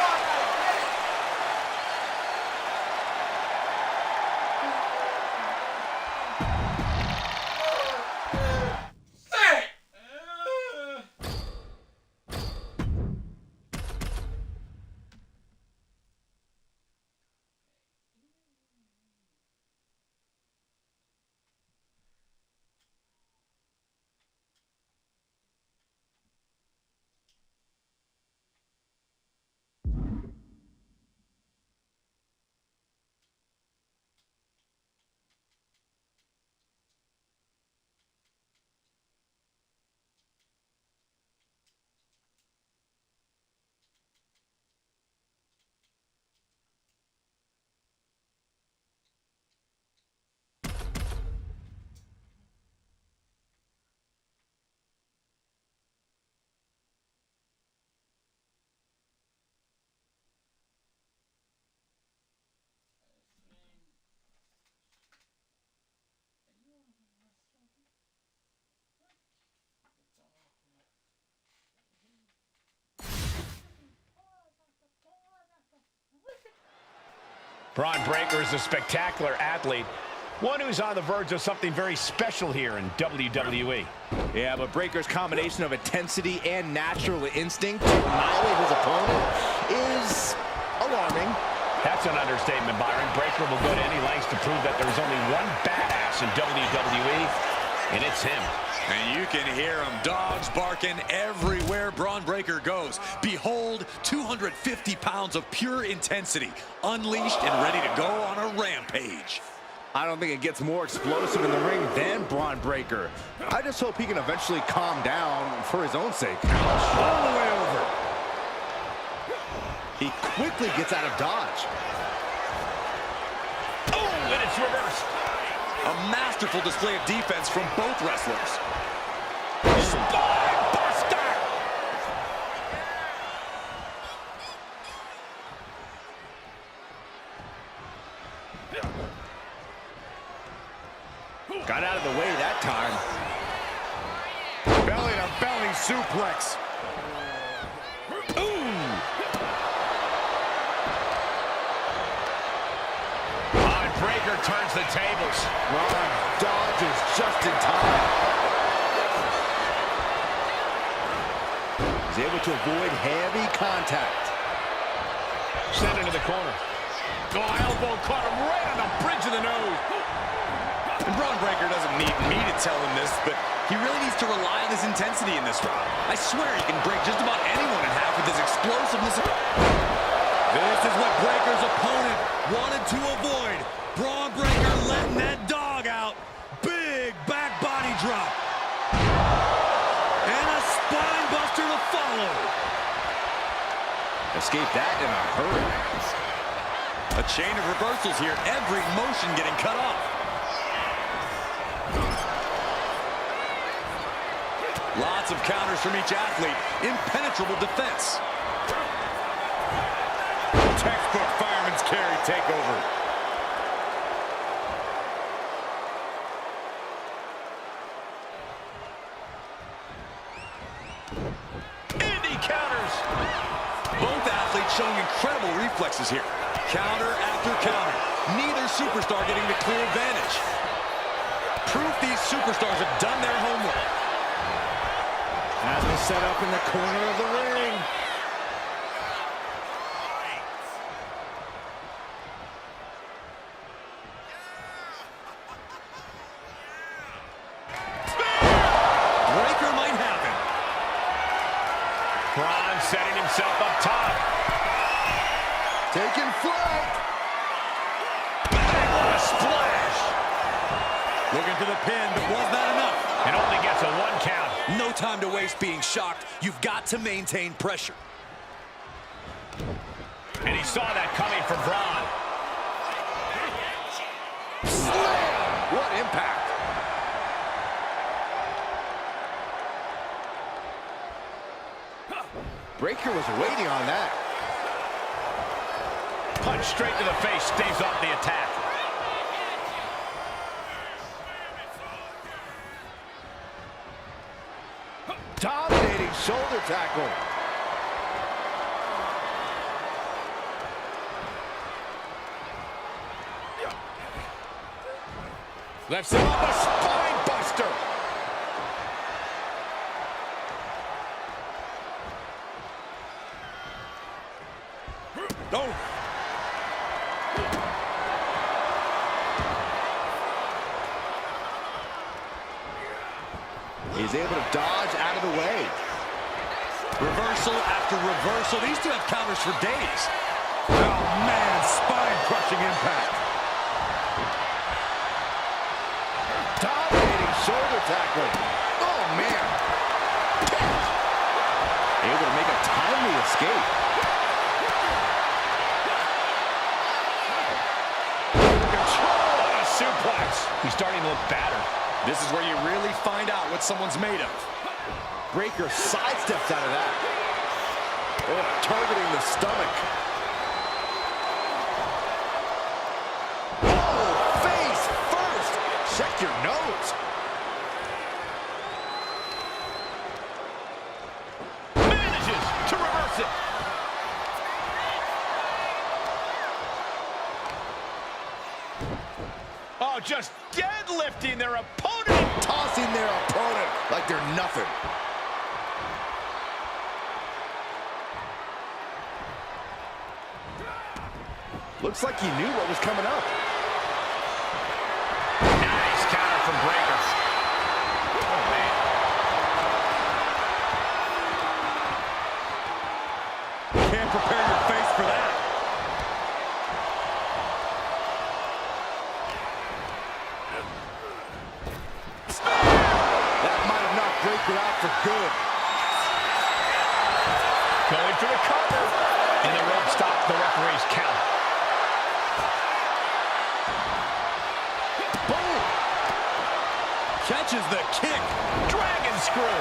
Braun Breaker is a spectacular athlete, one who's on the verge of something very special here in WWE. Yeah, but Breaker's combination of intensity and natural instinct to annihilate his opponent is alarming. That's an understatement, Byron. Breaker will go to any lengths to prove that there's only one badass in WWE, and it's him. And you can hear him, dogs barking everywhere Braun Breaker goes. Behold, 250 pounds of pure intensity, unleashed and ready to go on a rampage. I don't think it gets more explosive in the ring than Braun Breaker. I just hope he can eventually calm down for his own sake. All the way over. He quickly gets out of dodge. Oh, and it's reversed. A masterful display of defense from both wrestlers. Spine buster! Got out of the way that time. Belly-to-belly suplex. Breaker turns the tables. Braun dodges just in time. He's able to avoid heavy contact. Sent into the corner. Oh, elbow caught him right on the bridge of the nose. And Braun Breaker doesn't need me to tell him this, but he really needs to rely on his intensity in this round. I swear he can break just about anyone in half with his explosiveness. This is what Breaker's opponent wanted to avoid. Braun Breaker letting that dog out. Big back body drop. And a spine buster to follow. Escape that in a hurry. A chain of reversals here. Every motion getting cut off. Lots of counters from each athlete. Impenetrable defense. Textbook fireman's carry takeover. Both athletes showing incredible reflexes here. Counter after counter. Neither superstar getting the clear advantage. Proof these superstars have done their homework. As we set up in the corner of the ring. Breaker might have it. Braun setting himself up top. Taking flight. Bang, what a splash. Looking for the pin, but was that enough? It only gets a 1 count. No time to waste being shocked. You've got to maintain pressure. And he saw that coming from Braun. Slam! What impact. Breaker was waiting on that. Punch straight to the face, staves off the attack. Dominating shoulder tackle. Left him up, a spine buster. Oh. He's able to dodge out of the way. Reversal after reversal. These two have counters for days. Oh, man, spine-crushing impact. Dominating shoulder tackle. Oh, man. Able to make a timely escape. Control on a suplex. He's starting to look battered. This is where you really find out what someone's made of. Breaker sidesteps out of that. Oh, targeting the stomach. Oh, face first. Check your nose. Manages to reverse it. just deadlifting their opponent. Tossing their opponent like they're nothing. Looks like he knew what was coming up. Nice counter from Breaker. Oh, man. Can't prepare your face for that. That might have knocked Breaker out for good. Going for the cover. And the rope stopped the referee's count. Boom! Catches the kick. Dragon screw.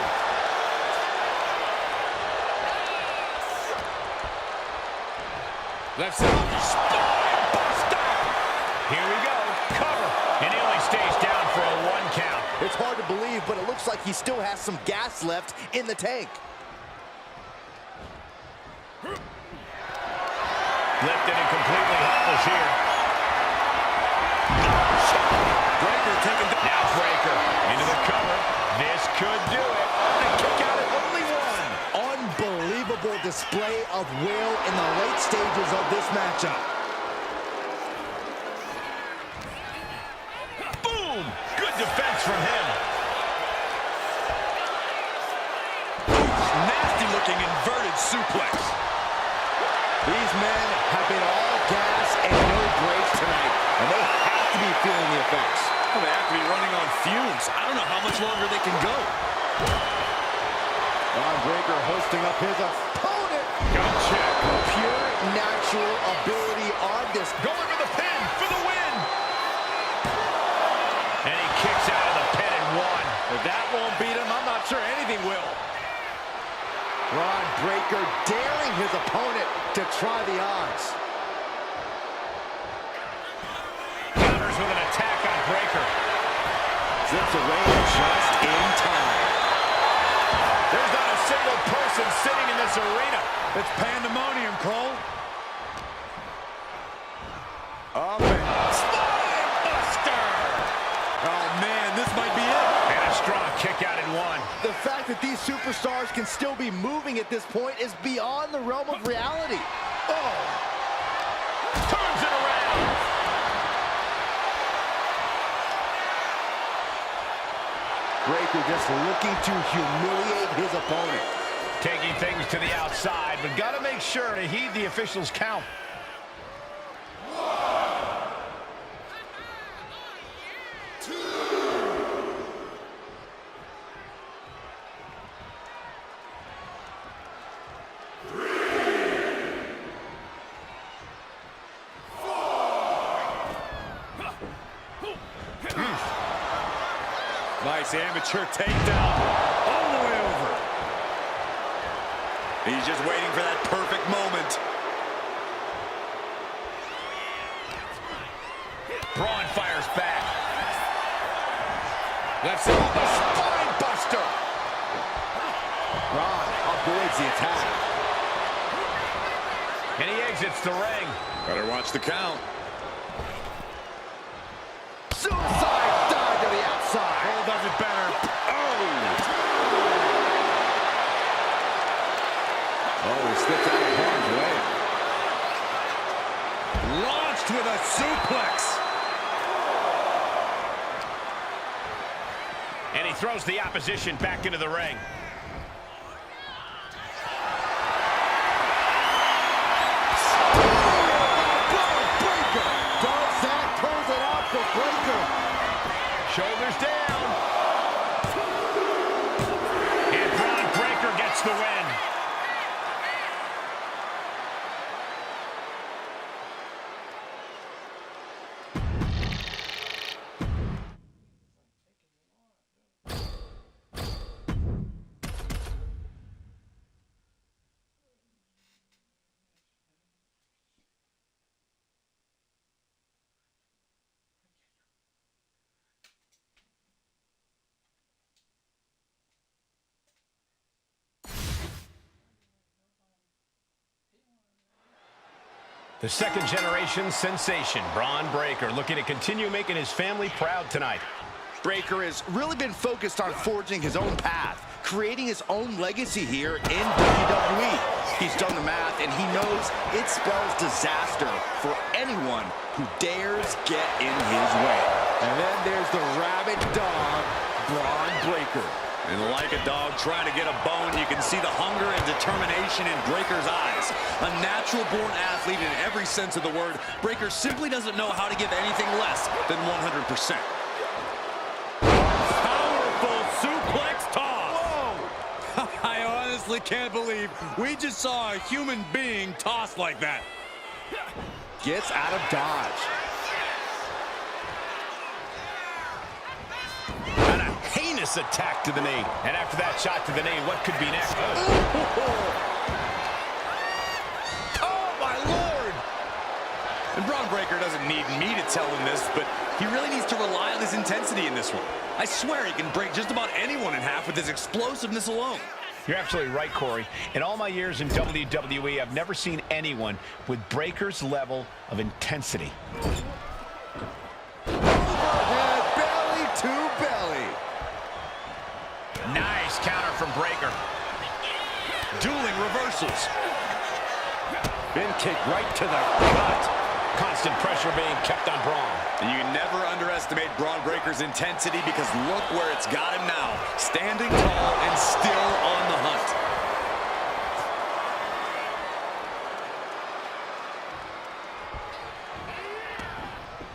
Left side. Spine buster. Here we go. Cover. And he only stays down for a 1 count. It's hard to believe, but it looks like he still has some gas left in the tank. Lifted and completely helpless here. Breaker taking the... Now Breaker into the cover. This could do it. And kick out at only 1. Unbelievable display of will in the late stages of this matchup. Boom! Good defense from him. Nasty looking inverted suplex. These men have been all gas and no brakes tonight, and they have to be feeling the effects. Well, they have to be running on fumes. I don't know how much longer they can go. Breaker hosting up his opponent. Good check. Pure natural ability on this. Going for the pin for the win. And he kicks out of the pin and 1. If that won't beat him, I'm not sure anything will. Breaker daring his opponent to try the odds. Counters with an attack on Breaker. Zips away just in time. There's not a single person sitting in this arena. It's pandemonium, Cole. Up and Spine buster. Oh, man, this might be it. And a strong kick out in 1. the fact that these superstars can still be moving at this point is beyond the realm of reality. Oh! Turns it around. Breaker just looking to humiliate his opponent. Taking things to the outside, but got to make sure to heed the officials' count. Nice amateur takedown all the way over. He's just waiting for that perfect moment. Braun fires back. Left side. Spine buster. Braun avoids the attack. And he exits the ring. Better watch the count. Suicide dive to the outside. Cole does it better. Oh, he slipped out of harm's way. Launched with a suplex. And he throws the opposition back into the ring. Does that close it out for Breaker? Shoulders down. And Braun Breaker gets the win. The second-generation sensation, Braun Breaker, looking to continue making his family proud tonight. Breaker has really been focused on forging his own path, creating his own legacy here in WWE. He's done the math, and he knows it spells disaster for anyone who dares get in his way. And then there's the rabid dog, Braun Breaker. And like a dog trying to get a bone, you can see the hunger and determination in Breaker's eyes. A natural-born athlete in every sense of the word, Breaker simply doesn't know how to give anything less than 100%. Powerful suplex toss. Whoa! I honestly can't believe we just saw a human being tossed like that. Gets out of dodge. And a heinous attack to the knee. And after that shot to the knee, what could be next? Oh, my Lord! And Braun Breaker doesn't need me to tell him this, but he really needs to rely on his intensity in this one. I swear he can break just about anyone in half with his explosiveness alone. You're absolutely right, Corey. In all my years in WWE, I've never seen anyone with Breaker's level of intensity. Overhead belly to belly. Nice counter from Breaker. Dueling reversals. Been kicked right to the gut. Constant pressure being kept on Braun. And you never underestimate Braun Breaker's intensity because look where it's got him now. Standing tall and still on the hunt.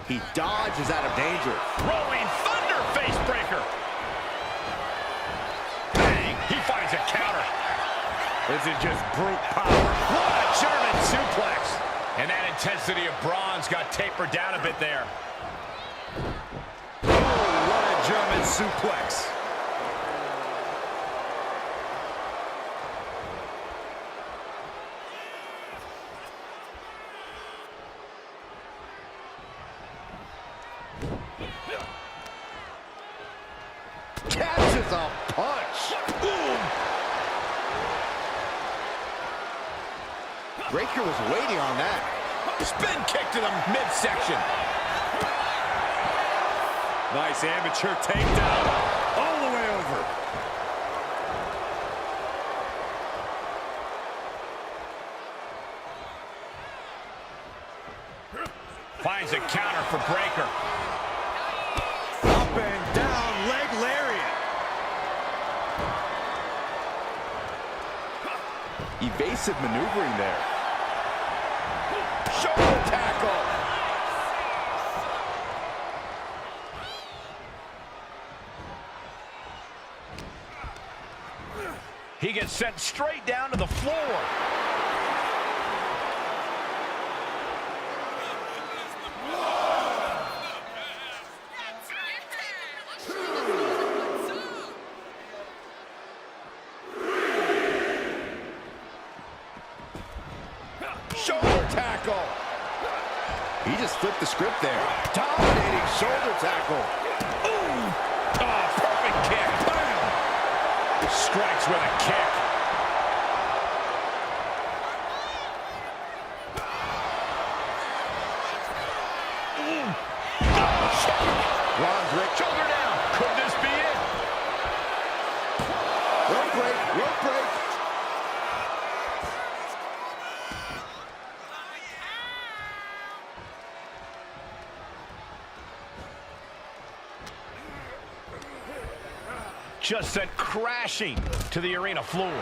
He dodges out of danger. Rolling thunder face breaker. Bang! He finds a counter. This is just brute power. What a German suplex. And that intensity of Braun's got tapered down a bit there. Oh, what a German suplex. Catches a punch. Breaker was waiting on that. Spin kick to the midsection. Nice amateur takedown all the way over. Finds a counter for Breaker. Up and down leg lariat. Evasive maneuvering there. Shoulder tackle. He gets sent straight down to the floor. Shoulder tackle. He just flipped the script there. Dominating shoulder tackle. Ooh! Oh, perfect kick. Bam! Strikes with a kick. Braun's Rick. Shoulder down. Could this be it? Rope break. Rope break. Just sent crashing to the arena floor.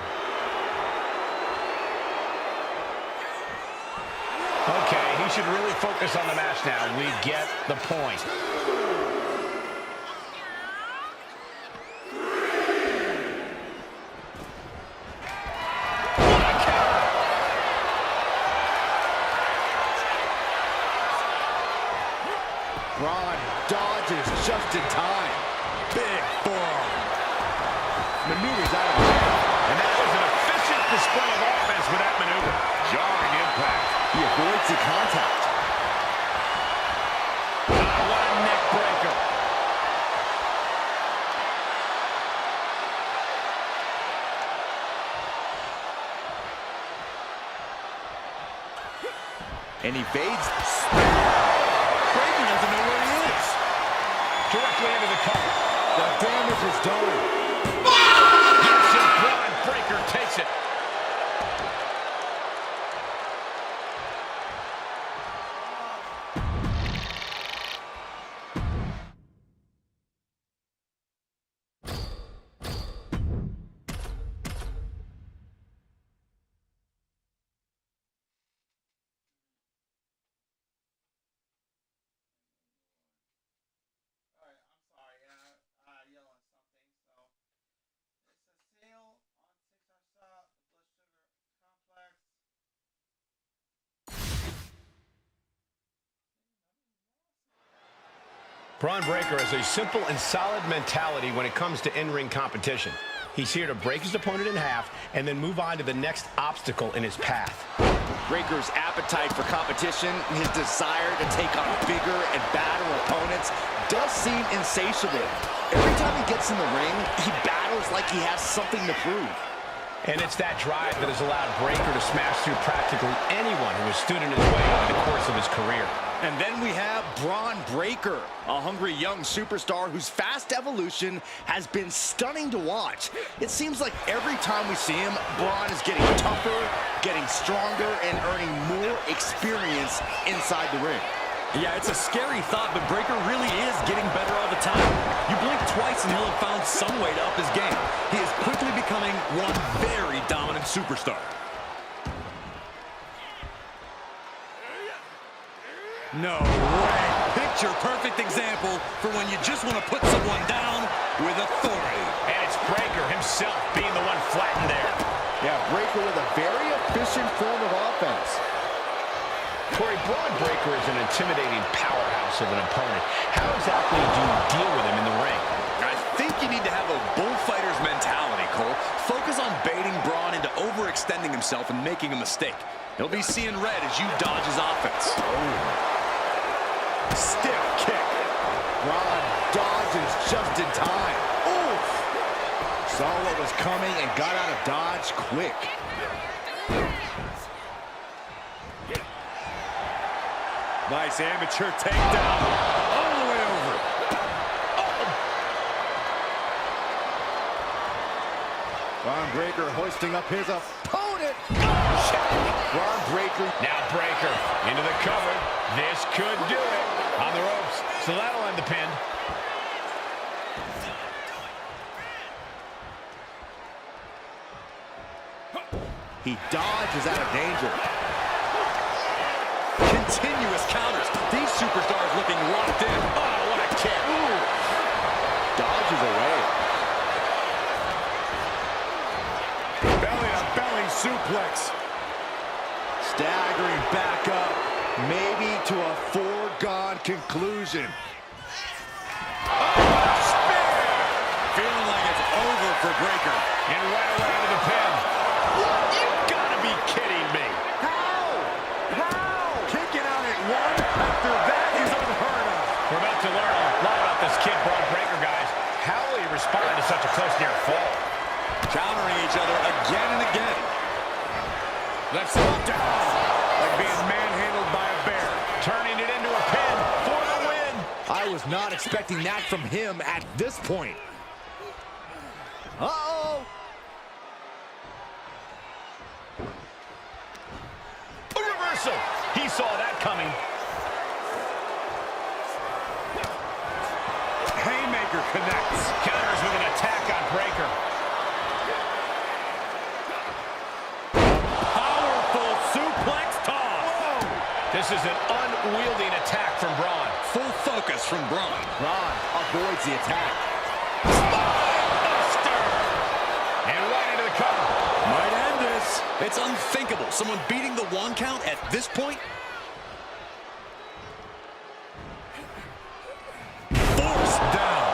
Okay, he should really focus on the match now. We get the point. Braun dodges just in time. Big forearm. Maneuvers out of the way. And that was an efficient display of offense with that maneuver. Jarring impact. He avoids the contact. What a neck breaker. And evades. Breaker doesn't know where he is. Directly into the cover. The damage is done. Yes, and Braun Breaker takes it. Braun Breaker has a simple and solid mentality when it comes to in-ring competition. He's here to break his opponent in half and then move on to the next obstacle in his path. Breaker's appetite for competition, his desire to take on bigger and badder opponents does seem insatiable. Every time he gets in the ring, he battles like he has something to prove. And it's that drive that has allowed Breaker to smash through practically anyone who has stood in his way over the course of his career. And then we have Braun Breaker, a hungry young superstar whose fast evolution has been stunning to watch. It seems like every time we see him, Braun is getting tougher, getting stronger, and earning more experience inside the ring. Yeah, it's a scary thought, but Breaker really is getting better all the time. You blink twice and he'll have found some way to up his game. He is quickly becoming one very dominant superstar. No way. Picture perfect example for when you just want to put someone down with authority. And it's Breaker himself being the one flattened there. Yeah, Breaker with a very efficient form of offense. Corey, Braun Breaker is an intimidating powerhouse of an opponent. How exactly do you deal with him in the ring? I think you need to have a bullfighter's mentality, Cole. Focus on baiting Braun into overextending himself and making a mistake. He'll be seeing red as you dodge his offense. Stiff kick. Braun dodges just in time. Oof! Saw what was coming and got out of dodge quick. Nice amateur takedown. All the way over. Braun Breaker hoisting up his opponent. Braun Breaker. Now Breaker into the cover. This could do it. On the ropes. So that'll end the pin. He dodges out of danger. Continuous counters. These superstars looking locked in. Oh, what a kick. Ooh. Dodges away. Belly-to-belly suplex. Staggering back up, maybe to a foregone conclusion. Oh, spear! Feeling like it's over for Breaker. And right away into the pin. You've got to be kidding me. Kicking out at one after that is unheard of. We're about to learn a lot about this kid, Braun Breaker, guys. How will he respond to such a close near fall? Countering each other again and again. Let's go down. Like being manhandled by a bear. Turning it into a pin for the win. I was not expecting that from him at this point. Uh-oh. A reversal. He saw that coming. Haymaker connects. Counters with an attack on Breaker. Powerful suplex toss. Whoa. This is an unwieldy attack from Braun. Full focus from Braun. Braun avoids the attack. Spinebuster. And right into the cover. Might end this. It's unthinkable. Someone beating the 1 count at this point. Forced down.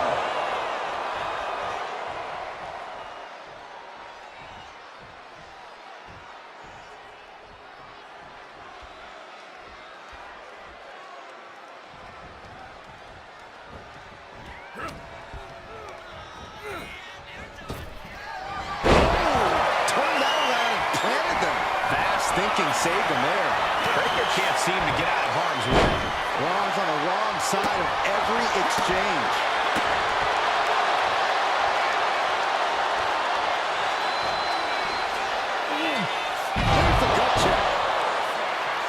Turned that around and planted them. Fast thinking saved them there. Breaker can't seem to get out of harm's way. Wrong's on the wrong side of every exchange. There's the gut check.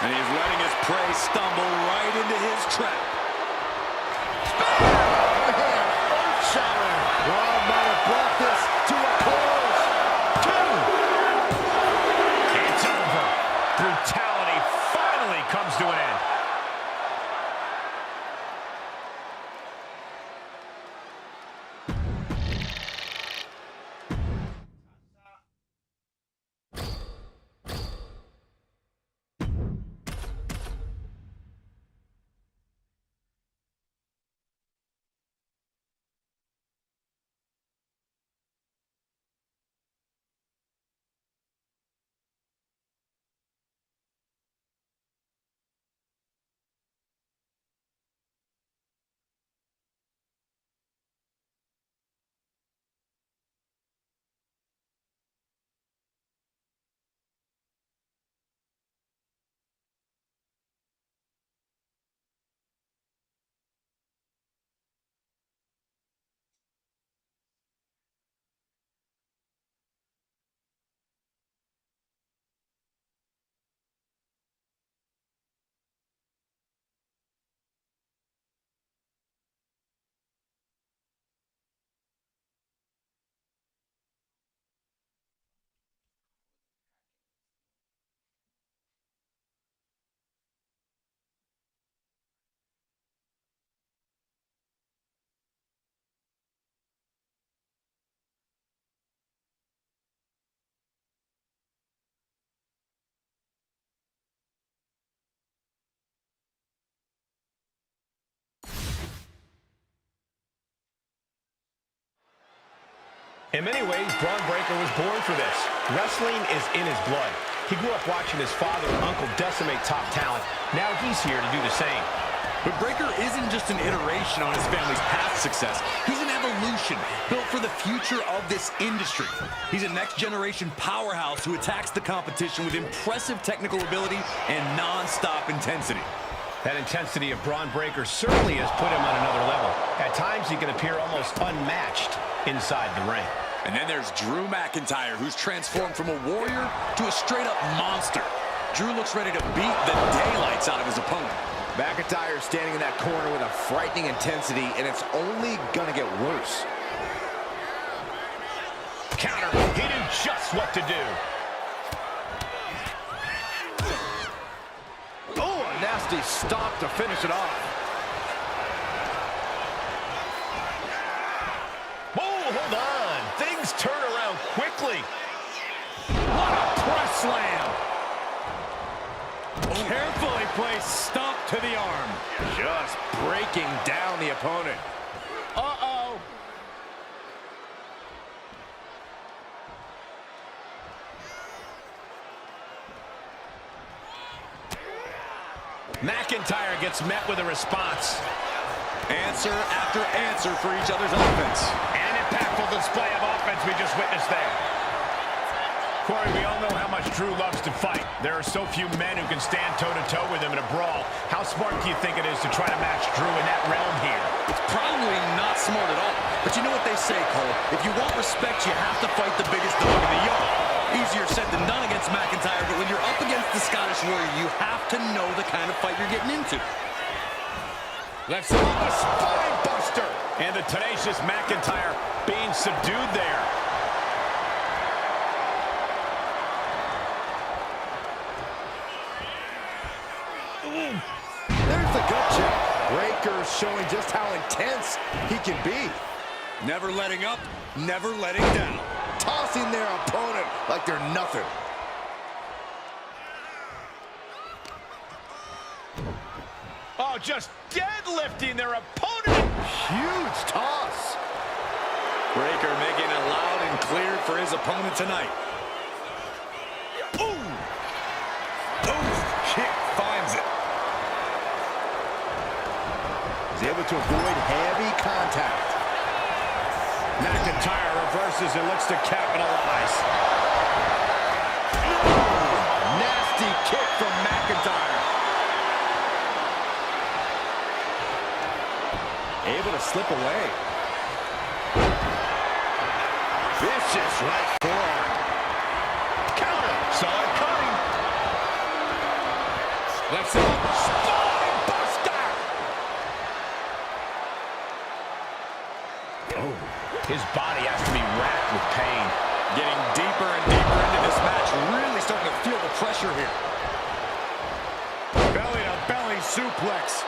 And he's letting his prey stumble right into his trap. Earth-shattering. Wrong might have brought this to a close. 2. It's over. Brutality finally comes to an end. In many ways, Braun Breaker was born for this. Wrestling is in his blood. He grew up watching his father and uncle decimate top talent. Now he's here to do the same. But Breaker isn't just an iteration on his family's past success. He's an evolution built for the future of this industry. He's a next-generation powerhouse who attacks the competition with impressive technical ability and non-stop intensity. That intensity of Braun Breaker certainly has put him on another level. At times, he can appear almost unmatched inside the ring. And then there's Drew McIntyre, who's transformed from a warrior to a straight-up monster. Drew looks ready to beat the daylights out of his opponent. McIntyre standing in that corner with a frightening intensity, and it's only gonna get worse. Counter. He knew just what to do. Oh, a nasty stop to finish it off. Oh, hold on. Things turn around quickly. What a press slam. Carefully placed stomp to the arm. Just breaking down the opponent. Uh-oh. McIntyre gets met with a response. Answer after answer for each other's offense. An impactful display of offense we just witnessed there. Corey, we all know how much Drew loves to fight. There are so few men who can stand toe-to-toe with him in a brawl. How smart do you think it is to try to match Drew in that realm here? It's probably not smart at all. But you know what they say, Cole. If you want respect, you have to fight the biggest dog in the yard. Easier said than done against McIntyre, but when you're up against the Scottish Warrior, you have to know the kind of fight you're getting into. Let's see the spine buster. And the tenacious McIntyre being subdued there. There's the gut check. Breaker showing just how intense he can be. Never letting up, never letting down. Tossing their opponent like they're nothing. Oh, just deadlifting their opponent. Huge toss. Breaker making it loud and clear for his opponent tonight. Ooh! Ooh! Kick finds it. He's able to avoid heavy contact. McIntyre reverses and looks to capitalize. Nasty kick from McIntyre. Able to slip away. Vicious right forearm. Counter. Saw it coming. Left side. Spine buster. Oh, his body has to be racked with pain. Getting deeper and deeper into this match. Really starting to feel the pressure here. Belly to belly suplex.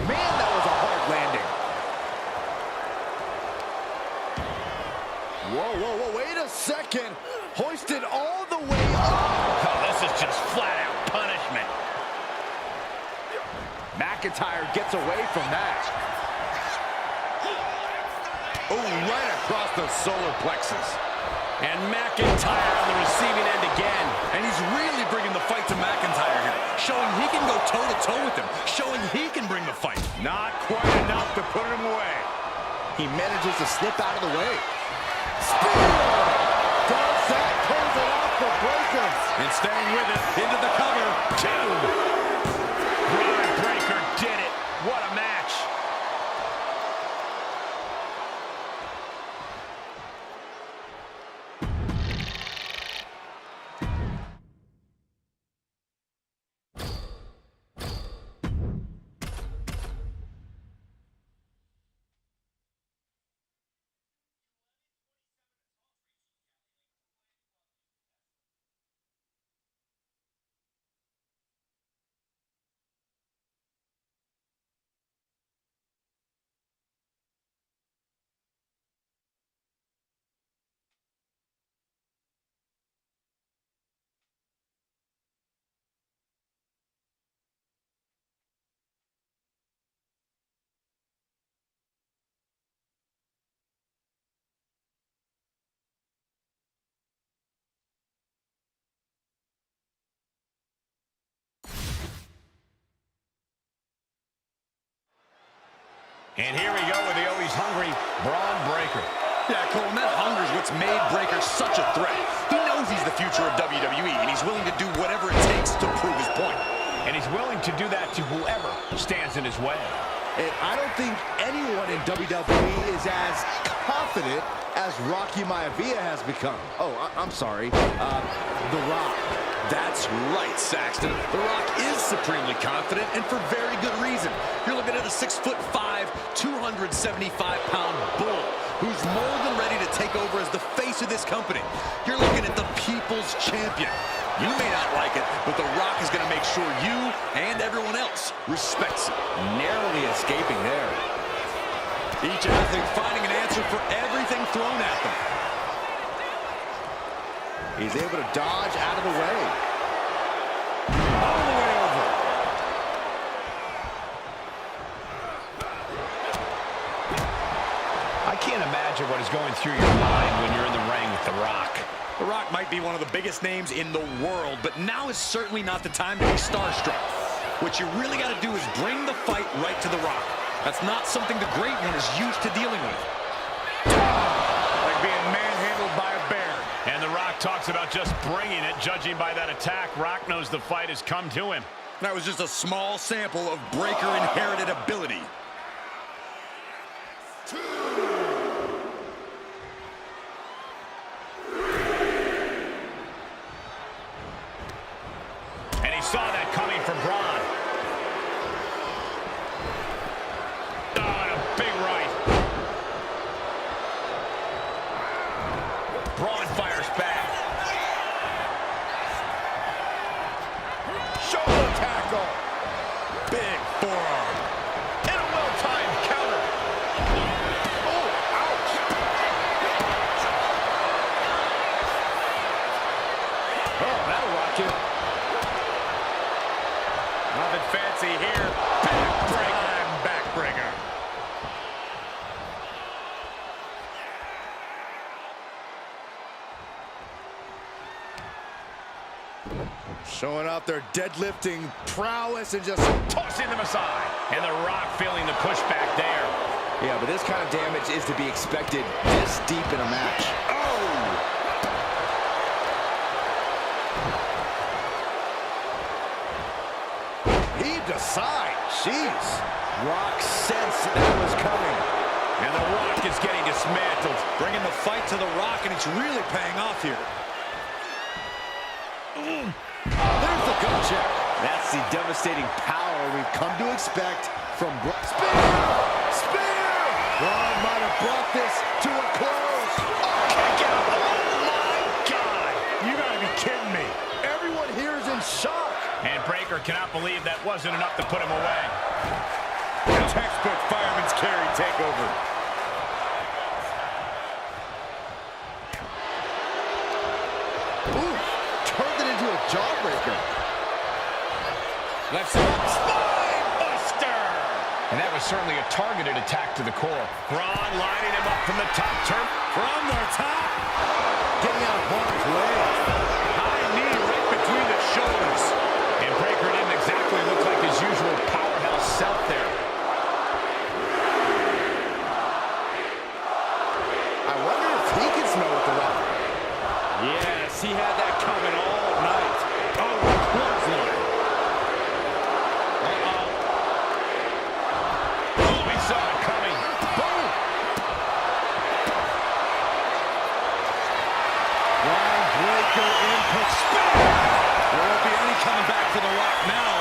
Man, that was a hard landing. Whoa, whoa, whoa, wait a second. Hoisted all the way up. Oh, this is just flat-out punishment. McIntyre gets away from that. Oh, right across the solar plexus. And McIntyre on the receiving end again. And he's really bringing the fight to McIntyre here. Showing he can go toe-to-toe with him. Showing he can bring the fight. Not quite enough to put him away. He manages to slip out of the way. Spear! Does that close it off for Breaker? And staying with it into the cover. Two. Braun Breaker did it. What a match. And here we go with the always hungry Braun Breaker. Yeah, Cole, and that hunger is what's made Breaker such a threat. He knows he's the future of WWE, and he's willing to do whatever it takes to prove his point. And he's willing to do that to whoever stands in his way. And I don't think anyone in WWE is as confident as Rocky Maivia has become. Oh, I'm sorry. The Rock. That's right, Saxton. The Rock is supremely confident, and for very good reason. You're looking at a 6'5", 275-pound bull who's more than ready to take over as the face of this company. You're looking at the people's champion. You may not like it, but The Rock is going to make sure you and everyone else respects it. Narrowly escaping there. Each athlete finding an answer for everything thrown at them. He's able to dodge out of the way. All the way over. I can't imagine what is going through your mind when you're in the ring with The Rock. The Rock might be one of the biggest names in the world, but now is certainly not the time to be starstruck. What you really got to do is bring the fight right to The Rock. That's not something the Great One is used to dealing with. Like being manhandled by a bear. And The Rock talks about just bringing it. Judging by that attack, Rock knows the fight has come to him. That was just a small sample of Breaker inherited ability. And he saw that coming from Braun. Oh, and a big right. Braun fires back. Shoulder tackle. Big forearm. And a well-timed counter. Oh, ouch. Oh, that'll rock you. Nothing fancy here. Backbreaker. Backbreaker. Showing off their deadlifting prowess and just Tossing them aside. And The Rock feeling the pushback there. yeah, but this kind of damage is to be expected this deep in a match. Oh! Heaved aside. Jeez. Rock sensed that was coming. And The Rock is getting dismantled. Bringing the fight to The Rock, and it's really paying off here. There's the gut check. That's the devastating power we've come to expect from Brock. Spear! Braun might have brought this to a close. Kick out. Oh, my God. You gotta be kidding me. Everyone here is in shock. And Breaker cannot believe that wasn't enough to put him away. Textbook fireman's carry takeover. Ooh, turned it into a jawbreaker. Left side spine buster. And that was certainly a targeted attack to the core. Braun lining him up from the top turn. From the top. Getting out of harm's way. High knee right between the shoulders. And Breaker didn't exactly look like his usual powerhouse self there. I wonder if he can smell what the Rock. Yes, he had that coming all night. Oh, clothesline. Oh, he saw it coming. Boom! Breaker impact spin. There won't be any coming back for The Rock now.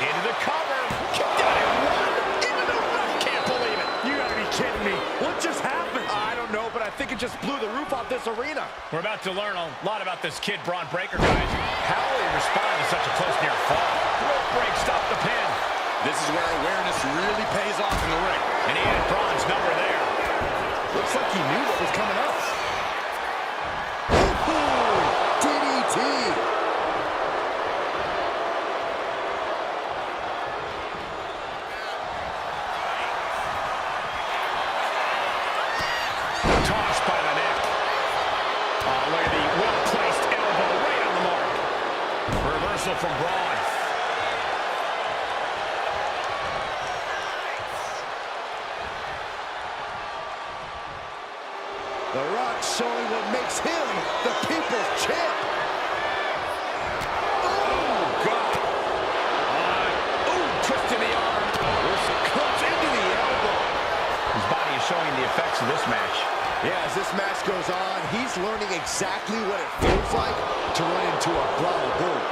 Into the cover. Kicked out at one. Into the Rock. Can't believe it. You gotta be kidding me. What just happened? I don't know, but I think it just blew the roof off this arena. We're about to learn a lot about this kid, Braun Breaker, guys. How will he respond to such a close near fall? Rope break, stop the pin. This is where awareness really pays off in the ring. And he had Braun's number there. Looks like he knew what was coming up. Ooh, DDT. Tossed by the neck. Oh, look at the well-placed elbow right on the mark. Reversal from Braun. The Rock showing what makes him the people's champ. Oh, God. Twist in the arm. Clutch into the elbow. His body is showing the effects of this match. Yeah, as this match goes on, he's learning exactly what it feels like to run into a Brahma Bull.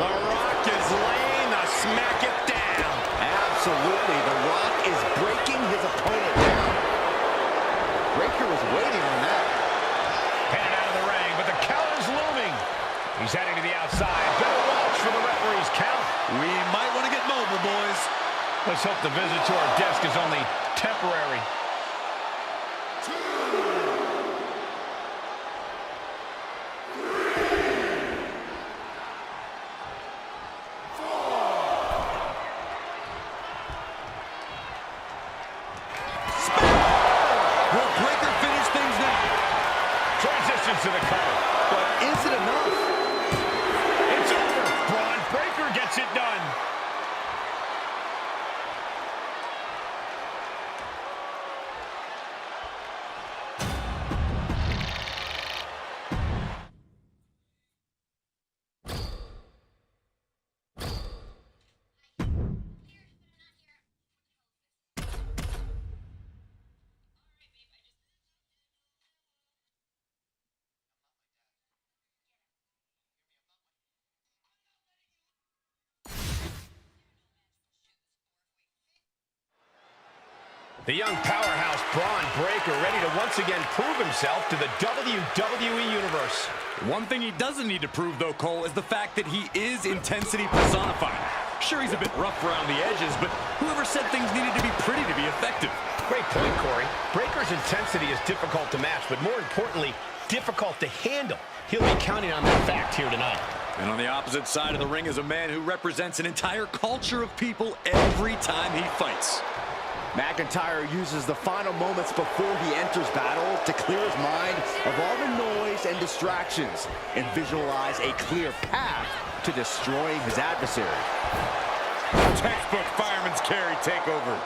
The Rock is laying the smack it down. Absolutely, The Rock is breaking his opponent down. Breaker was waiting on that. Headed out of the ring, but the counter's looming. He's heading to the outside. Better watch for the referee's count. We might want to get mobile, boys. Let's hope the visit to our desk is only temporary. Will Breaker finish things now? Transition to the cover. But is it enough? It's over. Braun Breaker gets it done. The young powerhouse Braun Breaker ready to once again prove himself to the WWE Universe. One thing he doesn't need to prove, though, Cole, is the fact that he is intensity personified. Sure, he's a bit rough around the edges, but whoever said things needed to be pretty to be effective? Great point, Corey. Breaker's intensity is difficult to match, but more importantly, difficult to handle. He'll be counting on that fact here tonight. And on the opposite side of the ring is a man who represents an entire culture of people every time he fights. McIntyre uses the final moments before he enters battle to clear his mind of all the noise and distractions and visualize a clear path to destroying his adversary. Textbook fireman's carry takeover.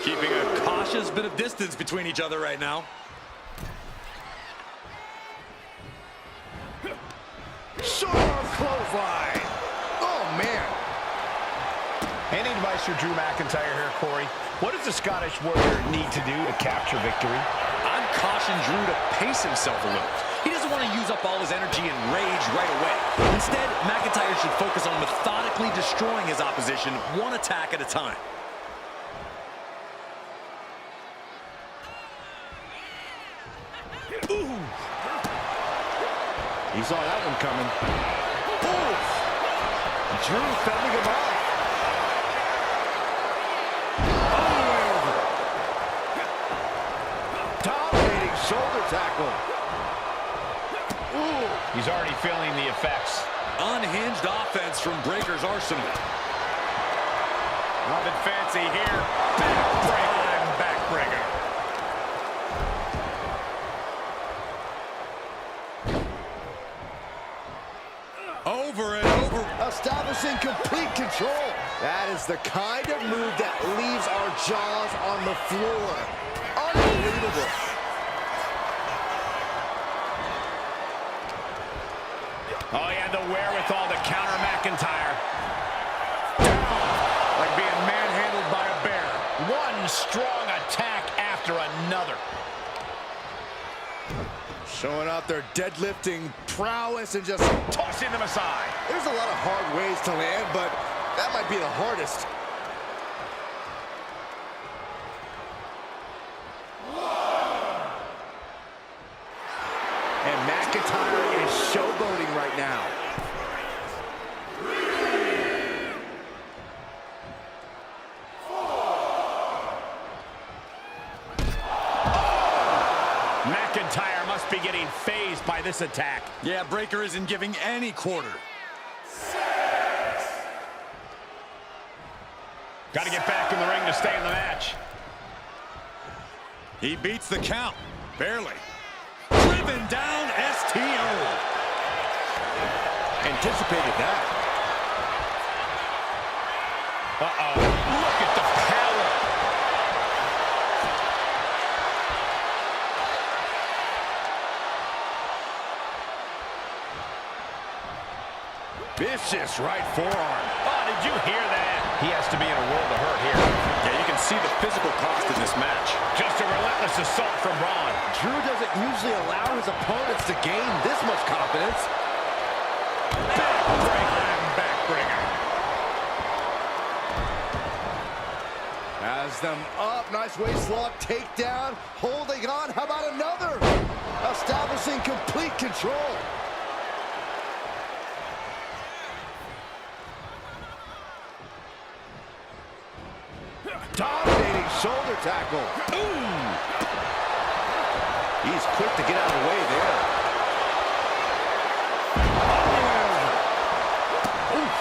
Keeping a cautious bit of distance between each other right now. Short arm clothesline. Oh, man. Any advice for Drew McIntyre here, Corey? What does the Scottish Warrior need to do to capture victory? I'd caution Drew to pace himself a little. He doesn't want to use up all his energy and rage right away. Instead, McIntyre should focus on methodically destroying his opposition one attack at a time. Ooh. He saw that one coming. Ooh. Drew fending him off. All the way over. Dominating shoulder tackle. Ooh. He's already feeling the effects. Unhinged offense from Breaker's arsenal. Nothing fancy here. Backbreaker. Over and over. Establishing complete control. That is the kind of move that leaves our jaws on the floor. Unbelievable. Oh, he had the wherewithal to counter McIntyre. Like being manhandled by a bear. One strong attack after another. Showing off their deadlifting prowess and just Tossing them aside. there's a lot of hard ways to land, but that might be the hardest. And McIntyre is showboating right now. McIntyre must be getting phased by this attack. Yeah, Breaker isn't giving any quarter. Got to get back in the ring to stay in the match. He beats the count. Barely. Driven down STO. Anticipated that. Uh-oh. Look at the power. Vicious right forearm. Oh, did you hear that? He has to be in a world of hurt here. Yeah, you can see the physical cost in this match. Just a relentless assault from Braun. Drew doesn't usually allow his opponents to gain this much confidence. Backbreaker. Has them up. Nice waist lock takedown. Holding on. How about another? Establishing complete control. Dominating shoulder tackle. Ooh. He's quick to get out of the way there. Oof.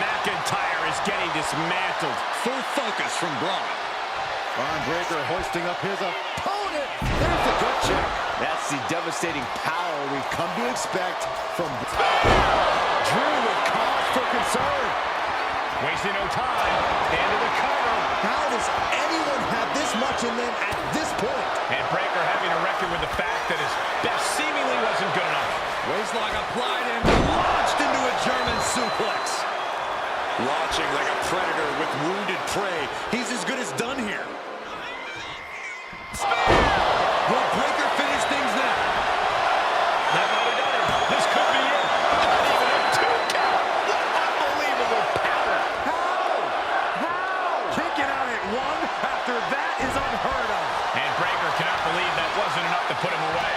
McIntyre is getting dismantled. Full focus from Braun. Breaker hoisting up his opponent. There's the gut check. That's the devastating power we've come to expect from Drew with cause for concern. Wasting no time. Into the cover. How does anyone have this much in them at this point? And Breaker having to reckon with the fact that his best seemingly wasn't good enough. Waistlock applied and launched into a German suplex. Watching like a predator with wounded prey. He's as good as done here. Will Breaker finish things now? That might have done it. This could be it. Not even a 2 count. What unbelievable power. How? Kicking out at one after that is unheard of. And Breaker cannot believe that wasn't enough to put him away.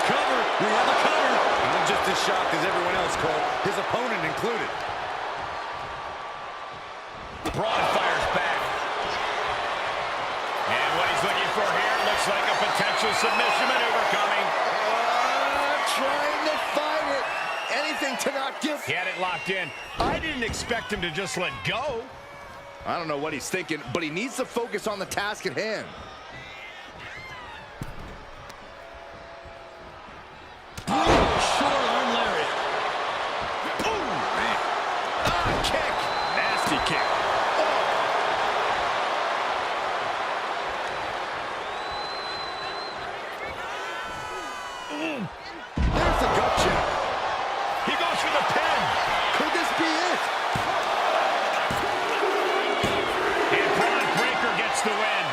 Cover. We have a cover. I'm just as shocked as everyone else, Cole. His opponent included. Braun fires back. And what he's looking for here looks like a potential submission maneuver coming. Trying to fight it. Anything to not give. He had it locked in. I didn't expect him to just let go. I don't know what he's thinking, but he needs to focus on the task at hand. Short arm lariat. Ooh, man. Kick. Nasty kick. There's the gut check. He goes for the pin. Could this be it? And Braun Breaker gets the win.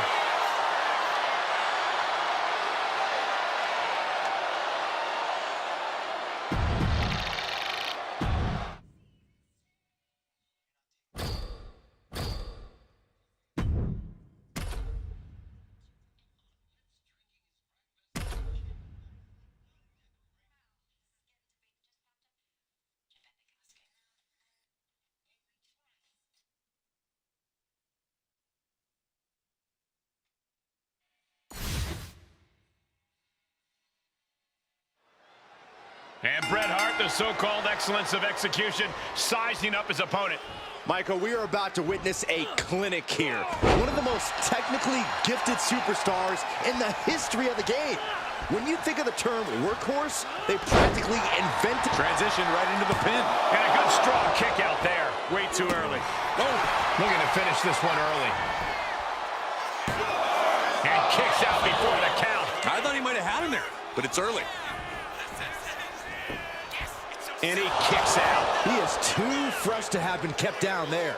And Bret Hart, the so-called excellence of execution, sizing up his opponent. Michael, we are about to witness a clinic here. One of the most technically gifted superstars in the history of the game. When you think of the term workhorse, they practically invented. Transition right into the pin. And a good strong kick out there. Way too early. Oh, looking to finish this one early. And kicks out before the count. I thought he might have had him there, but it's early. And he kicks out. He is too fresh to have been kept down there.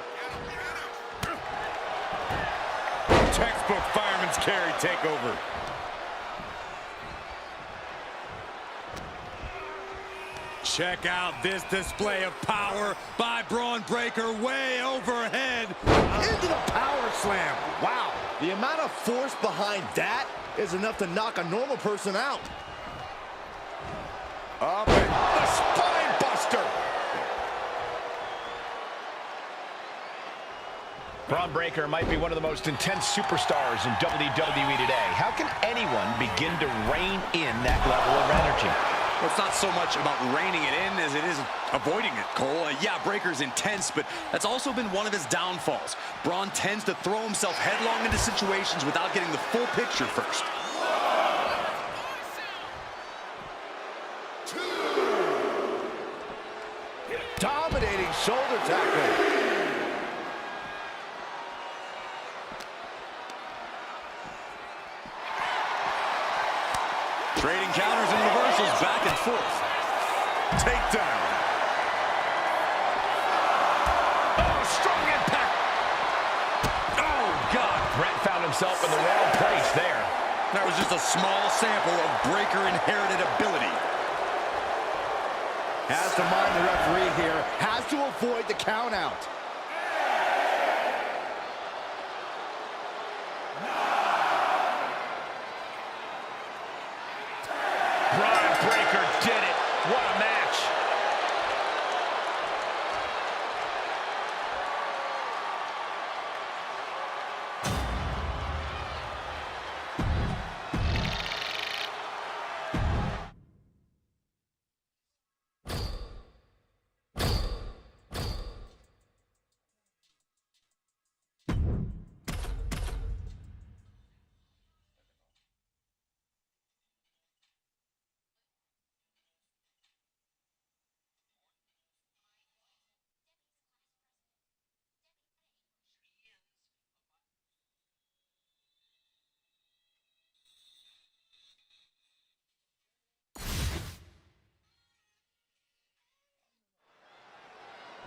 Textbook fireman's carry takeover. Check out this display of power by Braun Breaker way overhead. Into the power slam. Wow. The amount of force behind that is enough to knock a normal person out. Up and the spine buster. Braun Breaker might be one of the most intense superstars in WWE today. How can anyone begin to rein in that level of energy? Well, it's not so much about reining it in as it is avoiding it, Cole. Yeah, Breaker's intense, but that's also been one of his downfalls. Braun tends to throw himself headlong into situations without getting the full picture first. Dominating shoulder tackle. Trading counters and reversals back and forth. Takedown. Oh, strong impact. Oh, God. Bret found himself in the wrong place there. That was just a small sample of Breaker inherited ability. Has to mind the referee here. Has to avoid the count out. Braun Breaker did it. What a match.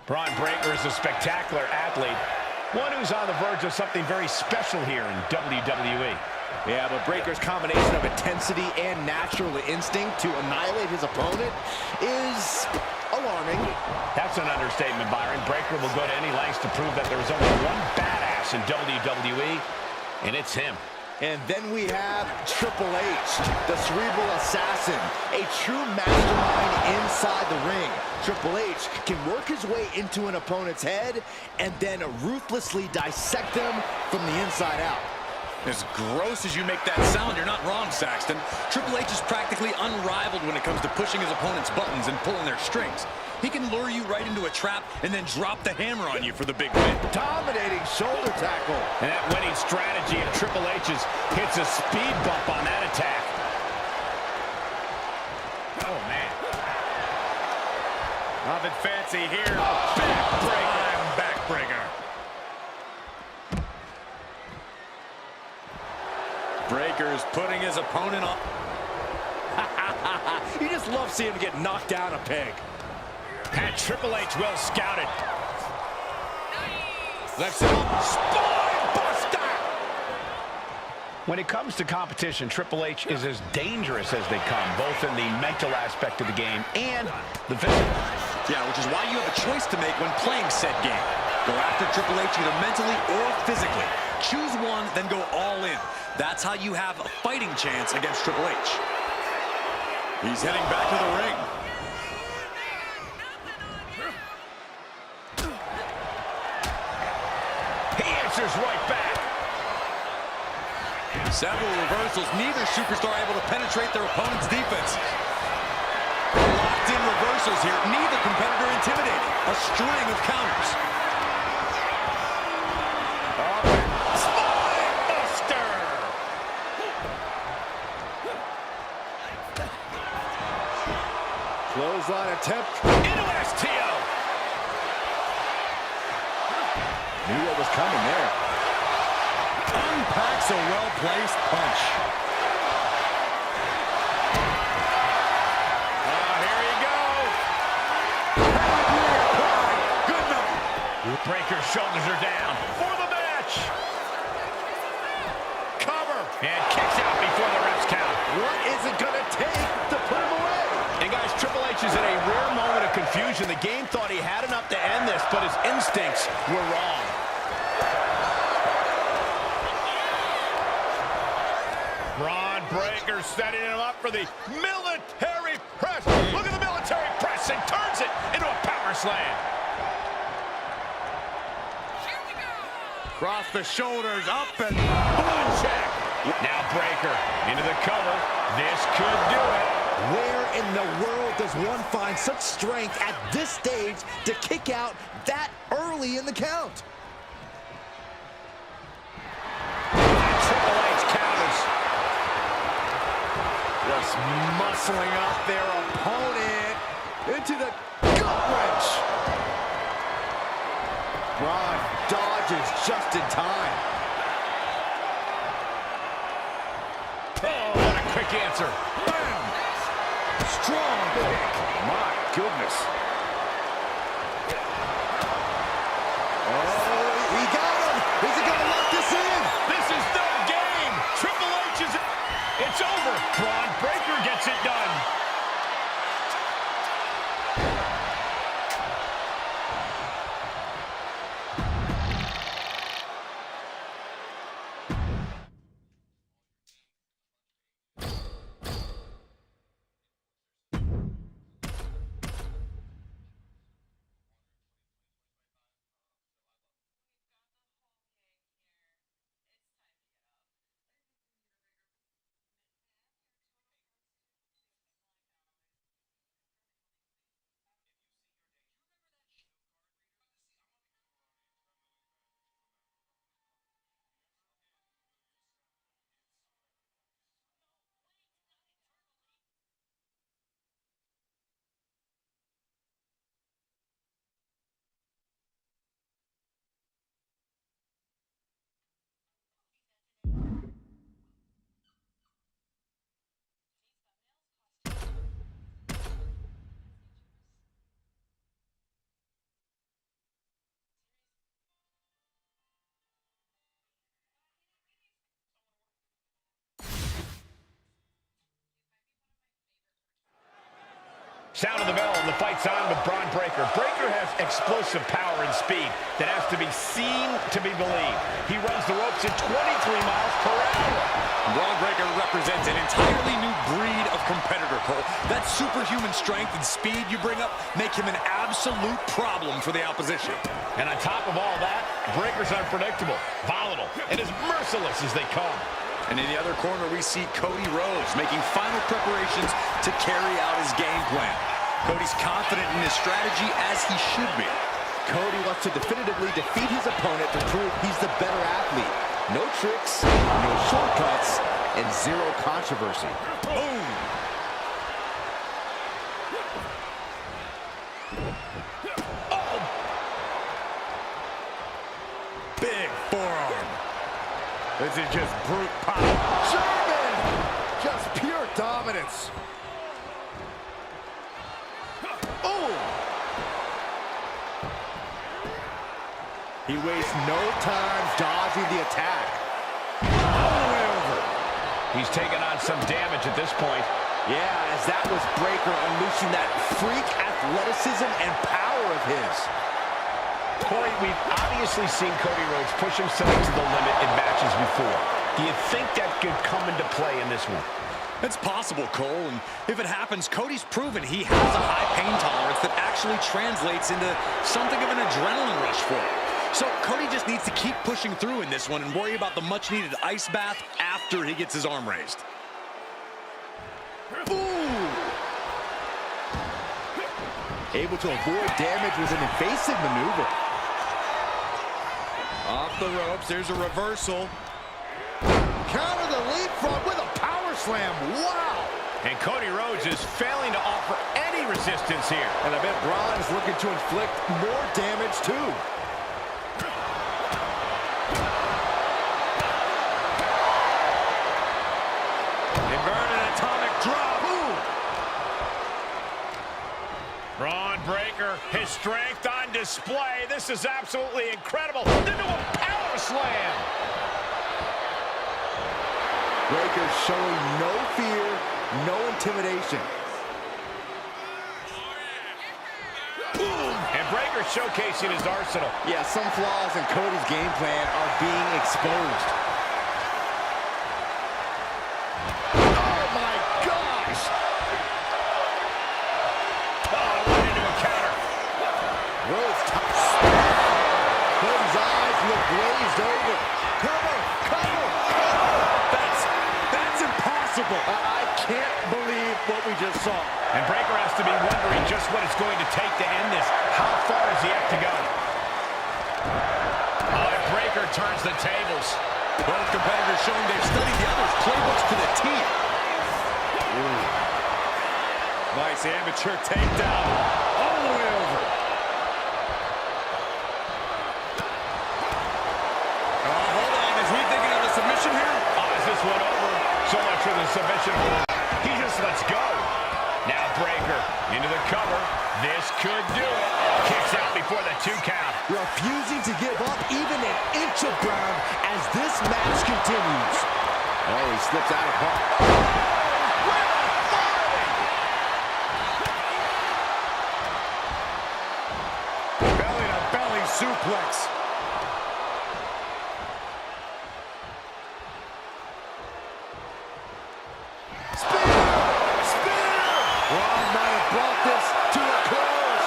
Braun Breaker is a spectacular athlete, one who's on the verge of something very special here in WWE. Yeah, but Breaker's combination of intensity and natural instinct to annihilate his opponent is alarming. That's an understatement, Byron. Breaker will go to any lengths to prove that there's only one badass in WWE, and it's him. And then we have Triple H, the cerebral assassin, a true mastermind inside the ring. Triple H can work his way into an opponent's head and then ruthlessly dissect them from the inside out. As gross as you make that sound, you're not wrong, Saxton. Triple H is practically unrivaled when it comes to pushing his opponent's buttons and pulling their strings. He can lure you right into a trap and then drop the hammer on you for the big win. Dominating shoulder tackle. And that winning strategy of Triple H's hits a speed bump on that attack. Oh, man. Nothing fancy here. Backbreaker. Backbreaker. Breaker's putting his opponent on. You just love seeing him get knocked down a peg. And Triple H well scouted. Left up. Spine buster. When it comes to competition, Triple H is as dangerous as they come, both in the mental aspect of the game and the physical. Yeah, which is why you have a choice to make when playing said game. Go after Triple H either mentally or physically. Choose one, then go all in. That's how you have a fighting chance against Triple H. He's heading back to the ring. He answers right back. Several reversals. Neither superstar able to penetrate their opponent's defense. Locked in reversals here. Neither competitor intimidated. A string of counters. Clothesline attempt. Into an STO. Knew what was coming there. Unpacks a well-placed punch. Here you go. Good enough. Breaker's shoulders are down for the match. Cover. And kicks out before the ref's count. What is it going to take to put him away? And guys, Triple H is in a rare moment of confusion. The game thought he had enough to end this, but his instincts were wrong. Braun Breaker setting him up for the military press. Look at the military press and turns it into a power slam. Cross the shoulders, up and Boom check. Now Breaker into the cover. This could do it. Where in the world does one find such strength at this stage to kick out that early in the count? And Triple H counters. Just muscling up their opponent into the gut wrench. Braun dodges just in time. Oh, what a quick answer. Bam! Strong kick. My goodness. Oh, he got him. Is he going to lock this in? This is the game. Triple H is... It's over. Braun Breaker gets it done. Sound of the bell, and the fight's on with Braun Breaker. Breaker has explosive power and speed that has to be seen to be believed. He runs the ropes at 23 miles per hour. Braun Breaker represents an entirely new breed of competitor, Cole. That superhuman strength and speed you bring up make him an absolute problem for the opposition. And on top of all that, Breaker's unpredictable, volatile, and as merciless as they come. And in the other corner, we see Cody Rhodes making final preparations to carry out his game plan. Cody's confident in his strategy, as he should be. Cody wants to definitively defeat his opponent to prove he's the better athlete. No tricks, no shortcuts, and zero controversy. Boom! Oh! Big forearm. This is just brute power. German! Just pure dominance. Oh! He wastes no time dodging the attack. All the way over. He's taken on some damage at this point. Yeah, as that was Breaker unleashing that freak athleticism and power of his. Corey, we've obviously seen Cody Rhodes push himself to the limit in matches before. Do you think that could come into play in this one? It's possible, Cole, and if it happens, Cody's proven he has a high pain tolerance that actually translates into something of an adrenaline rush for him. So Cody just needs to keep pushing through in this one and worry about the much-needed ice bath after he gets his arm raised. Ooh! Able to avoid damage with an evasive maneuver. Off the ropes, there's a reversal. Counter the leapfrog with a power slam. Wow! And Cody Rhodes is failing to offer any resistance here. And I bet Braun is looking to inflict more damage too. Inverted atomic drop. Ooh. Braun Breaker, his strength on display. This is absolutely incredible. Into a power slam. Breaker showing no fear, no intimidation. And Breaker showcasing his arsenal. Yeah, some flaws in Cody's game plan are being exposed. Oh my gosh! Oh, went into a counter. Rhodes Cody's eyes look glazed over. Cover! Cover! That's impossible. I can't believe what we just saw. And Breaker has to be wondering just what it's going to take to end this. How far does he have to go? Oh, and Breaker turns the tables. Both competitors showing they've studied the other's playbooks to the team. Nice amateur takedown. All the way over. Oh, hold on. Is he thinking of a submission here? Oh, is this one over? So much for the submission. He just lets go. Now Breaker into the cover. This could do it. Kicks out before the 2 count. Refusing to give up even an inch of ground as this match continues. Oh, he slips out of park. Belly to belly suplex. Braun might have brought this to a close.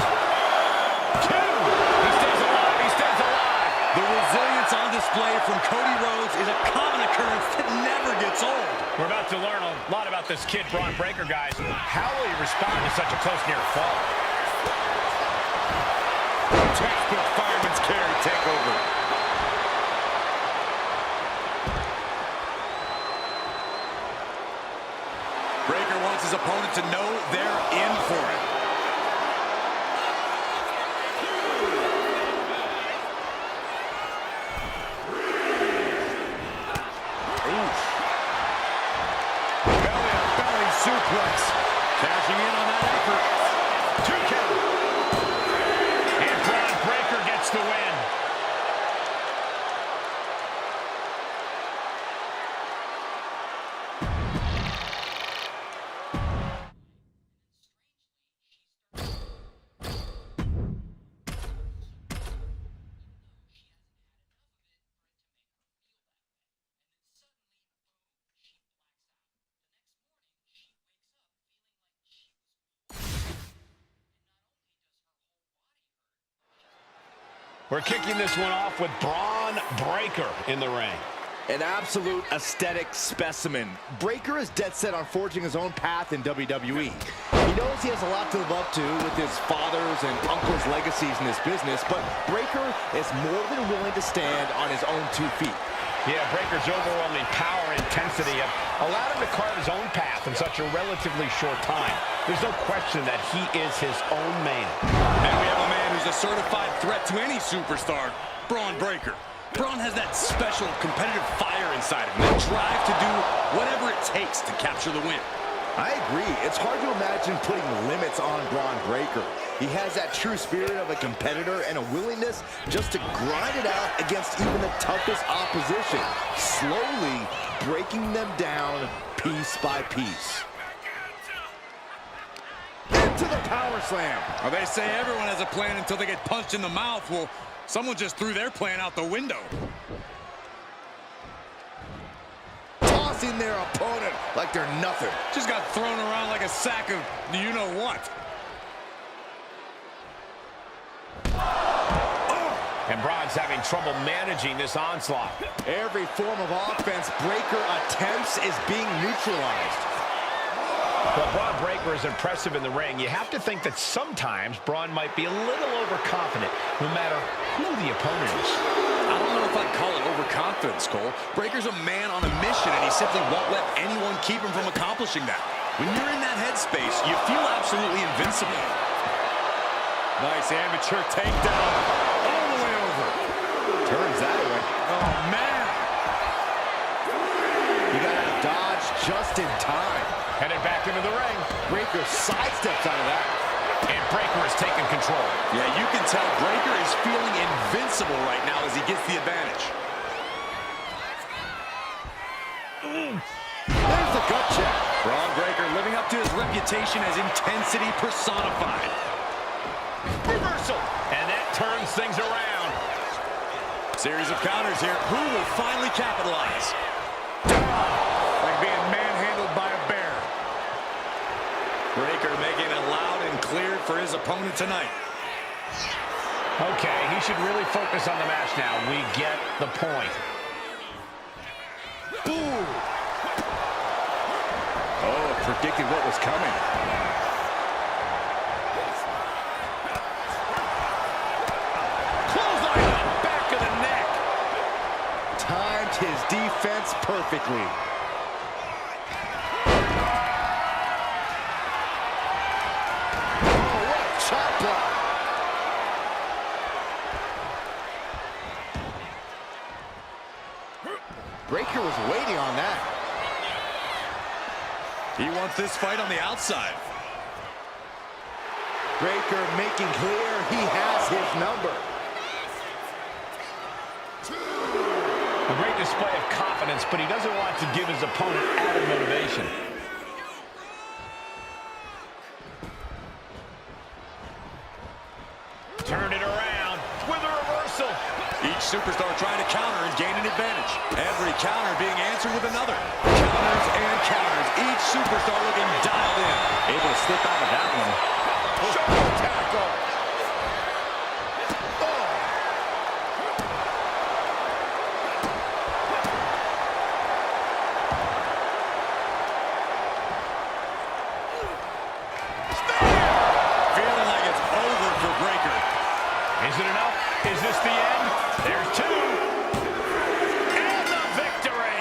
2. He stays alive. He stays alive. The resilience on display from Cody Rhodes is a common occurrence that never gets old. We're about to learn a lot about this kid, Braun Breaker, guys. How will he respond to such a close near fall? Textbook fireman's carry takeover. Breaker wants his opponent to know they're in for it. Belly suplex. Cashing in on that effort. 2 count. And Braun Breaker gets the win. We're kicking this one off with Braun Breaker in the ring. An absolute aesthetic specimen. Breaker is dead set on forging his own path in WWE. He knows he has a lot to live up to with his father's and uncle's legacies in this business, but Breaker is more than willing to stand on his own 2 feet. Yeah, Breaker's overwhelming power and intensity have allowed him to carve his own path in such a relatively short time. There's no question that he is his own man. And we have a man who's a certified threat to any superstar, Braun Breaker. Braun has that special competitive fire inside him, that drive to do whatever it takes to capture the win. I agree. It's hard to imagine putting limits on Braun Breaker. He has that true spirit of a competitor and a willingness just to grind it out against even the toughest opposition, slowly breaking them down piece by piece. Into the power slam. Well, they say everyone has a plan until they get punched in the mouth. Well, someone just threw their plan out the window. Tossing their opponent like they're nothing. Just got thrown around like a sack of you-know-what. And Braun's having trouble managing this onslaught. Every form of offense Breaker attempts is being neutralized. But Braun Breaker is impressive in the ring. You have to think that sometimes Braun might be a little overconfident, no matter who the opponent is. I don't know if I'd call it overconfidence, Cole. Breaker's a man on a mission, and he simply won't let anyone keep him from accomplishing that. When you're in that headspace, you feel absolutely invincible. Nice amateur takedown all the way over. Turns that way. Oh, man. You got to dodge just in time. Headed back into the ring. Breaker sidesteps out of that. And Breaker is taking control. Yeah, you can tell Breaker is feeling invincible right now as he gets the advantage. There's the gut check. Braun Breaker living up to his reputation as intensity personified. Reversal. And that turns things around. Series of counters here. Who will finally capitalize? Like being manhandled by a bear. Breaker making it loud and clear for his opponent tonight. Okay, he should really focus on the match now. We get the point. Ooh. Oh, predicted what was coming. Clothesline on the back of the neck. Timed his defense perfectly. Oh, what a chop block. Breaker was waiting on that. He wants this fight on the outside. Breaker making clear he has his number. A great display of confidence, but he doesn't want to give his opponent added motivation. Turn it around with a reversal. Each superstar trying to counter and gain an advantage. Every counter being answered with another. Counters and counters. Each superstar looking dialed in. Able to slip out of that one. Shoulder tackle. Feeling like it's over for Breaker. Is it enough? Is this the end? There's two. And the victory.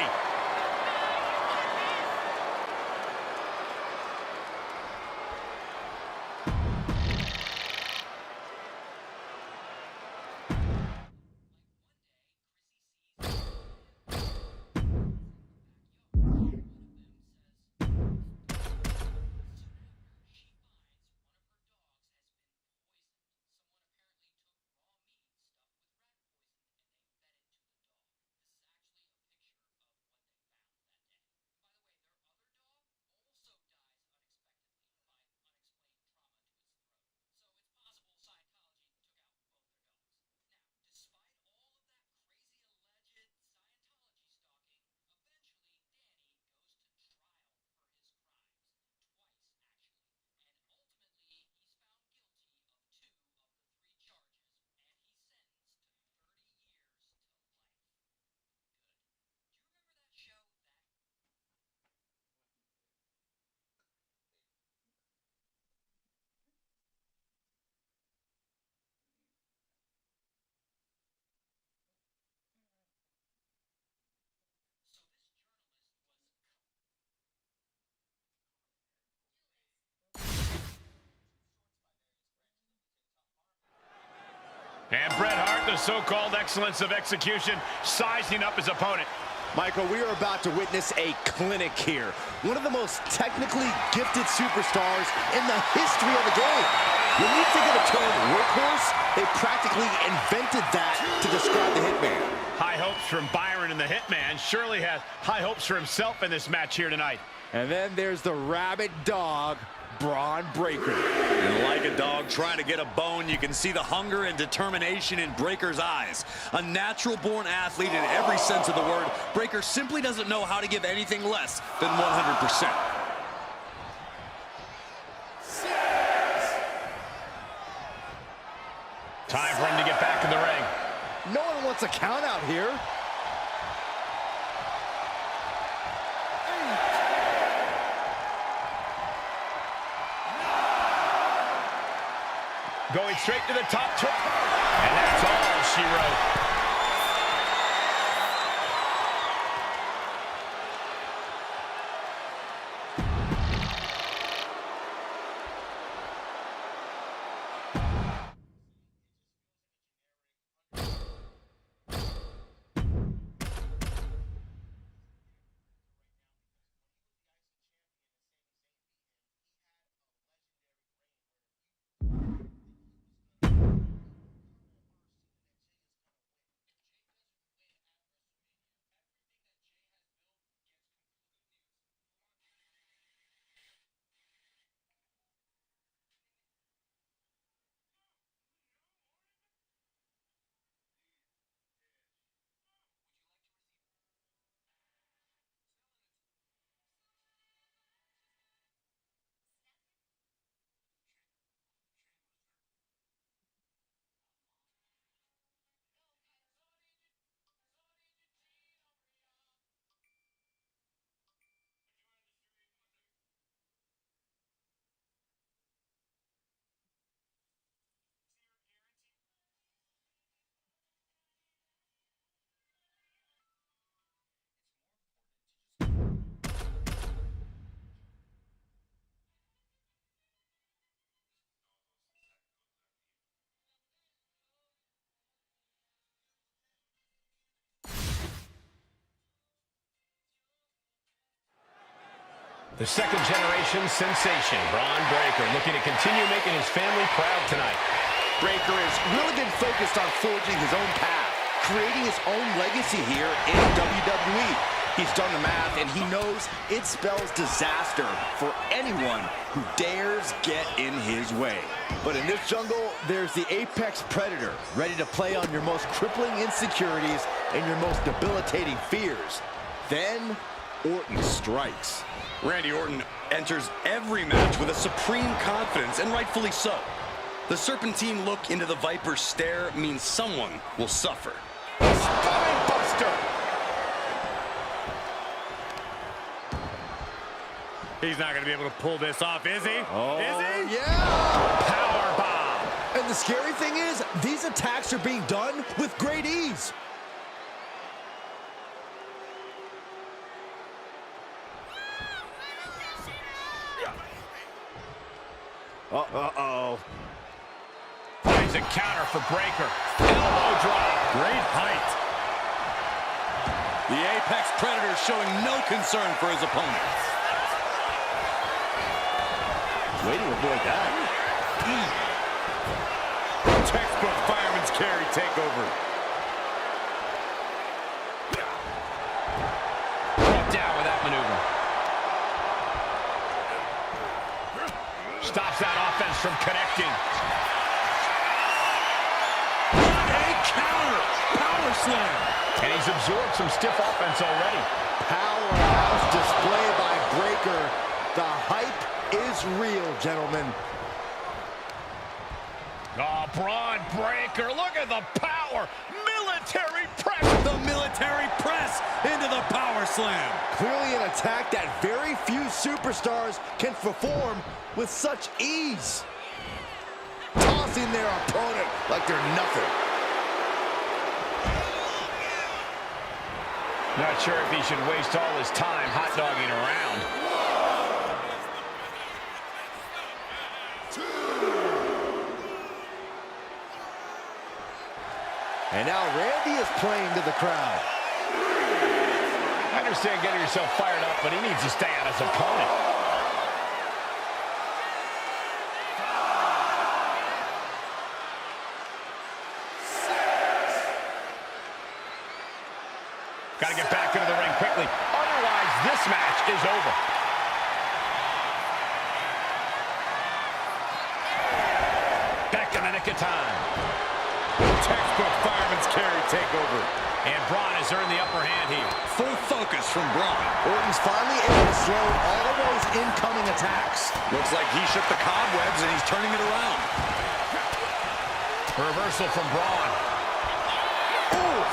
And Bret Hart, the so-called excellence of execution, sizing up his opponent. Michael, we are about to witness a clinic here. One of the most technically gifted superstars in the history of the game. When you think of the term workhorse, they practically invented that to describe the Hitman. High hopes from Byron, and the Hitman surely has high hopes for himself in this match here tonight. And then there's the rabid dog, Braun Breaker. And like a dog trying to get a bone, you can see the hunger and determination in Breaker's eyes. A natural-born athlete in every sense of the word, Breaker simply doesn't know how to give anything less than 100%. Time for him to get back in the ring. No one wants a count out here. Going straight to the top. And that's all she wrote. The second-generation sensation, Braun Breaker, looking to continue making his family proud tonight. Breaker has really been focused on forging his own path, creating his own legacy here in WWE. He's done the math, and he knows it spells disaster for anyone who dares get in his way. But in this jungle, there's the apex predator, ready to play on your most crippling insecurities and your most debilitating fears. Then, Orton strikes. Randy Orton enters every match with a supreme confidence, and rightfully so. The serpentine look into the Viper's stare means someone will suffer. Spine buster! He's not going to be able to pull this off, is he? Oh, is he? Yeah! Power bomb. And the scary thing is, these attacks are being done with great ease. Uh-oh. Finds a counter for Breaker. Elbow drop. Great height. The Apex Predator showing no concern for his opponent. Waiting to avoid that. Textbook fireman's carry takeover. Brought down with that maneuver. Stops that offense from connecting. A counter. Power slam. And he's absorbed some stiff offense already. Powerhouse display by Breaker. The hype is real, gentlemen. Oh, Braun Breaker, look at the power. Military press. The military press into the power slam. Clearly an attack that very few superstars can perform with such ease. Tossing their opponent like they're nothing. Not sure if he should waste all his time hot-dogging around. And now Randy is playing to the crowd. I understand getting yourself fired up, but he needs to stay on his opponent. Got to get back into the ring quickly. Otherwise, this match is over. Back in the nick of time. Textbook fireman's carry takeover. And Braun has earned the upper hand here. Full focus from Braun. Orton's finally able to slow all of those incoming attacks. Looks like he shook the cobwebs and he's turning it around. Reversal from Braun. Oof.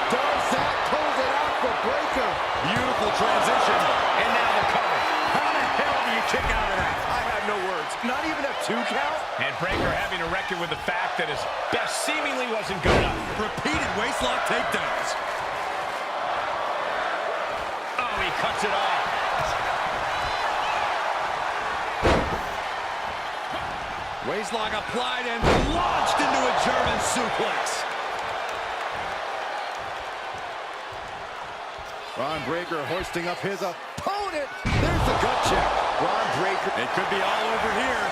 Does that close it out for Breakker? Beautiful transition. And now the cover. How the hell do you kick out of that? I have no words. Not even a 2 count? And Breakker having to reckon with the fact that his best seemingly wasn't good enough. Repeated waistlock takedowns. Oh, he cuts it off. Waistlock applied and launched into a German suplex. Bron Breakker hoisting up his opponent. There's the gut check. Bron Breakker. It could be all over here.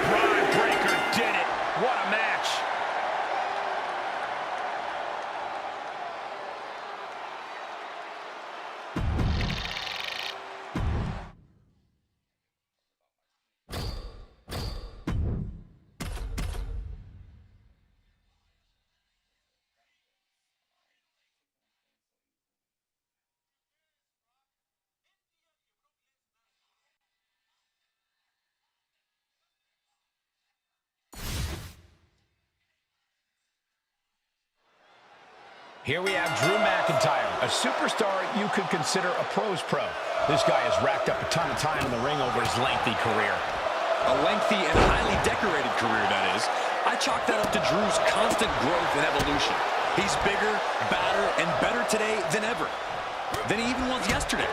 Bron Breakker did it. What a match. Here we have Drew McIntyre, a superstar you could consider a pro's pro. This guy has racked up a ton of time in the ring over his lengthy career. A lengthy and highly decorated career, that is. I chalk that up to Drew's constant growth and evolution. He's bigger, badder, and better today than ever. Than he even was yesterday.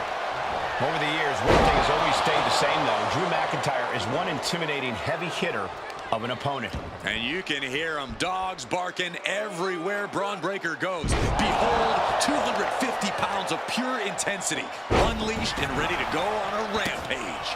Over the years, one thing has always stayed the same, though. Drew McIntyre is one intimidating heavy hitter of an opponent. And you can hear them, dogs barking everywhere Bron Breakker goes. Behold, 250 pounds of pure intensity, unleashed and ready to go on a rampage.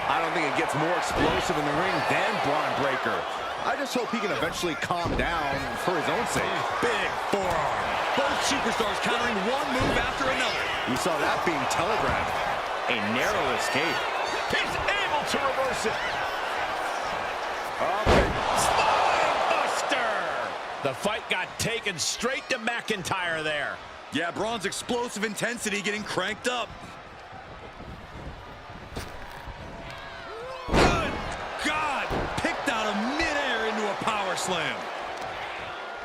I don't think it gets more explosive in the ring than Bron Breakker. I just hope he can eventually calm down for his own sake. Big forearm. Both superstars countering one move after another. You saw that being telegraphed. A narrow escape. He's able to reverse it. Spine buster! The fight got taken straight to McIntyre there. Yeah, Braun's explosive intensity getting cranked up. Good God! Picked out of midair into a power slam.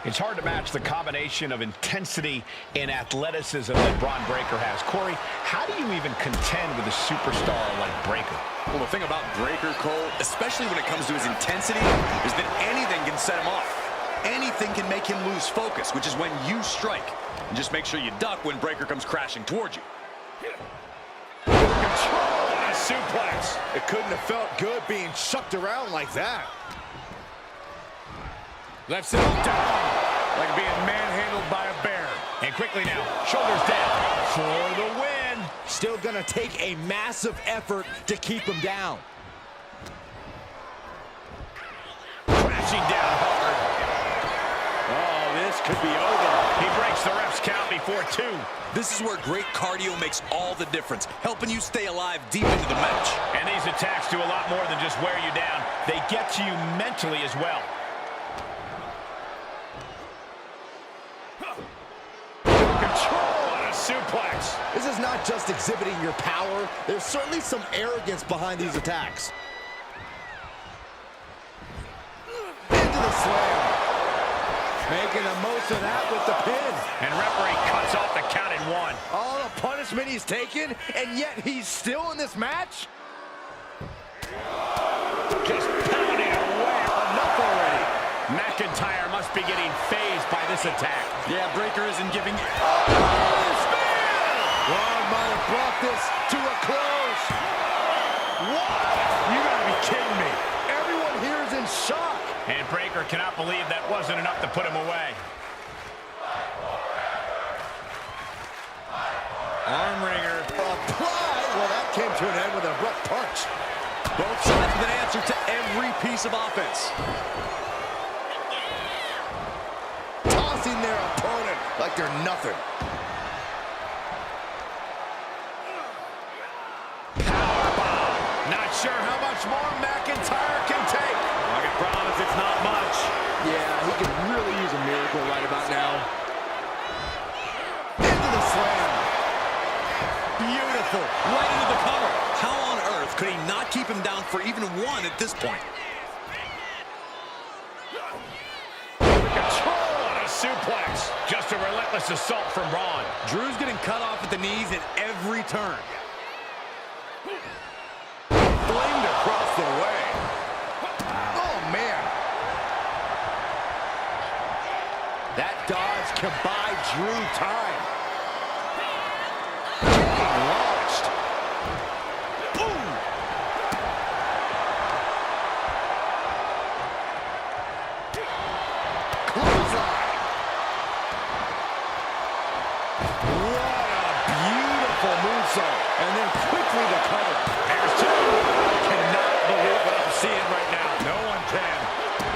It's hard to match the combination of intensity and athleticism that Bron Breakker has. Corey, how do you even contend with a superstar like Breakker? Well, the thing about Breakker, Cole, especially when it comes to his intensity, is that anything can set him off. Anything can make him lose focus, which is when you strike. And just make sure you duck when Breakker comes crashing towards you. Control and a suplex. It couldn't have felt good being chucked around like that. Left him down like being manhandled by a bear. And quickly now, shoulders down for the win. Still gonna take a massive effort to keep him down. Crashing down hard. Oh, this could be over. He breaks the ref's count before 2. This is where great cardio makes all the difference, helping you stay alive deep into the match. And these attacks do a lot more than just wear you down. They get to you mentally as well. Control and a suplex. This is not just exhibiting your power. There's certainly some arrogance behind these attacks. Into the slam. Making the most of that with the pin. And referee cuts off the count in 1. All the punishment he's taken, and yet he's still in this match? Just pounding away. Enough already. McIntyre must be getting phased by this attack. Yeah, Breakker isn't giving... Bron might have brought this to a close. What? You gotta be kidding me. Everyone here is in shock. And Breakker cannot believe that wasn't enough to put him away. Arm wringer. Applied. Well, that came to an end with an abrupt punch. Both sides with an answer to every piece of offense. Tossing their opponent like they're nothing. Powerbomb. Not sure how much more McIntyre can take. I can promise it's not much. Yeah, he could really use a miracle right about now. Into the slam. Beautiful. Right into the cover. How on earth could he not keep him down for even one at this point? Control on a suplex. Just a relentless assault from Braun. Drew's getting cut off at the knees at every turn. Flamed across the way. Oh, man. That dodge can buy Drew time. Getting launched. Boom. Clothesline. What a beautiful moonsault. And then quickly the cover. There's two. I cannot believe what I'm seeing right now. No one can.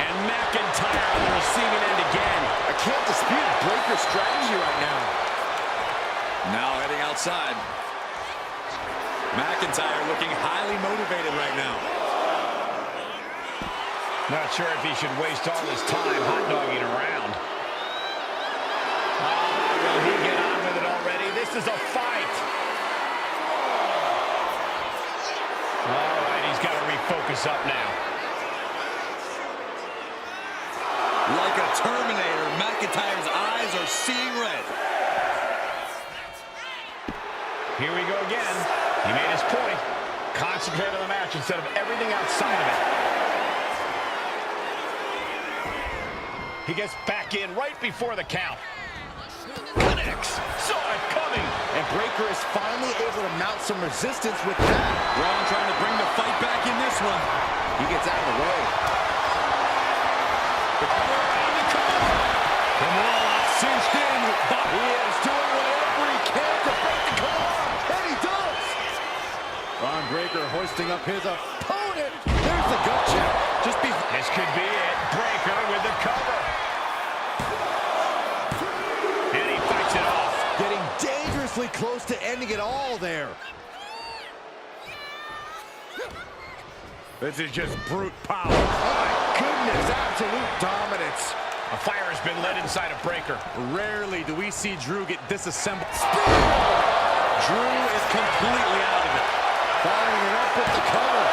And McIntyre on the receiving end again. I can't dispute Breakker's strategy right now. Now heading outside. McIntyre looking highly motivated right now. Not sure if he should waste all his time hot-dogging around. Will he get on with it already? This is a fight. All right, he's got to refocus up now. Like a Terminator, McIntyre's eyes are seeing red. Here we go again. He made his point. Concentrate on the match instead of everything outside of it. He gets back in right before the count. Connects. Saw it coming. And Breakker is finally able to mount some resistance with that. Braun trying to bring the fight back in this one. He gets out of the way. From all out, cinched in. He is doing whatever he can to break the cover. And he does. Braun Breakker hoisting up his opponent. There's the gut check. This could be it. Breakker with the cover. And he fights it off. Getting dangerously close to ending it all there. This is just brute power. Oh my goodness, absolute dominance. A fire has been lit inside of Breakker. Rarely do we see Drew get disassembled. Drew is completely out of it. Following it up with the cover.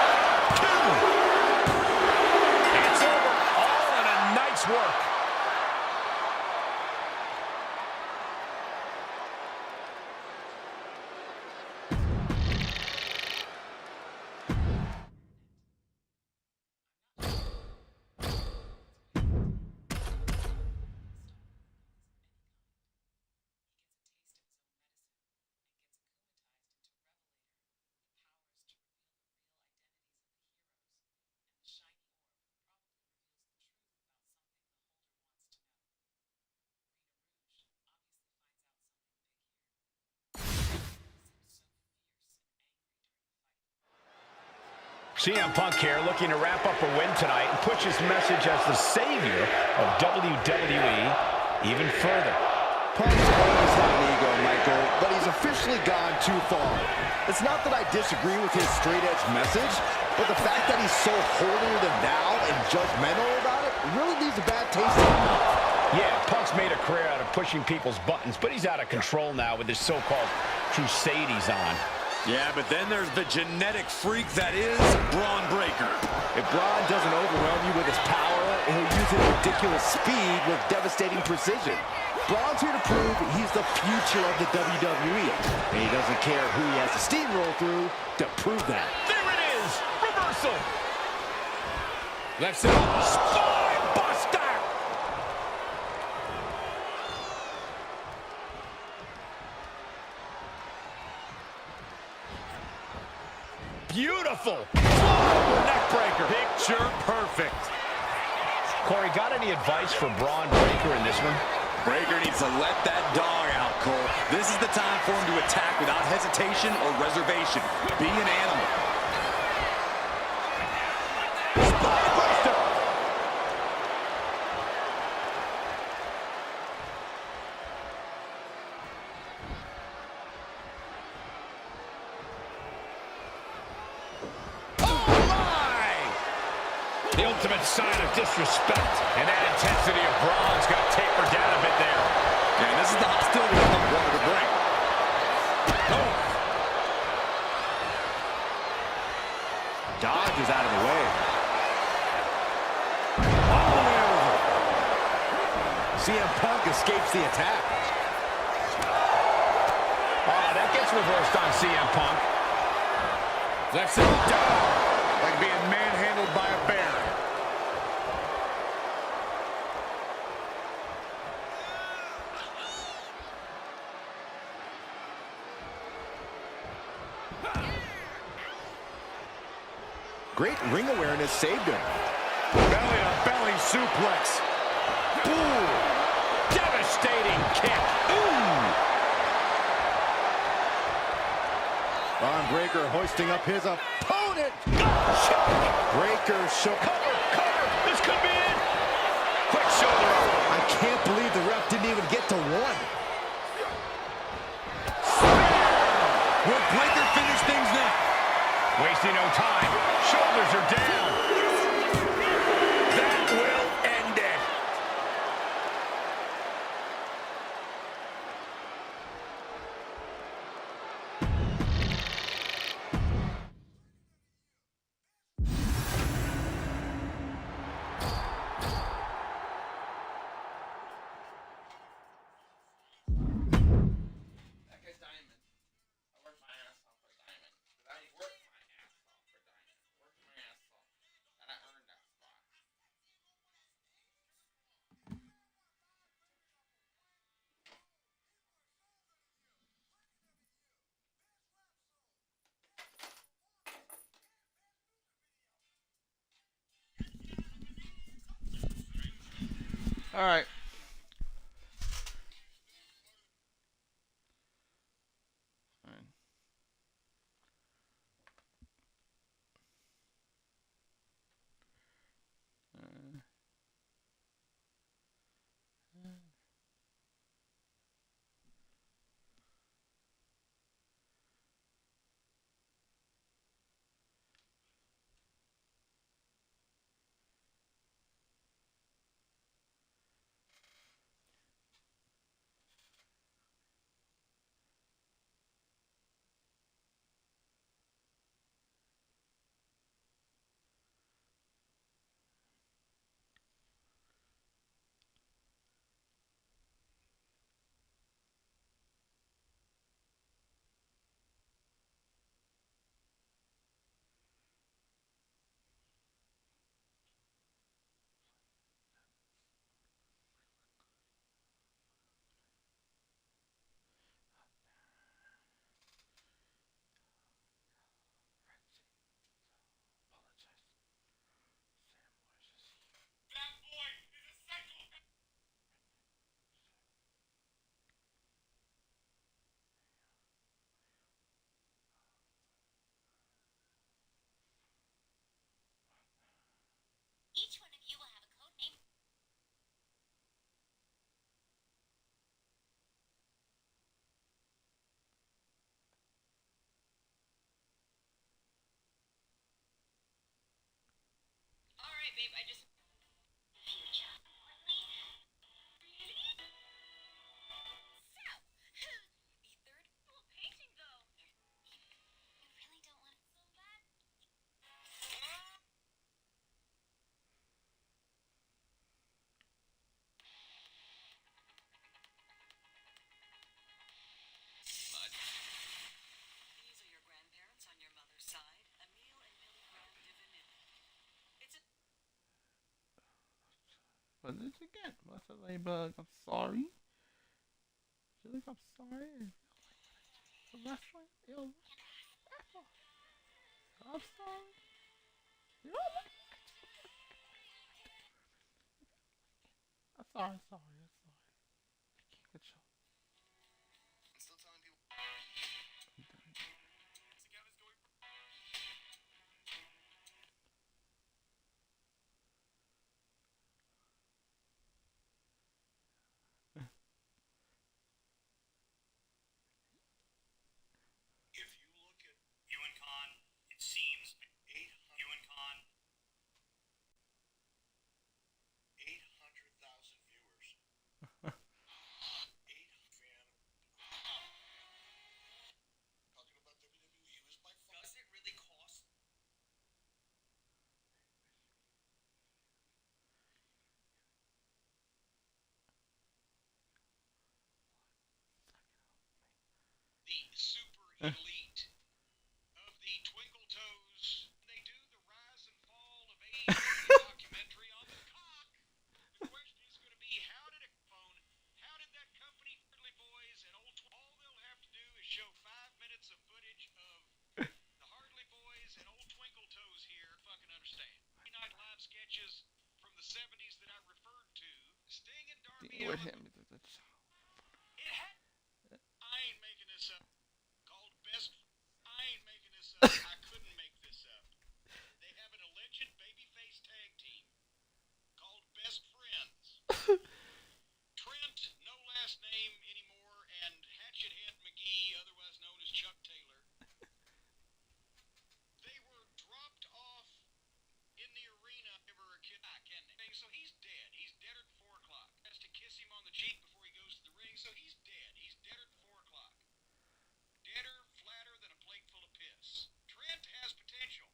It's over. All in a night's work. CM Punk here looking to wrap up a win tonight and push his message as the savior of WWE even further. Punk's always had an ego, Michael, but he's officially gone too far. It's not that I disagree with his straight-edge message, but the fact that he's so holier than thou and judgmental about it really leaves a bad taste in my mouth. Yeah, Punk's made a career out of pushing people's buttons, but he's out of control now with his so-called crusade he's on. Yeah, but then there's the genetic freak that is Braun Breakker. If Braun doesn't overwhelm you with his power, he'll use his ridiculous speed with devastating precision. Braun's here to prove he's the future of the WWE, and he doesn't care who he has to steamroll through to prove that. There it is! Reversal! Left side. Spine buster! beautiful. Neck breaker. Picture perfect. Corey, got any advice for Braun Breaker in this one? Breaker needs to let that dog out, Cole. This is the time for him to attack without hesitation or reservation. Be an animal. Spinebuster! Oh, my! The ultimate sign of disrespect. And that intensity of Braun's got tapered down a bit there. And this is the hostility that Punk wanted to bring. Oh. Dodges out of the way. CM Punk escapes the attack. Oh, that gets reversed on CM Punk. Let's sit down. Like being manhandled by a bear. Great ring awareness saved him. Belly-to-belly suplex. Ooh, devastating kick. Ooh. Braun Breaker hoisting up his opponent. Breaker shook. Cover. This could be it. Quick shoulder up. I can't believe the ref didn't even get to one. Will Breaker finish things now? Wasting no time. Shoulders are down. That will end it. That guy's Diamond. I worked my ass off for Diamond. But I worked my ass off for Diamond. Worked my ass off. And I earned that spot. Alright. Each one of you will have a code name. All right, babe, I just... Future with me. So, who's the third? Cool painting, though. You really don't want it so bad? These are your grandparents on your mother's side, Emil and Millie Grant Divinity. It's a But this again, what's the label? I'm sorry. She like I'm sorry. The wrestling, I'm sorry. You know what? I'm sorry, I'm sorry, I'm sorry. I can't control. I'm still telling people. I'm done. If you look at UNCon, it seems 800,000 viewers. 8 fan. Talking about WWE was by far. Does it really cost? The super elite of the Twinkle Toes. They do the rise and fall of AEW documentary on the cock. The question is going to be, how did that company, Hardly Boys and all they'll have to do is show 5 minutes of footage of the Hardly Boys and old Twinkle Toes here. Fucking understand. Night live sketches from the 70s that I referred to. Sting and Darby Dealing with Allin. him is a child. It had. I ain't making this up. Called Best. I ain't making this up. I couldn't make this up. They have an alleged babyface tag team called Best Friends. Trent, no last name anymore, and Hatchet Head McGee, otherwise known as Chuck Taylor. They were dropped off in the arena. They were a kid. So he's dead. He's dead at 4 o'clock. Has to kiss him on the cheek before he goes to the ring. So he's dead. He's dead at 4 o'clock. Deader, flatter than a plate full of piss. Trent has potential.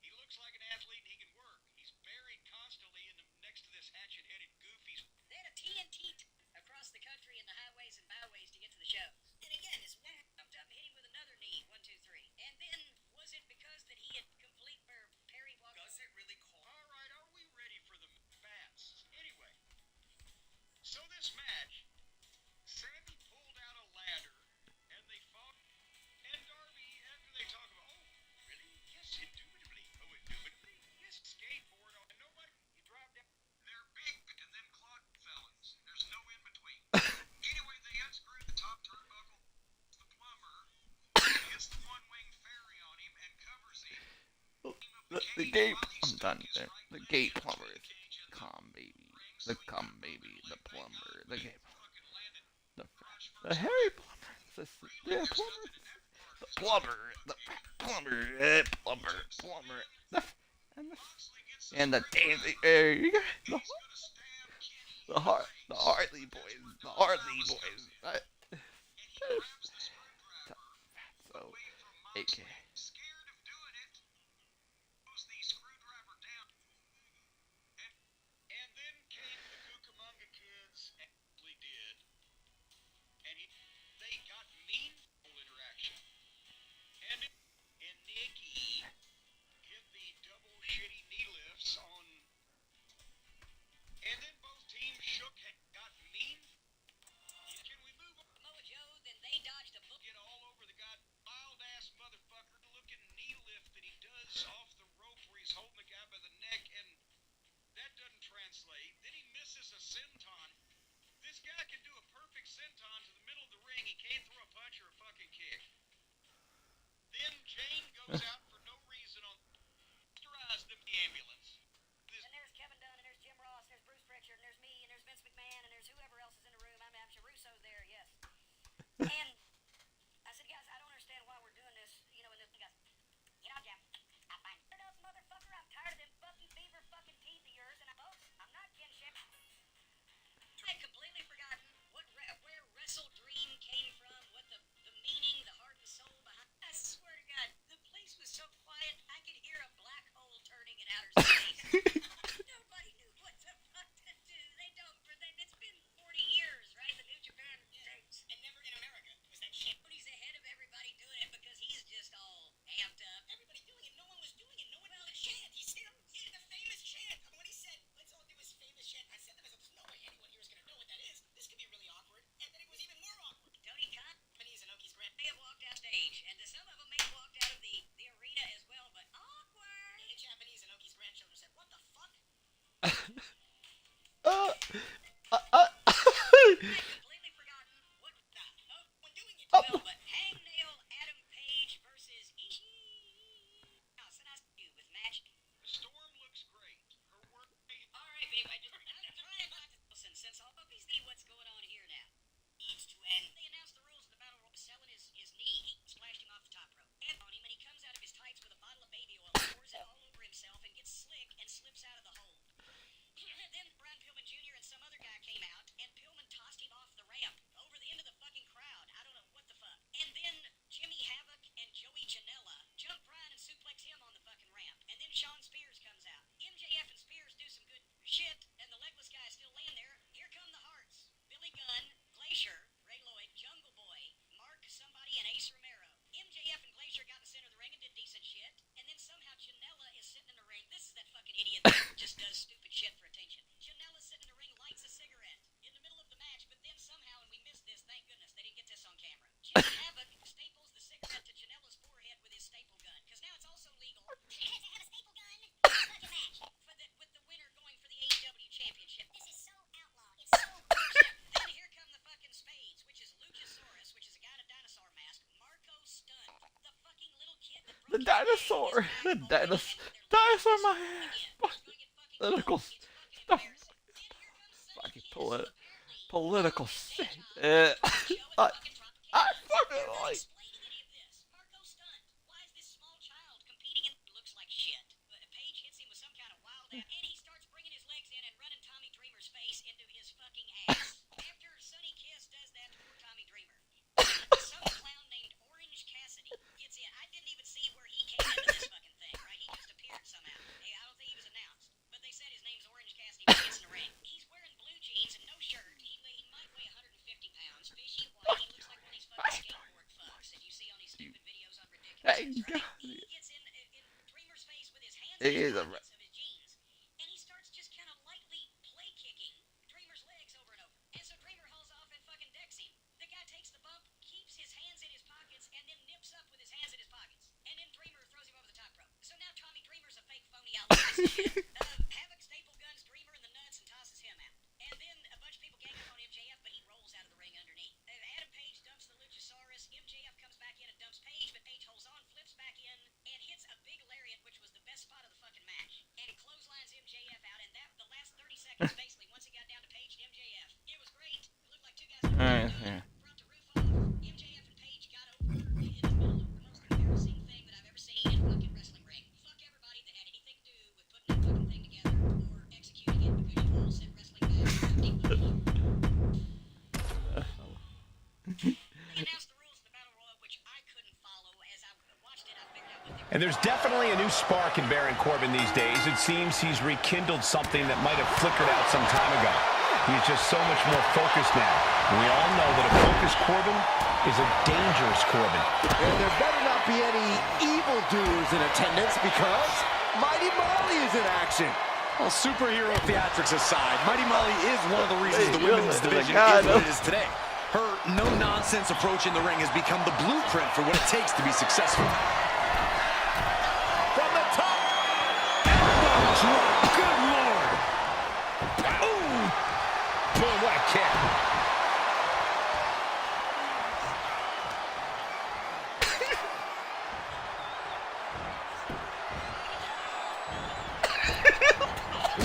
He looks like an athlete and he can work. He's buried constantly next to this hatchet-headed goofies. They had a TNT across the country in the highways and byways to get to the show. And again, his whack jumped up, hit him with another knee. 1, 2, 3. And then, was it because that he had complete Perry walk? Does it really call? All right, are we ready for the bats? Anyway, so this match, Sammy pulled out a ladder, and they fought. And Darby, after they talk about, oh, really? Yes, indubitably. Oh, indubitably? Yes, skateboard. And nobody, you drive down. They're big and then clog felons. There's no in between. Anyway, they unscrewed the top turnbuckle. The plumber hits the one-wing fairy on him and covers him. The gate. I'm done there. The gate plumber is calm baby. The calm baby. The plumber. The gate. The hairy plumber. The plumber. The plumber. The plumber. Plumber. Plumber. And the dancing. There you go. The Harley boys. The Harley boys. So, AK. Scared of doing it. Goes the screwdriver down. And then came the Cucamonga kids, actually did. And they got meaningful interaction. And Nikki hit the double shitty knee lifts on. And then both teams shook and got mean. Can we move on? Samoa Joe, then they dodged a bullet. Get all over the god wild ass motherfucker looking knee lift that he does off the rope where he's holding the guy by the neck, and that doesn't translate. Then he misses a senton. This guy can do a perfect senton to the middle of the ring. He can't throw a punch or a fucking kick. Then Jane goes out for no reason on the ambulance. And there's Kevin Dunn, and there's Jim Ross, there's Bruce Pritchard, and there's me, and there's Vince McMahon, and there's whoever else is in the room. I'm sure Russo's there, yes. And I said, guys, I don't understand why we're doing this. You know, and this guy goes, you know, Jim, I find enough, motherfucker. I'm tired of them fucking beaver fucking teeth of yours, and I'm not Ken Shep. I had completely forgotten where Wrestle Dream came from, what the meaning, the heart and soul behind. I swear to God, the fucking idiot that just does stupid shit for attention. Janela's sitting in the ring, lights a cigarette in the middle of the match, but then somehow, and we missed this, thank goodness, they didn't get this on camera. Jimmy Havoc staples the cigarette to Janela's forehead with his staple gun, because now it's also legal to have a staple gun in a fucking match. With the winner going for the AEW championship. This is so outlaw. It's so bullshit. Then here come the fucking spades, which is Luchasaurus, which is a guy in a dinosaur mask. Marco Stunt, the fucking little kid that broke The dinosaur. The dinosaur in my hand. Political stuff. Fucking political shit. I fucking like. Marco Stunt. Why is this small child competing in? Looks like shit. Paige hits him with some kind of wild ass, and he starts bringing his legs in and running Tommy Dreamer's face into his fucking ass. After Sonny Kiss does that to poor Tommy Dreamer, some clown named Orange Cassidy gets in. I didn't even see where he came into this fucking thing, right? He just appeared somehow. I don't think he was announced, but they said his name's Orange Cassidy when he gets in the ring. He's wearing blue jeans and no shirt. He might weigh 150 pounds, fishy white. He looks like one of these fucking skateboard fucks that you see on these stupid videos on Ridiculous, right? He gets in Dreamer's face with his hands in his pockets of his jeans, and he starts just kind of lightly play kicking Dreamer's legs over and over. And so Dreamer hauls off and fucking decks him. The guy takes the bump, keeps his hands in his pockets, and then nips up with his hands in his pockets. And then Dreamer throws him over the top rope. So now Tommy Dreamer's a fake phony outlaw. Havoc staple guns Dreamer in the nuts and tosses him out. And then a bunch of people gang up on MJF, but he rolls out of the ring underneath. Adam Page dumps the Luchasaurus. MJF comes back in and dumps Page, but Page holds on, flips back in, and hits a big lariat, which was the best spot of the fucking match. And he clotheslines MJF out, and that the last 30 seconds, basically, once he got down to Page and MJF, it was great. It looked like two guys brought the roof off. MJF and Page got over in the middle of the most embarrassing thing that I've ever seen in a fucking wrestling ring. Fuck everybody that had anything to do with putting that fucking thing together or executing it, because you all said wrestling back. They announced the rules of the Battle Royal, which I couldn't follow. As I watched it, I figured out what they were. And there's definitely a new spark in Baron Corbin these days. It seems he's rekindled something that might have flickered out some time ago. He's just so much more focused now. And we all know that a focused Corbin is a dangerous Corbin. And there better not be any evildoers in attendance, because Mighty Molly is in action. Well, superhero theatrics aside, Mighty Molly is one of the reasons the women's division God, is what it is today. Her no-nonsense approach in the ring has become the blueprint for what it takes to be successful. From the top. Elbow drop. Good Lord. Wow. Ooh. Boom, what a kick.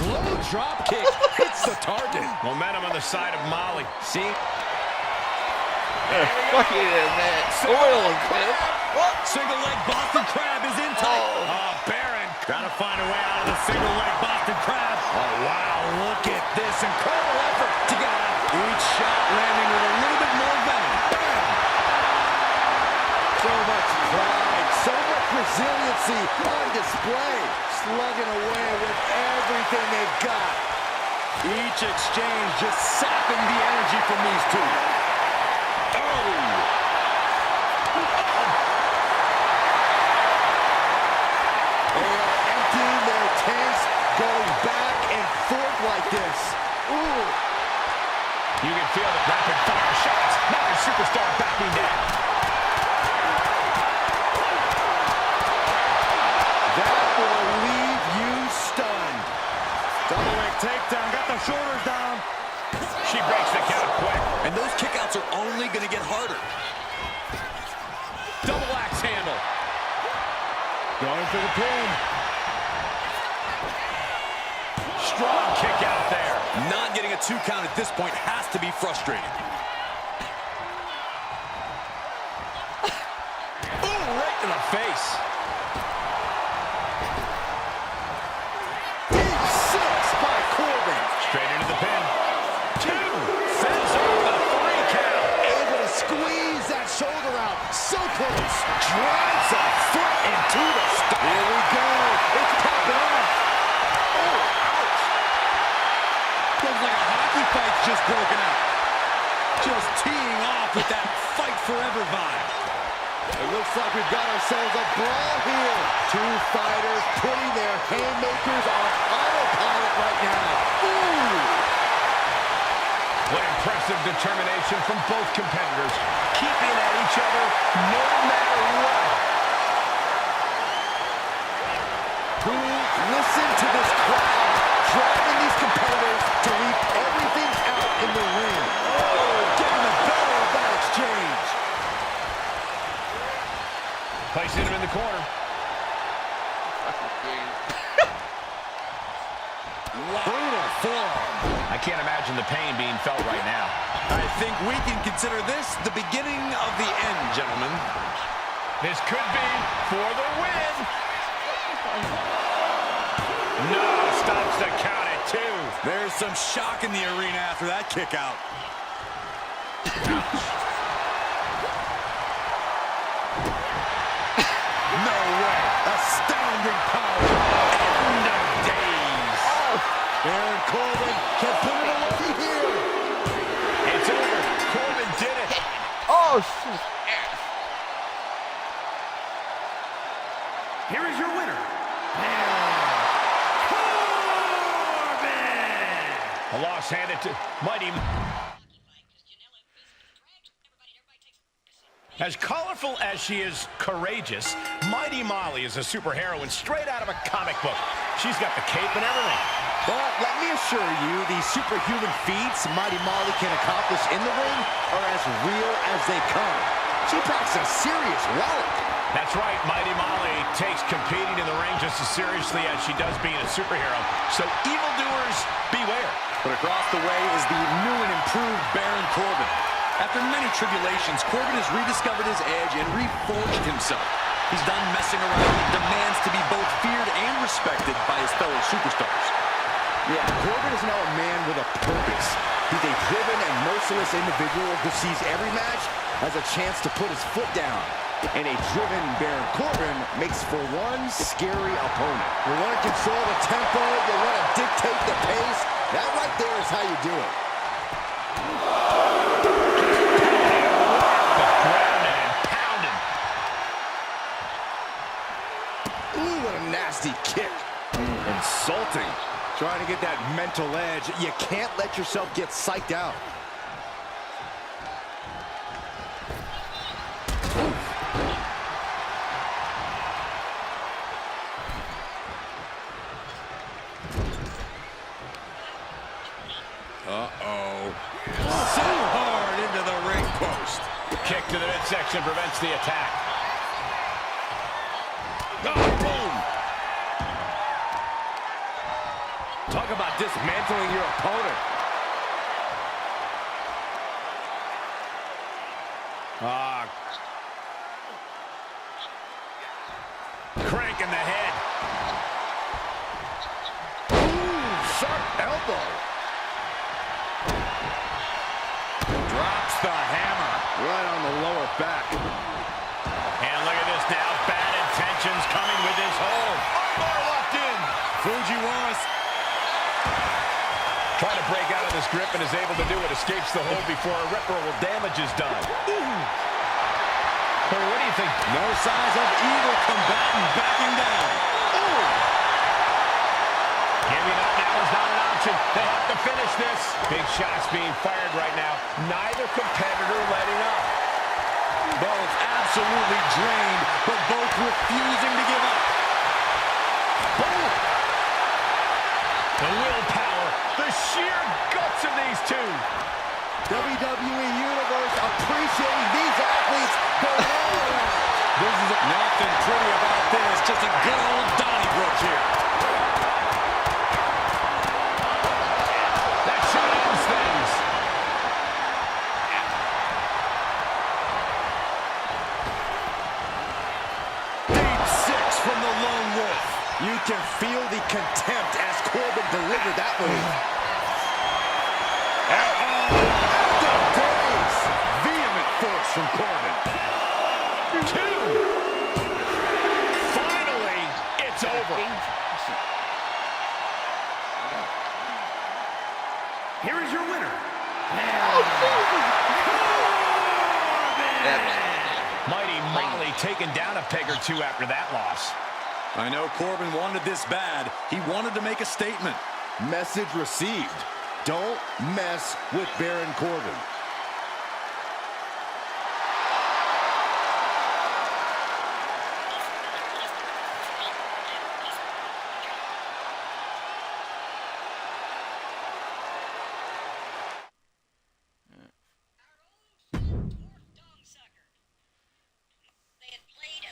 Low drop kick hits the target. Momentum on the side of Molly. See? Fucking man. Oil and crap. Single leg Boston Crab is in tight. Oh, Baron trying to find a way out of the single leg Boston Crab. Oh, wow, look at this incredible effort to get out. Each shot landing with a little bit more venom. Bam! So much pride, so much resiliency on display. Slugging away with everything they've got. Each exchange just sapping the energy from these two. Emptying their tanks, going back and forth like this. Ooh. You can feel the rapid fire shots. Modern superstar backing down. That will leave you stunned. Double leg takedown, got the shoulders down. She breaks the count quick. And those kickouts are only going to get harder. Double axe handle. Going for the pin. Strong kick out there. Not getting a 2 count at this point has to be frustrating. Ooh, right in the face. Deep six by Corbin. Straight into the pin. 2. Sends her with a 3 count. Able to squeeze that shoulder out. So close. Drives a foot into the stomach. Here we go. It's popping off. Oh, ouch. Looks like a hockey fight's just broken out. Just teeing off with that fight forever vibe. It looks like we've got ourselves a brawl here. Two fighters putting their haymakers on autopilot right now. Ooh! What impressive determination from both competitors, keeping at each other no matter what. Listen to this crowd, driving these competitors to leave everything out in the ring. Oh, getting the better of that exchange. Placing him in the corner. Brutal forearm. I can't imagine the pain being felt right now. I think we can consider this the beginning of the end, gentlemen. This could be for the win. No, stops the count at 2. There's some shock in the arena after that kick out. No way. Astounding power. End of days. Baron Corbin can put it away here. It's over. Corbin did it. Oh, shit. Here is your winner, A loss handed to Mighty. As colorful as she is courageous, Mighty Molly is a superheroine straight out of a comic book. She's got the cape and everything. But let me assure you, the superhuman feats Mighty Molly can accomplish in the ring are as real as they come. She packs a serious wallet. That's right, Mighty Molly takes competing in the ring just as seriously as she does being a superhero. So evildoers, beware. But across the way is the new and improved Baron Corbin. After many tribulations, Corbin has rediscovered his edge and reforged himself. He's done messing around and demands to be both feared and respected by his fellow superstars. Yeah, Corbin is now a man with a purpose. He's a driven and merciless individual who sees every match as a chance to put his foot down. And a driven Baron Corbin makes for one scary opponent. You want to control the tempo, you want to dictate the pace. That right there is how you do it. Ooh, what a nasty kick. Insulting. Trying to get that mental edge. You can't let yourself get psyched out. Uh-oh. So hard into the ring post. Kick to the midsection prevents the attack. Oh, boom. Talk about dismantling your opponent. Crank in the head. Ooh, sharp elbow. Drops the hammer right on the lower back. And look at this now. Bad intentions coming with this hold. Armbar locked in. Fujiwara's Trying to break out of this grip and is able to do it. Escapes the hold before irreparable damage is done. Corey, what do you think? no signs of either combatant backing down. Giving up now is not an option. They have to finish this. Big shots being fired right now. Neither competitor letting up. Both absolutely drained, but both refusing to give up. Boom! The willpower, the sheer guts of these two. WWE Universe appreciating these athletes going all around. This is nothing pretty about this. Just a good old Donnybrook here. That should ends things. Deep six from the Lone Wolf. You can feel the contempt as Corbin delivered that move. After days, vehement force from Corbin. 2. Finally, it's over. Here is your winner, That Mighty Molly taken down a peg or two after that loss. I know Corbin wanted this bad. He wanted to make a statement. Message received. Don't mess with Baron Corbin.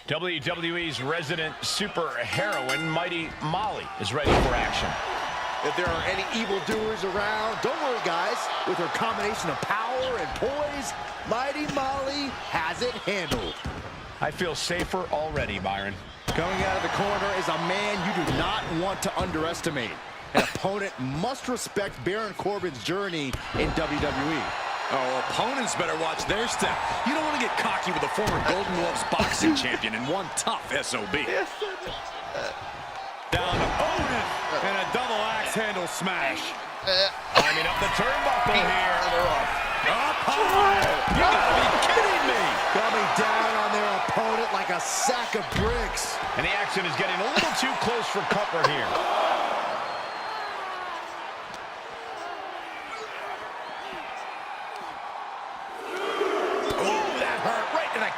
WWE's resident super heroine, Mighty Molly, is ready for action. If there are any evildoers around, don't worry, guys. With her combination of power and poise, Mighty Molly has it handled. I feel safer already, Byron. Coming out of the corner is a man you do not want to underestimate. An opponent must respect Baron Corbin's journey in WWE. Oh, opponents better watch their step. You don't want to get cocky with a former Golden Gloves boxing champion and one tough SOB. Down to Otis, and a double axe handle smash. Climbing up the turnbuckle here. Up high. You gotta be kidding me. Coming down on their opponent like a sack of bricks. And the action is getting a little too close for comfort here.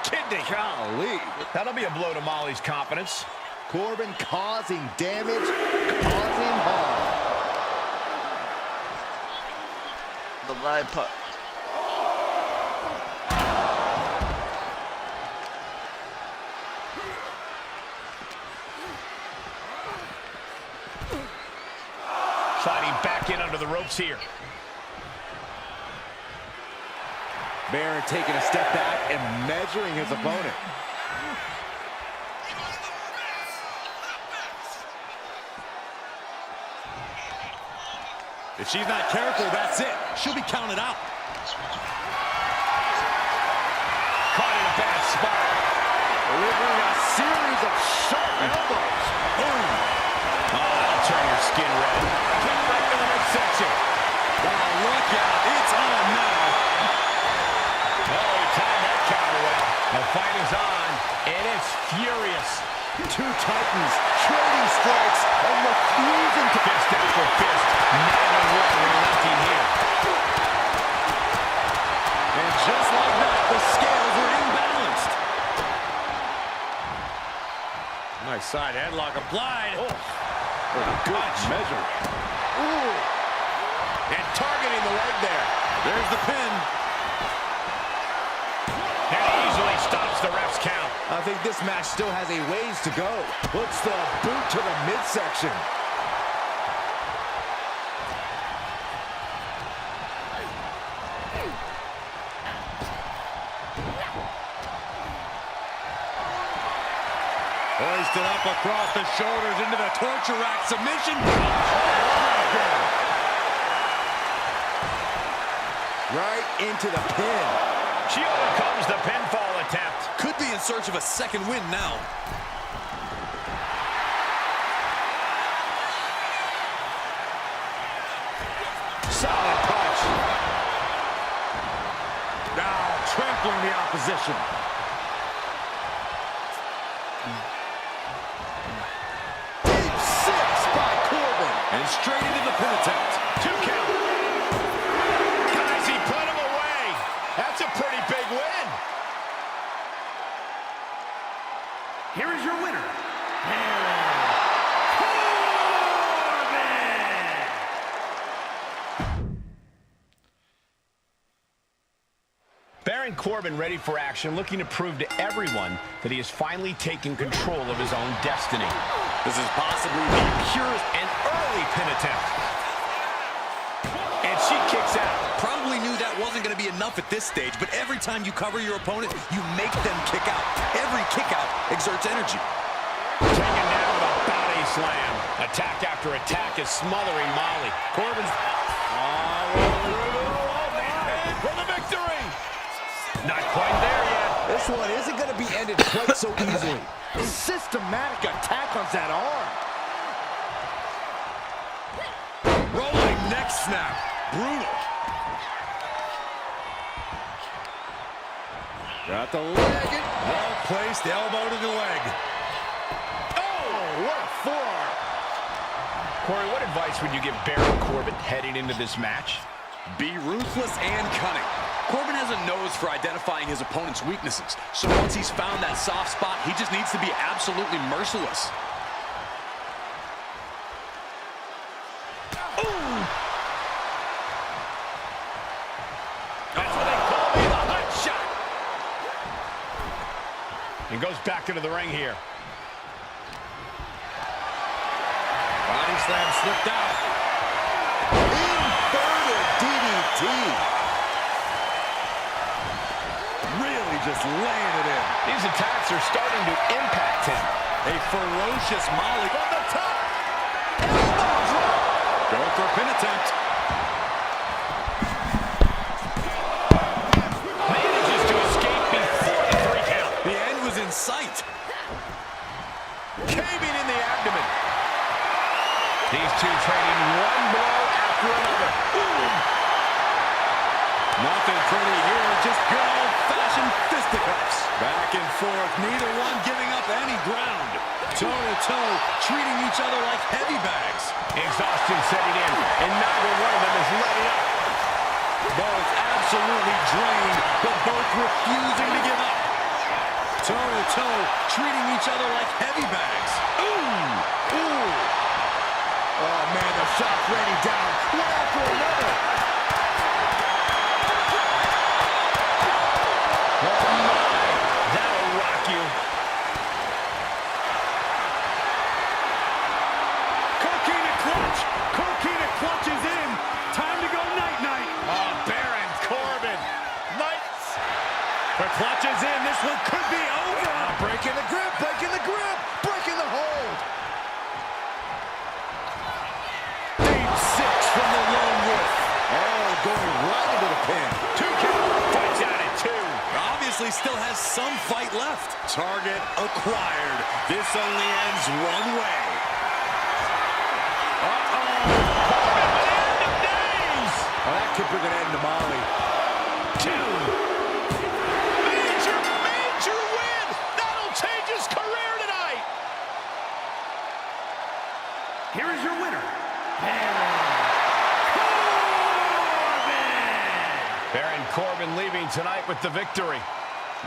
Kidney. Golly. That'll be a blow to Molly's confidence. Corbin causing damage, causing harm. The live puck. Sliding back in under the ropes here. Baron taking a step back and measuring his opponent. If she's not careful, that's it. She'll be counted out. Caught in a bad spot. Delivering a series of sharp elbows. Boom. Oh, that'll turn your skin red. Kick right to the midsection. Wow, look out. It's on now. Oh, he timed that counter well. The fight is on, and it's furious. Two titans trading strikes and refusing to fist after fist. Neither one relenting here. And just like that, the scales were imbalanced. Nice side headlock applied. Oh, good measure. Ooh. And targeting the leg there. There's the pin. And he easily stops the ref's count. I think this match still has a ways to go. Puts the boot to the midsection. Hoisted up across the shoulders into the torture rack submission. Right into the pin. She overcomes the pinfall attempt. Could be in search of a second win now. Solid punch. Now trampling the opposition. Deep six by Corbin. And straight into the pin attempt. 2 count. Guys, he put him away. That's a pretty big win. Here is your winner. Baron Corbin ready for action, looking to prove to everyone that he has finally taken control of his own destiny. This is possibly the purest An early pin attempt. And she kicks out. Probably knew that wasn't going to be enough at this stage, but every time you cover your opponent, you make them kick out. Every kick out exerts energy. Taken down with a body slam. Attack after attack is smothering Molly. Corbin's for the victory. Not quite there yet. This one isn't going to be ended quite so easily. Systematic attack on that arm. Rolling neck snap. Brutal. Got the leg. Well placed elbow to the leg. Oh, forearm. Corey, what advice would you give Baron Corbin heading into this match? Be ruthless and cunning. Corbin has a nose for identifying his opponent's weaknesses. So once he's found that soft spot, he just needs to be absolutely merciless. Ooh! That's what they call me, the hot shot. He goes back into the ring here. Body slam slipped out. Inverted DDT. Really just laying it in. These attacks are starting to impact him. A ferocious molly from the top. Elbow drop. Going for a pin attempt. Manages to escape before the 3 count. The end was in sight. Caving in the abdomen. These two trading one blow after another. Ooh. Nothing pretty here, just good old-fashioned fisticuffs. Back and forth, neither one giving up any ground. Toe-to-toe, treating each other like heavy bags. Exhaustion setting in, and neither one of them is letting up. Both absolutely drained, but both refusing to give up. Toe-to-toe, treating each other like heavy bags. Ooh. Ooh. Oh, man, the shot's raining down. One after another. Oh, my. That'll rock you. Coquina clutch. Coquina clutch is in. Time to go night-night. Oh, Baron Corbin. Nice. The clutch is in. This one could be over. Breaking the grip, breaking the grip, breaking the hold. Deep six from the lone wolf. Oh, going right into the pin. 2 count. Fights out at 2. Obviously still has some fight left. Target acquired. This only ends one way. End of days. Oh, that could bring an end to Molly. 2. Major, major win. That'll change his career tonight. Here is your winner. Baron Corbin leaving tonight with the victory.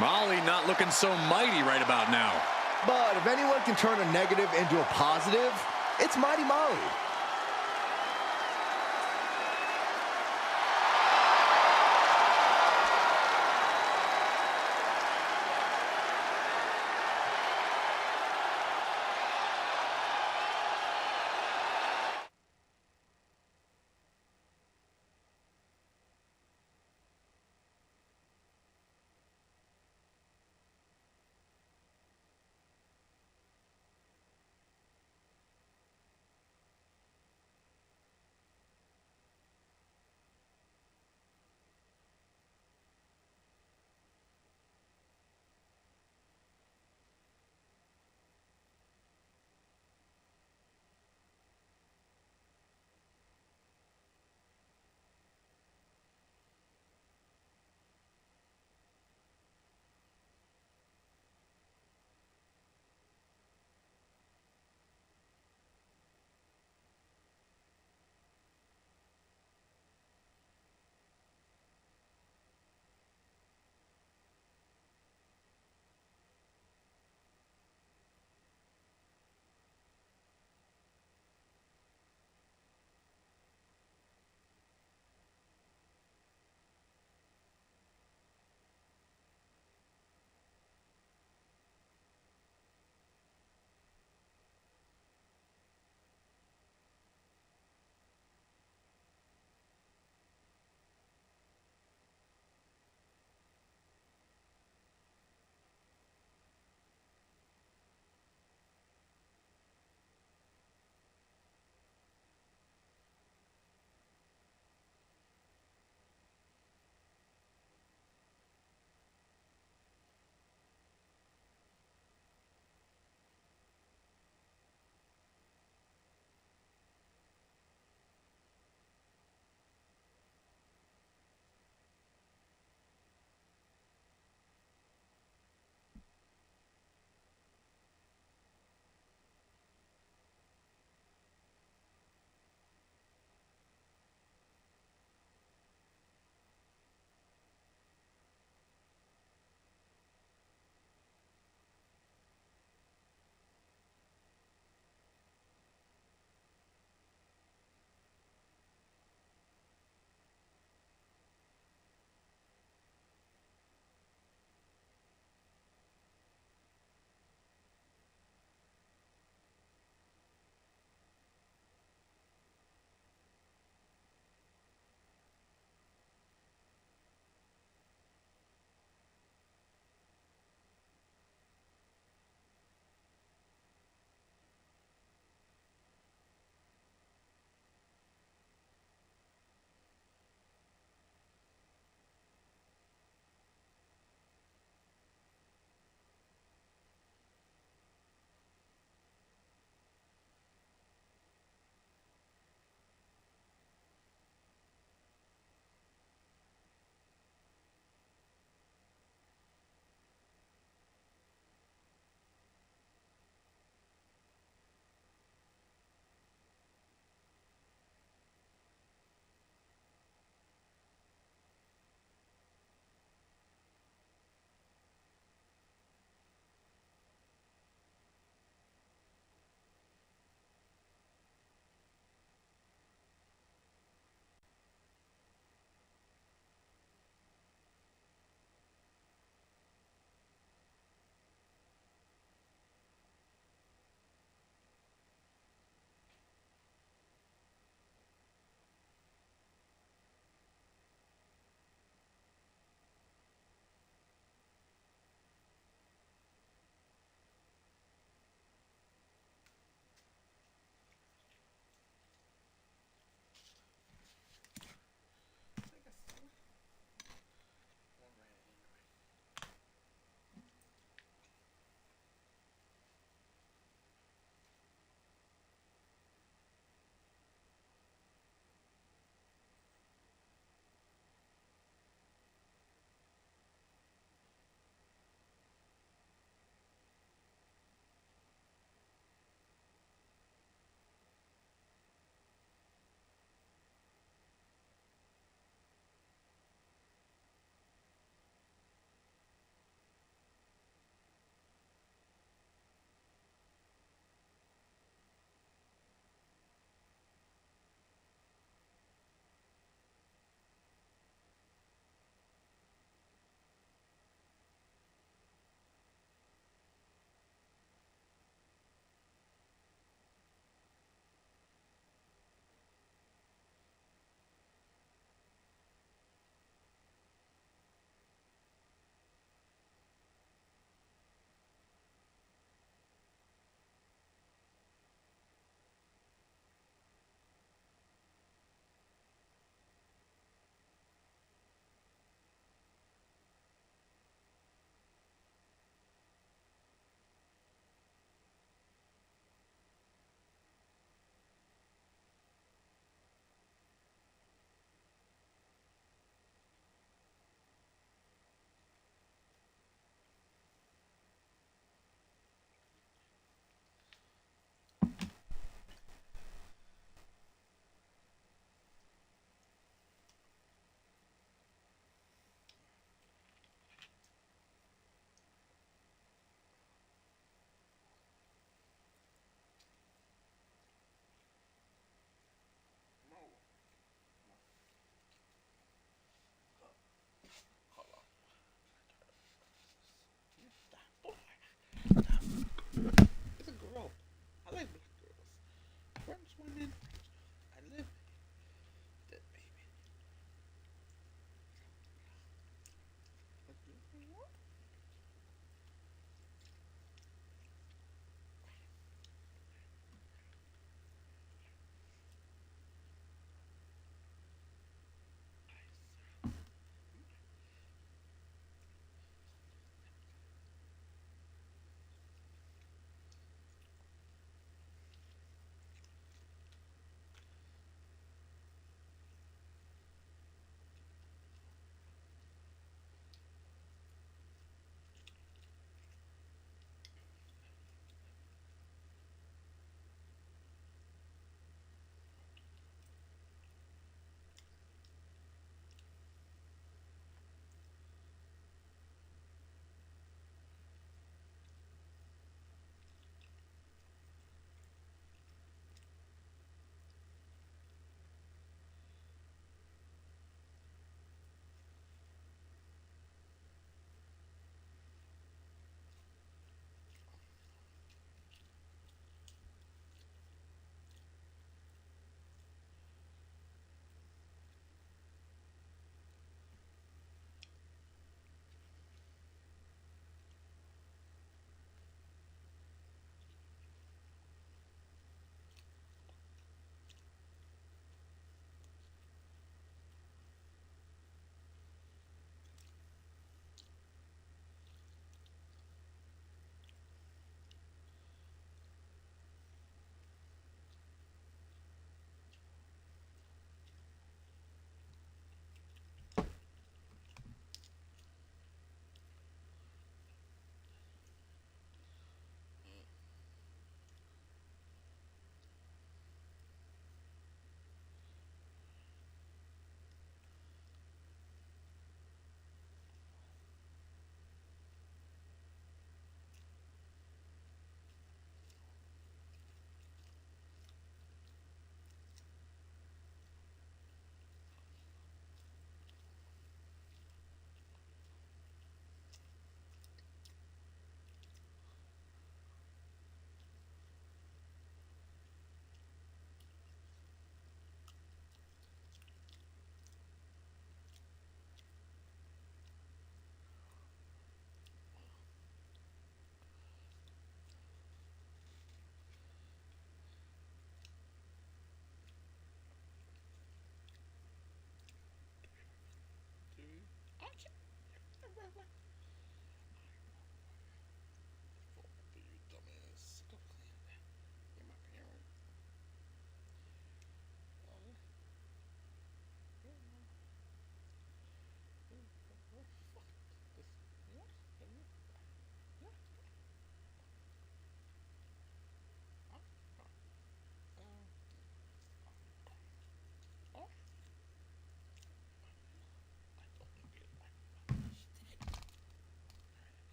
Molly not looking so mighty right about now. But if anyone can turn a negative into a positive, it's Mighty Molly.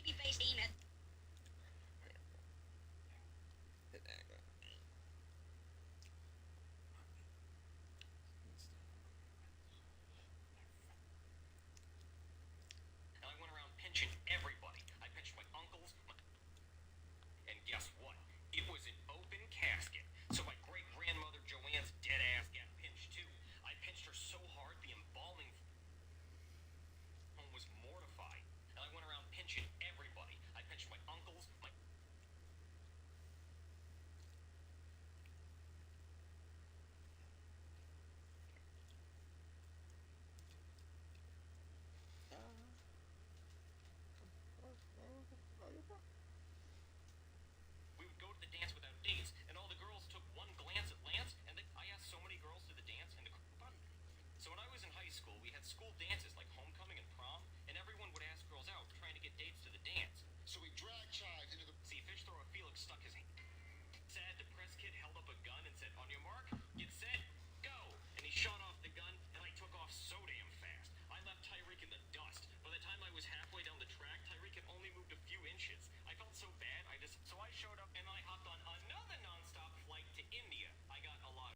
baby-faced demon. And I went around pinching everybody. I pinched my uncles, and guess what? It was an open casket. So my great-grandmother Joanne's dead ass got pinched too. I pinched her so hard the embalming home was mortified. And I went around pinching everybody. I pinched my uncles, my we would go to the dance without dates, and all the girls took one glance at Lance, and I asked so many girls to the dance, and so when I was in high school, we had school dances like homecoming and prom, and everyone would ask girls out trying to get dates to the dance. So we dragged Chives into the... See, fish thrower Felix stuck his sad, depressed kid held up a gun and said, "On your mark, get set, go!" And he shot off the gun, and I took off so damn fast. I left Tyreek in the dust. By the time I was halfway down the track, Tyreek had only moved a few inches. I felt so bad, so I showed up and I hopped on another nonstop flight to India. I got a lot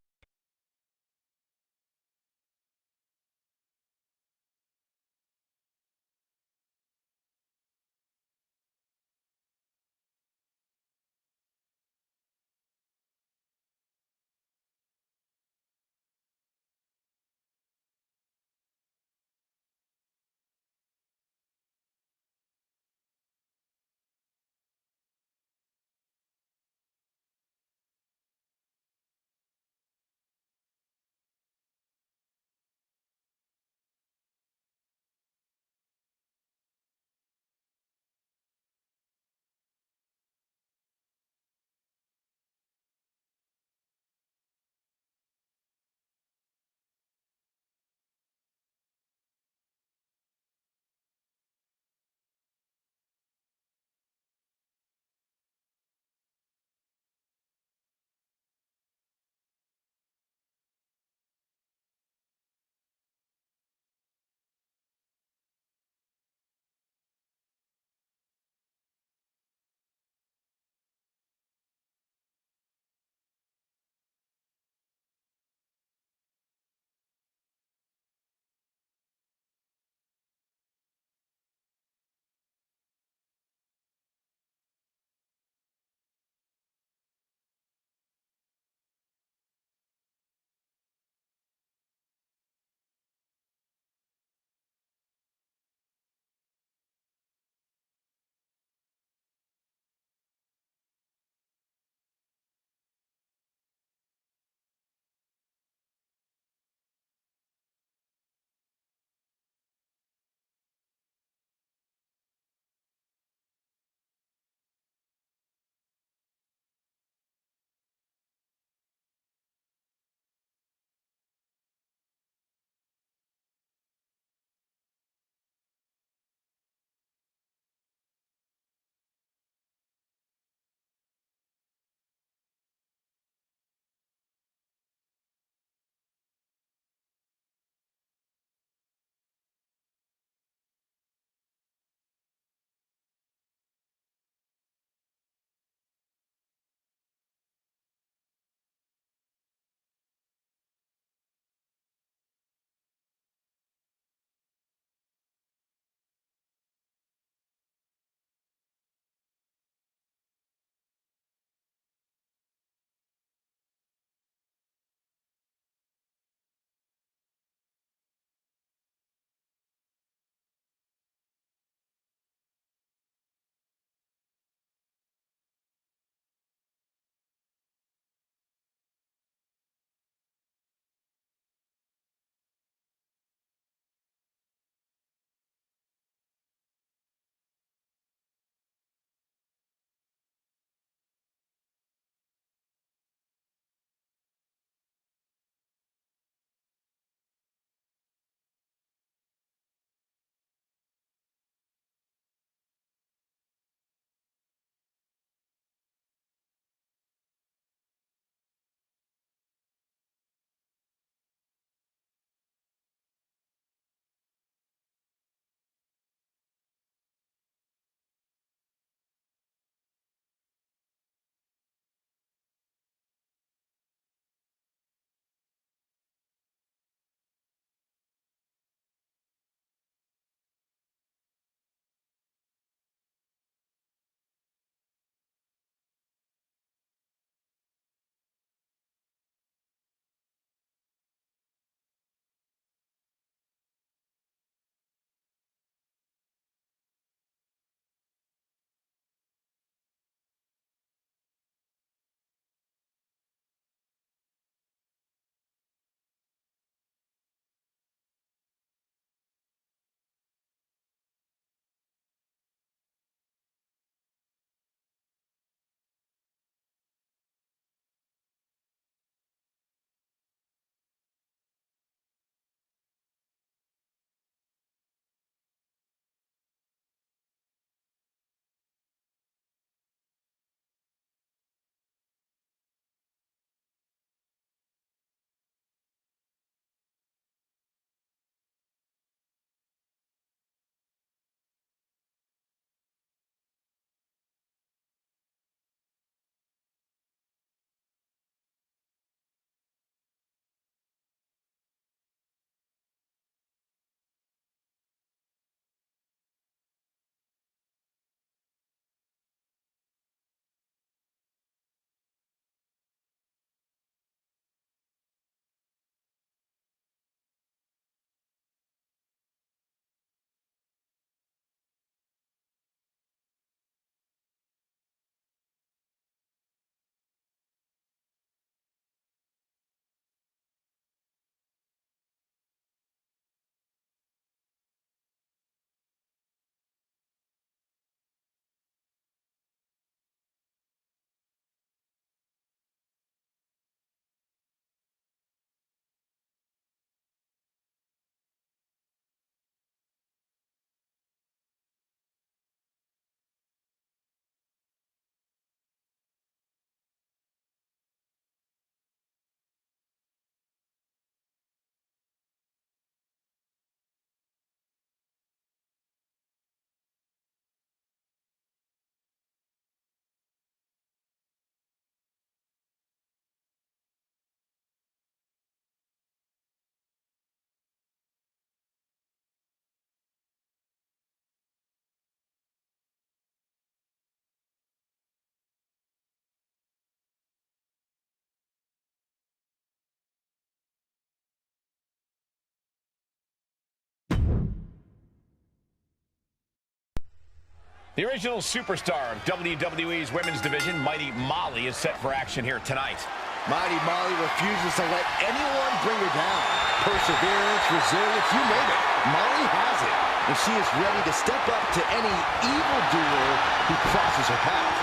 The original superstar of WWE's women's division, Mighty Molly, is set for action here tonight. Mighty Molly refuses to let anyone bring her down. Perseverance, resilience, you name it. Molly has it, and she is ready to step up to any evildoer who crosses her path.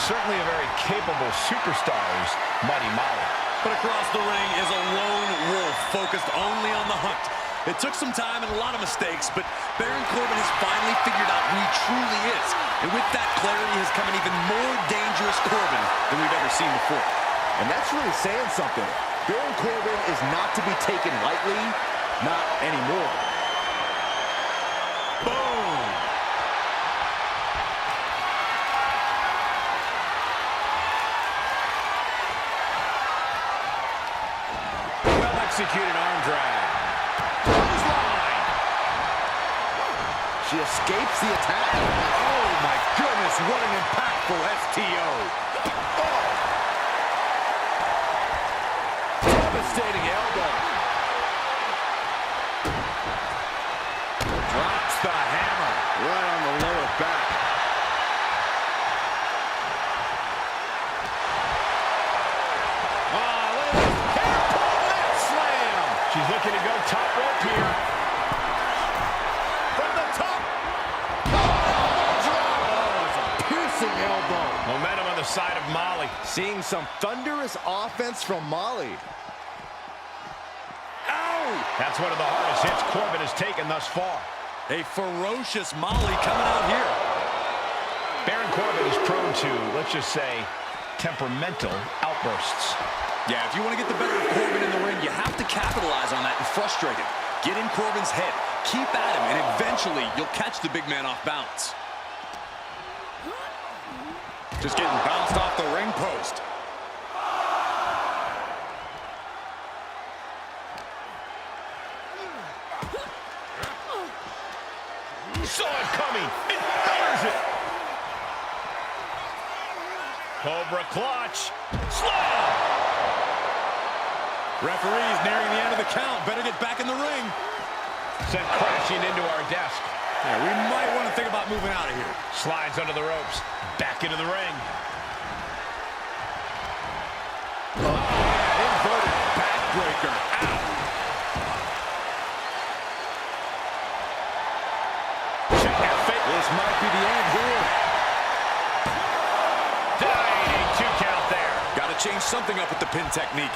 Certainly a very capable superstar is Mighty Molly. But across the ring is a lone wolf focused only on the hunt. It took some time and a lot of mistakes, but Baron Corbin has finally figured out who he truly is. And with that clarity has come an even more dangerous Corbin than we've ever seen before. And that's really saying something. Baron Corbin is not to be taken lightly, not anymore. Boom! Well-executed arm drag. She escapes the attack. Oh, my goodness, what an impactful STO. Oh. Devastating elbow. Drops the hammer right on the lower back. Oh, look at this. Hair pull that slam. She's looking to go top rope here. From the top. Elbow. Momentum on the side of Molly. Seeing some thunderous offense from Molly. Ow! That's one of the hardest hits Corbin has taken thus far. A ferocious Molly coming out here. Baron Corbin is prone to, let's just say, temperamental outbursts. Yeah, if you want to get the better of Corbin in the ring, you have to capitalize on that and frustrate him. Get in Corbin's head, keep at him, and eventually you'll catch the big man off balance. Just getting bounced off the ring post. Saw it coming. It fires it. Cobra clutch. Slam. Referee's nearing the end of the count. Better get back in the ring. Sent crashing into our desk. Yeah, we might want to think about moving out of here. Slides under the ropes. Back into the ring. Inverted backbreaker. Ow. Check that fake. This might be the end here. Denying a 2 count there. Got to change something up with the pin technique.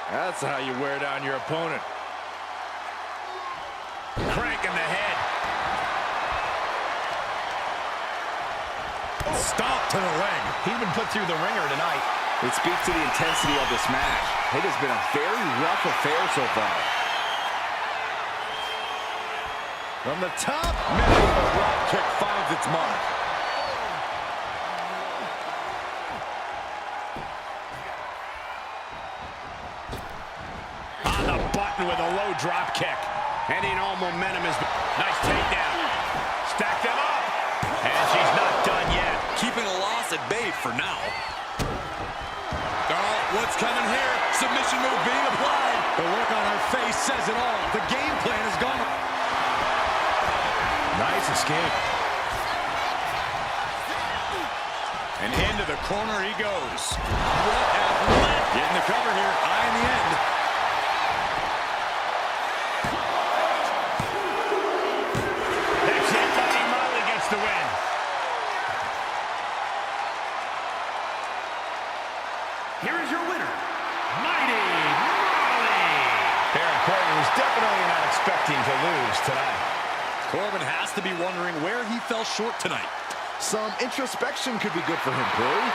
That's how you wear down your opponent. Cranking the head. Stomp to the leg. He's been put through the ringer tonight. It speaks to the intensity of this match. It has been a very rough affair so far. From the top, the drop kick finds its mark. On the button with a low drop kick. Ending all momentum is nice takedown. Stack them up. And she's not done yet. Keeping a loss at bay for now. Oh, what's coming here? Submission move being applied. The look on her face says it all. The game plan is gone. Nice escape. And into the corner he goes. What athletic. Getting the cover here. Eye in the end. That's it. Mighty Molly gets the win. Here is your winner, Mighty Molly. Baron Corbin was definitely not expecting to lose tonight. Corbin has to be wondering where he fell short tonight. Some introspection could be good for him, Corey.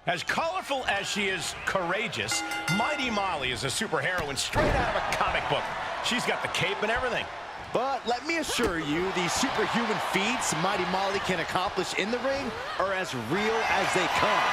As colorful as she is courageous, Mighty Molly is a superheroine straight out of a comic book. She's got the cape and everything. But let me assure you, the superhuman feats Mighty Molly can accomplish in the ring are as real as they come.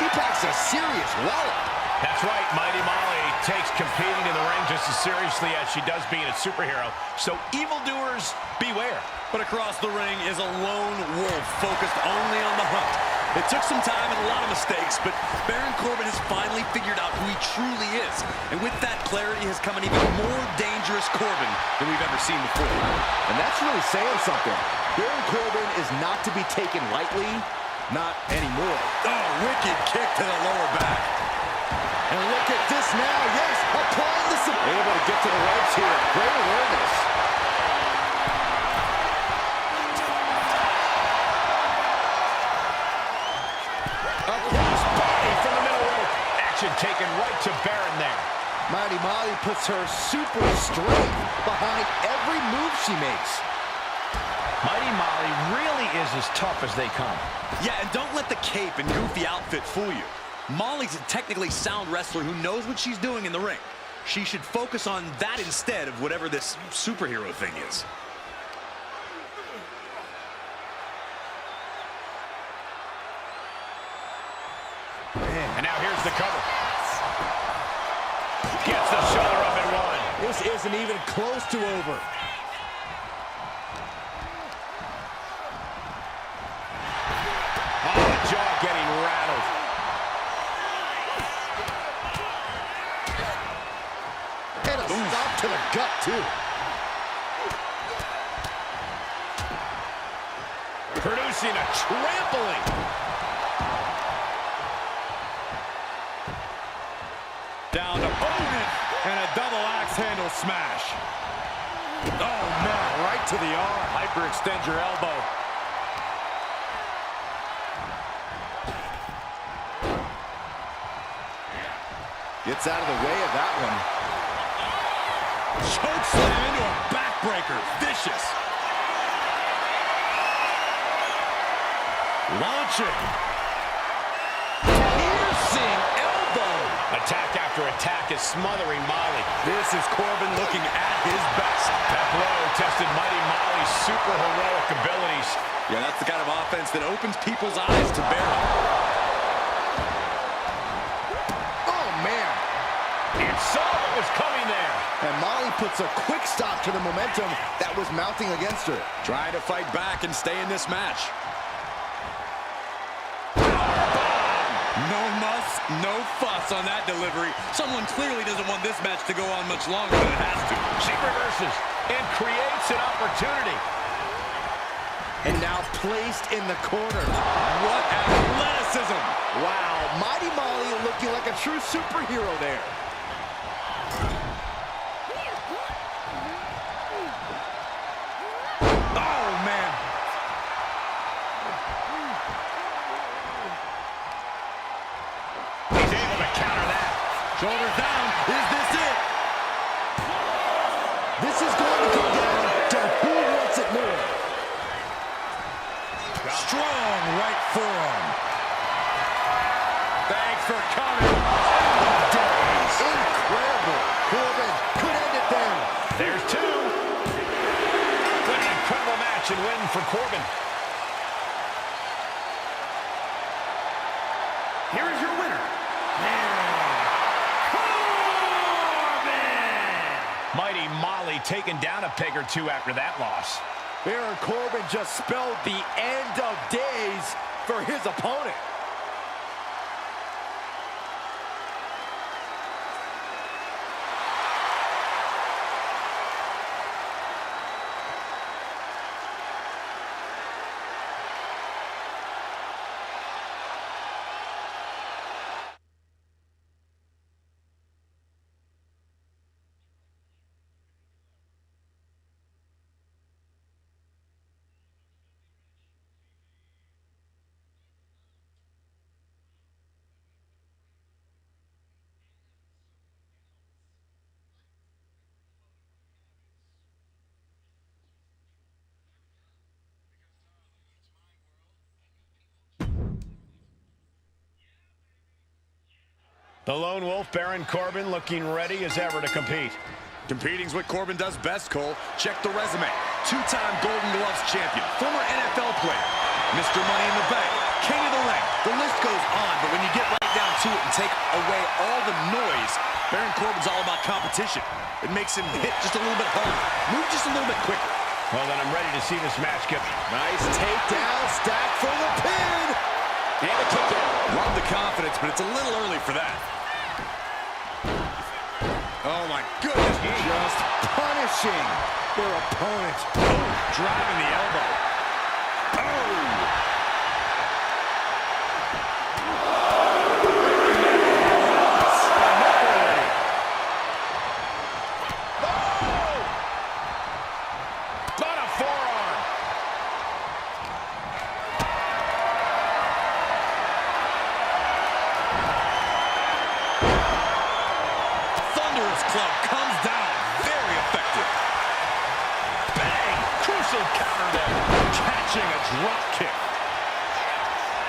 She packs a serious wallop. That's right, Mighty Molly takes competing in the ring just as seriously as she does being a superhero. So evildoers, beware. But across the ring is a lone wolf focused only on the hunt. It took some time and a lot of mistakes, but Baron Corbin has finally figured out who he truly is. And with that clarity has come an even more dangerous Corbin than we've ever seen before. And that's really saying something. Baron Corbin is not to be taken lightly, not anymore. Oh, wicked kick to the lower back. And look at this now, yes, applying the support. Able to get to the ropes here, great awareness. Taken right to Baron there. Mighty Molly puts her super strength behind every move she makes. Mighty Molly really is as tough as they come. Yeah, and don't let the cape and goofy outfit fool you. Molly's a technically sound wrestler who knows what she's doing in the ring. She should focus on that instead of whatever this superhero thing is. And now here's the cover. Gets the shoulder up and one. This isn't even close to over. Oh, the jaw getting rattled. And a stop to the gut, too. Producing a trampling. Down to opponent and a double axe handle smash. Oh, man, right to the arm. Hyperextend your elbow. Gets out of the way of that one. Choke slam into a backbreaker. Vicious. Launching. Piercing elbow. Attack after attack is smothering Molly. This is Corbin looking at his best. That blow tested Mighty Molly's super heroic abilities. Yeah, that's the kind of offense that opens people's eyes to Baron. Oh, man. It saw what was coming there. And Molly puts a quick stop to the momentum that was mounting against her. Trying to fight back and stay in this match. No muss, no fuss on that delivery. Someone clearly doesn't want this match to go on much longer than it has to. She reverses and creates an opportunity. And now placed in the corner. What athleticism! Wow, Mighty Molly looking like a true superhero there. Oh, man. He's able to counter that. Shoulders down. Is this it? This is going to come down to who wants it more. Strong right forearm. Thanks for coming. Incredible. Corbin could end it there. There's two. What an incredible match and win for Corbin. Here is your winner, Corbin! Mighty Molly taken down a peg or two after that loss. Baron Corbin just spelled the end of days for his opponent. The Lone Wolf, Baron Corbin, looking ready as ever to compete. Competing's what Corbin does best, Cole. Check the resume. Two-time Golden Gloves champion, former NFL player, Mr. Money in the Bank, King of the Ring. The list goes on, but when you get right down to it and take away all the noise, Baron Corbin's all about competition. It makes him hit just a little bit harder, move just a little bit quicker. Well, then I'm ready to see this match get... Nice takedown, stack for the pin. And a kick out. Love the confidence, but it's a little early for that. Oh, my goodness. Just punishing their opponent. Oh, driving the elbow. Oh! Club comes down. Very effective. Bang! Crucial counter there. Catching a drop kick.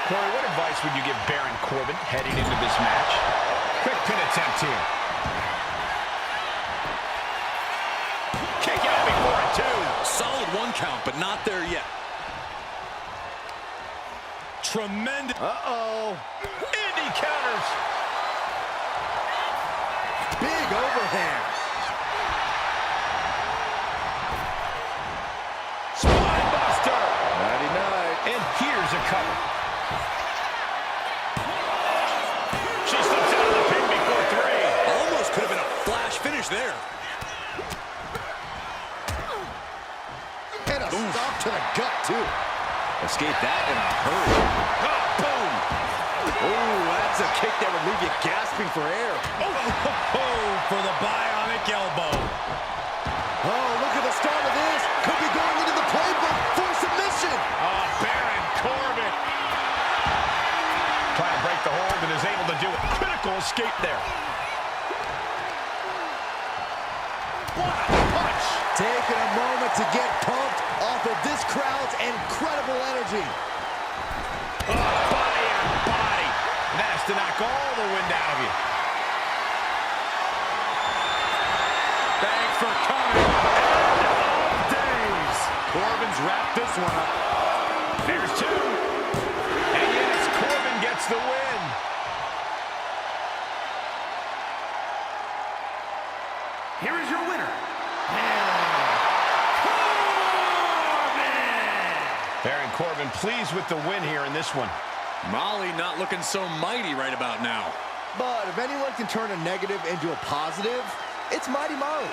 Corey, what advice would you give Baron Corbin heading into this match? Quick pin attempt here. Kick out before it, too. Solid one count, but not there yet. Tremendous. Uh-oh. Indy counters. Big overhand. Spine buster. Nighty-night. And here's a cover. She slips out of the pin before three. Almost could have been a flash finish there. And a stop to the gut, too. Escape that in a hurry. Oh, boom. Oh, that's a kick that would leave you gasping for air. Oh, for the bionic elbow. Oh, look at the start of this. Could be going into the playbook for submission. Oh, Baron Corbin. Trying to break the hold and is able to do a critical escape there. What a punch. Taking a moment to get pumped off of this crowd's incredible energy. Oh, body on body. That's to knock all the wind out of you. Thanks for coming. End of days. Corbin's wrapped this one up. There's two. And yes, Corbin gets the win. Here is your winner, Baron Corbin pleased with the win here in this one. Molly not looking so mighty right about now. But if anyone can turn a negative into a positive, it's Mighty Molly.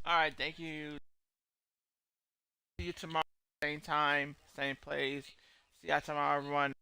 Alright, thank you. See you tomorrow, same time, same place. See you tomorrow, everyone.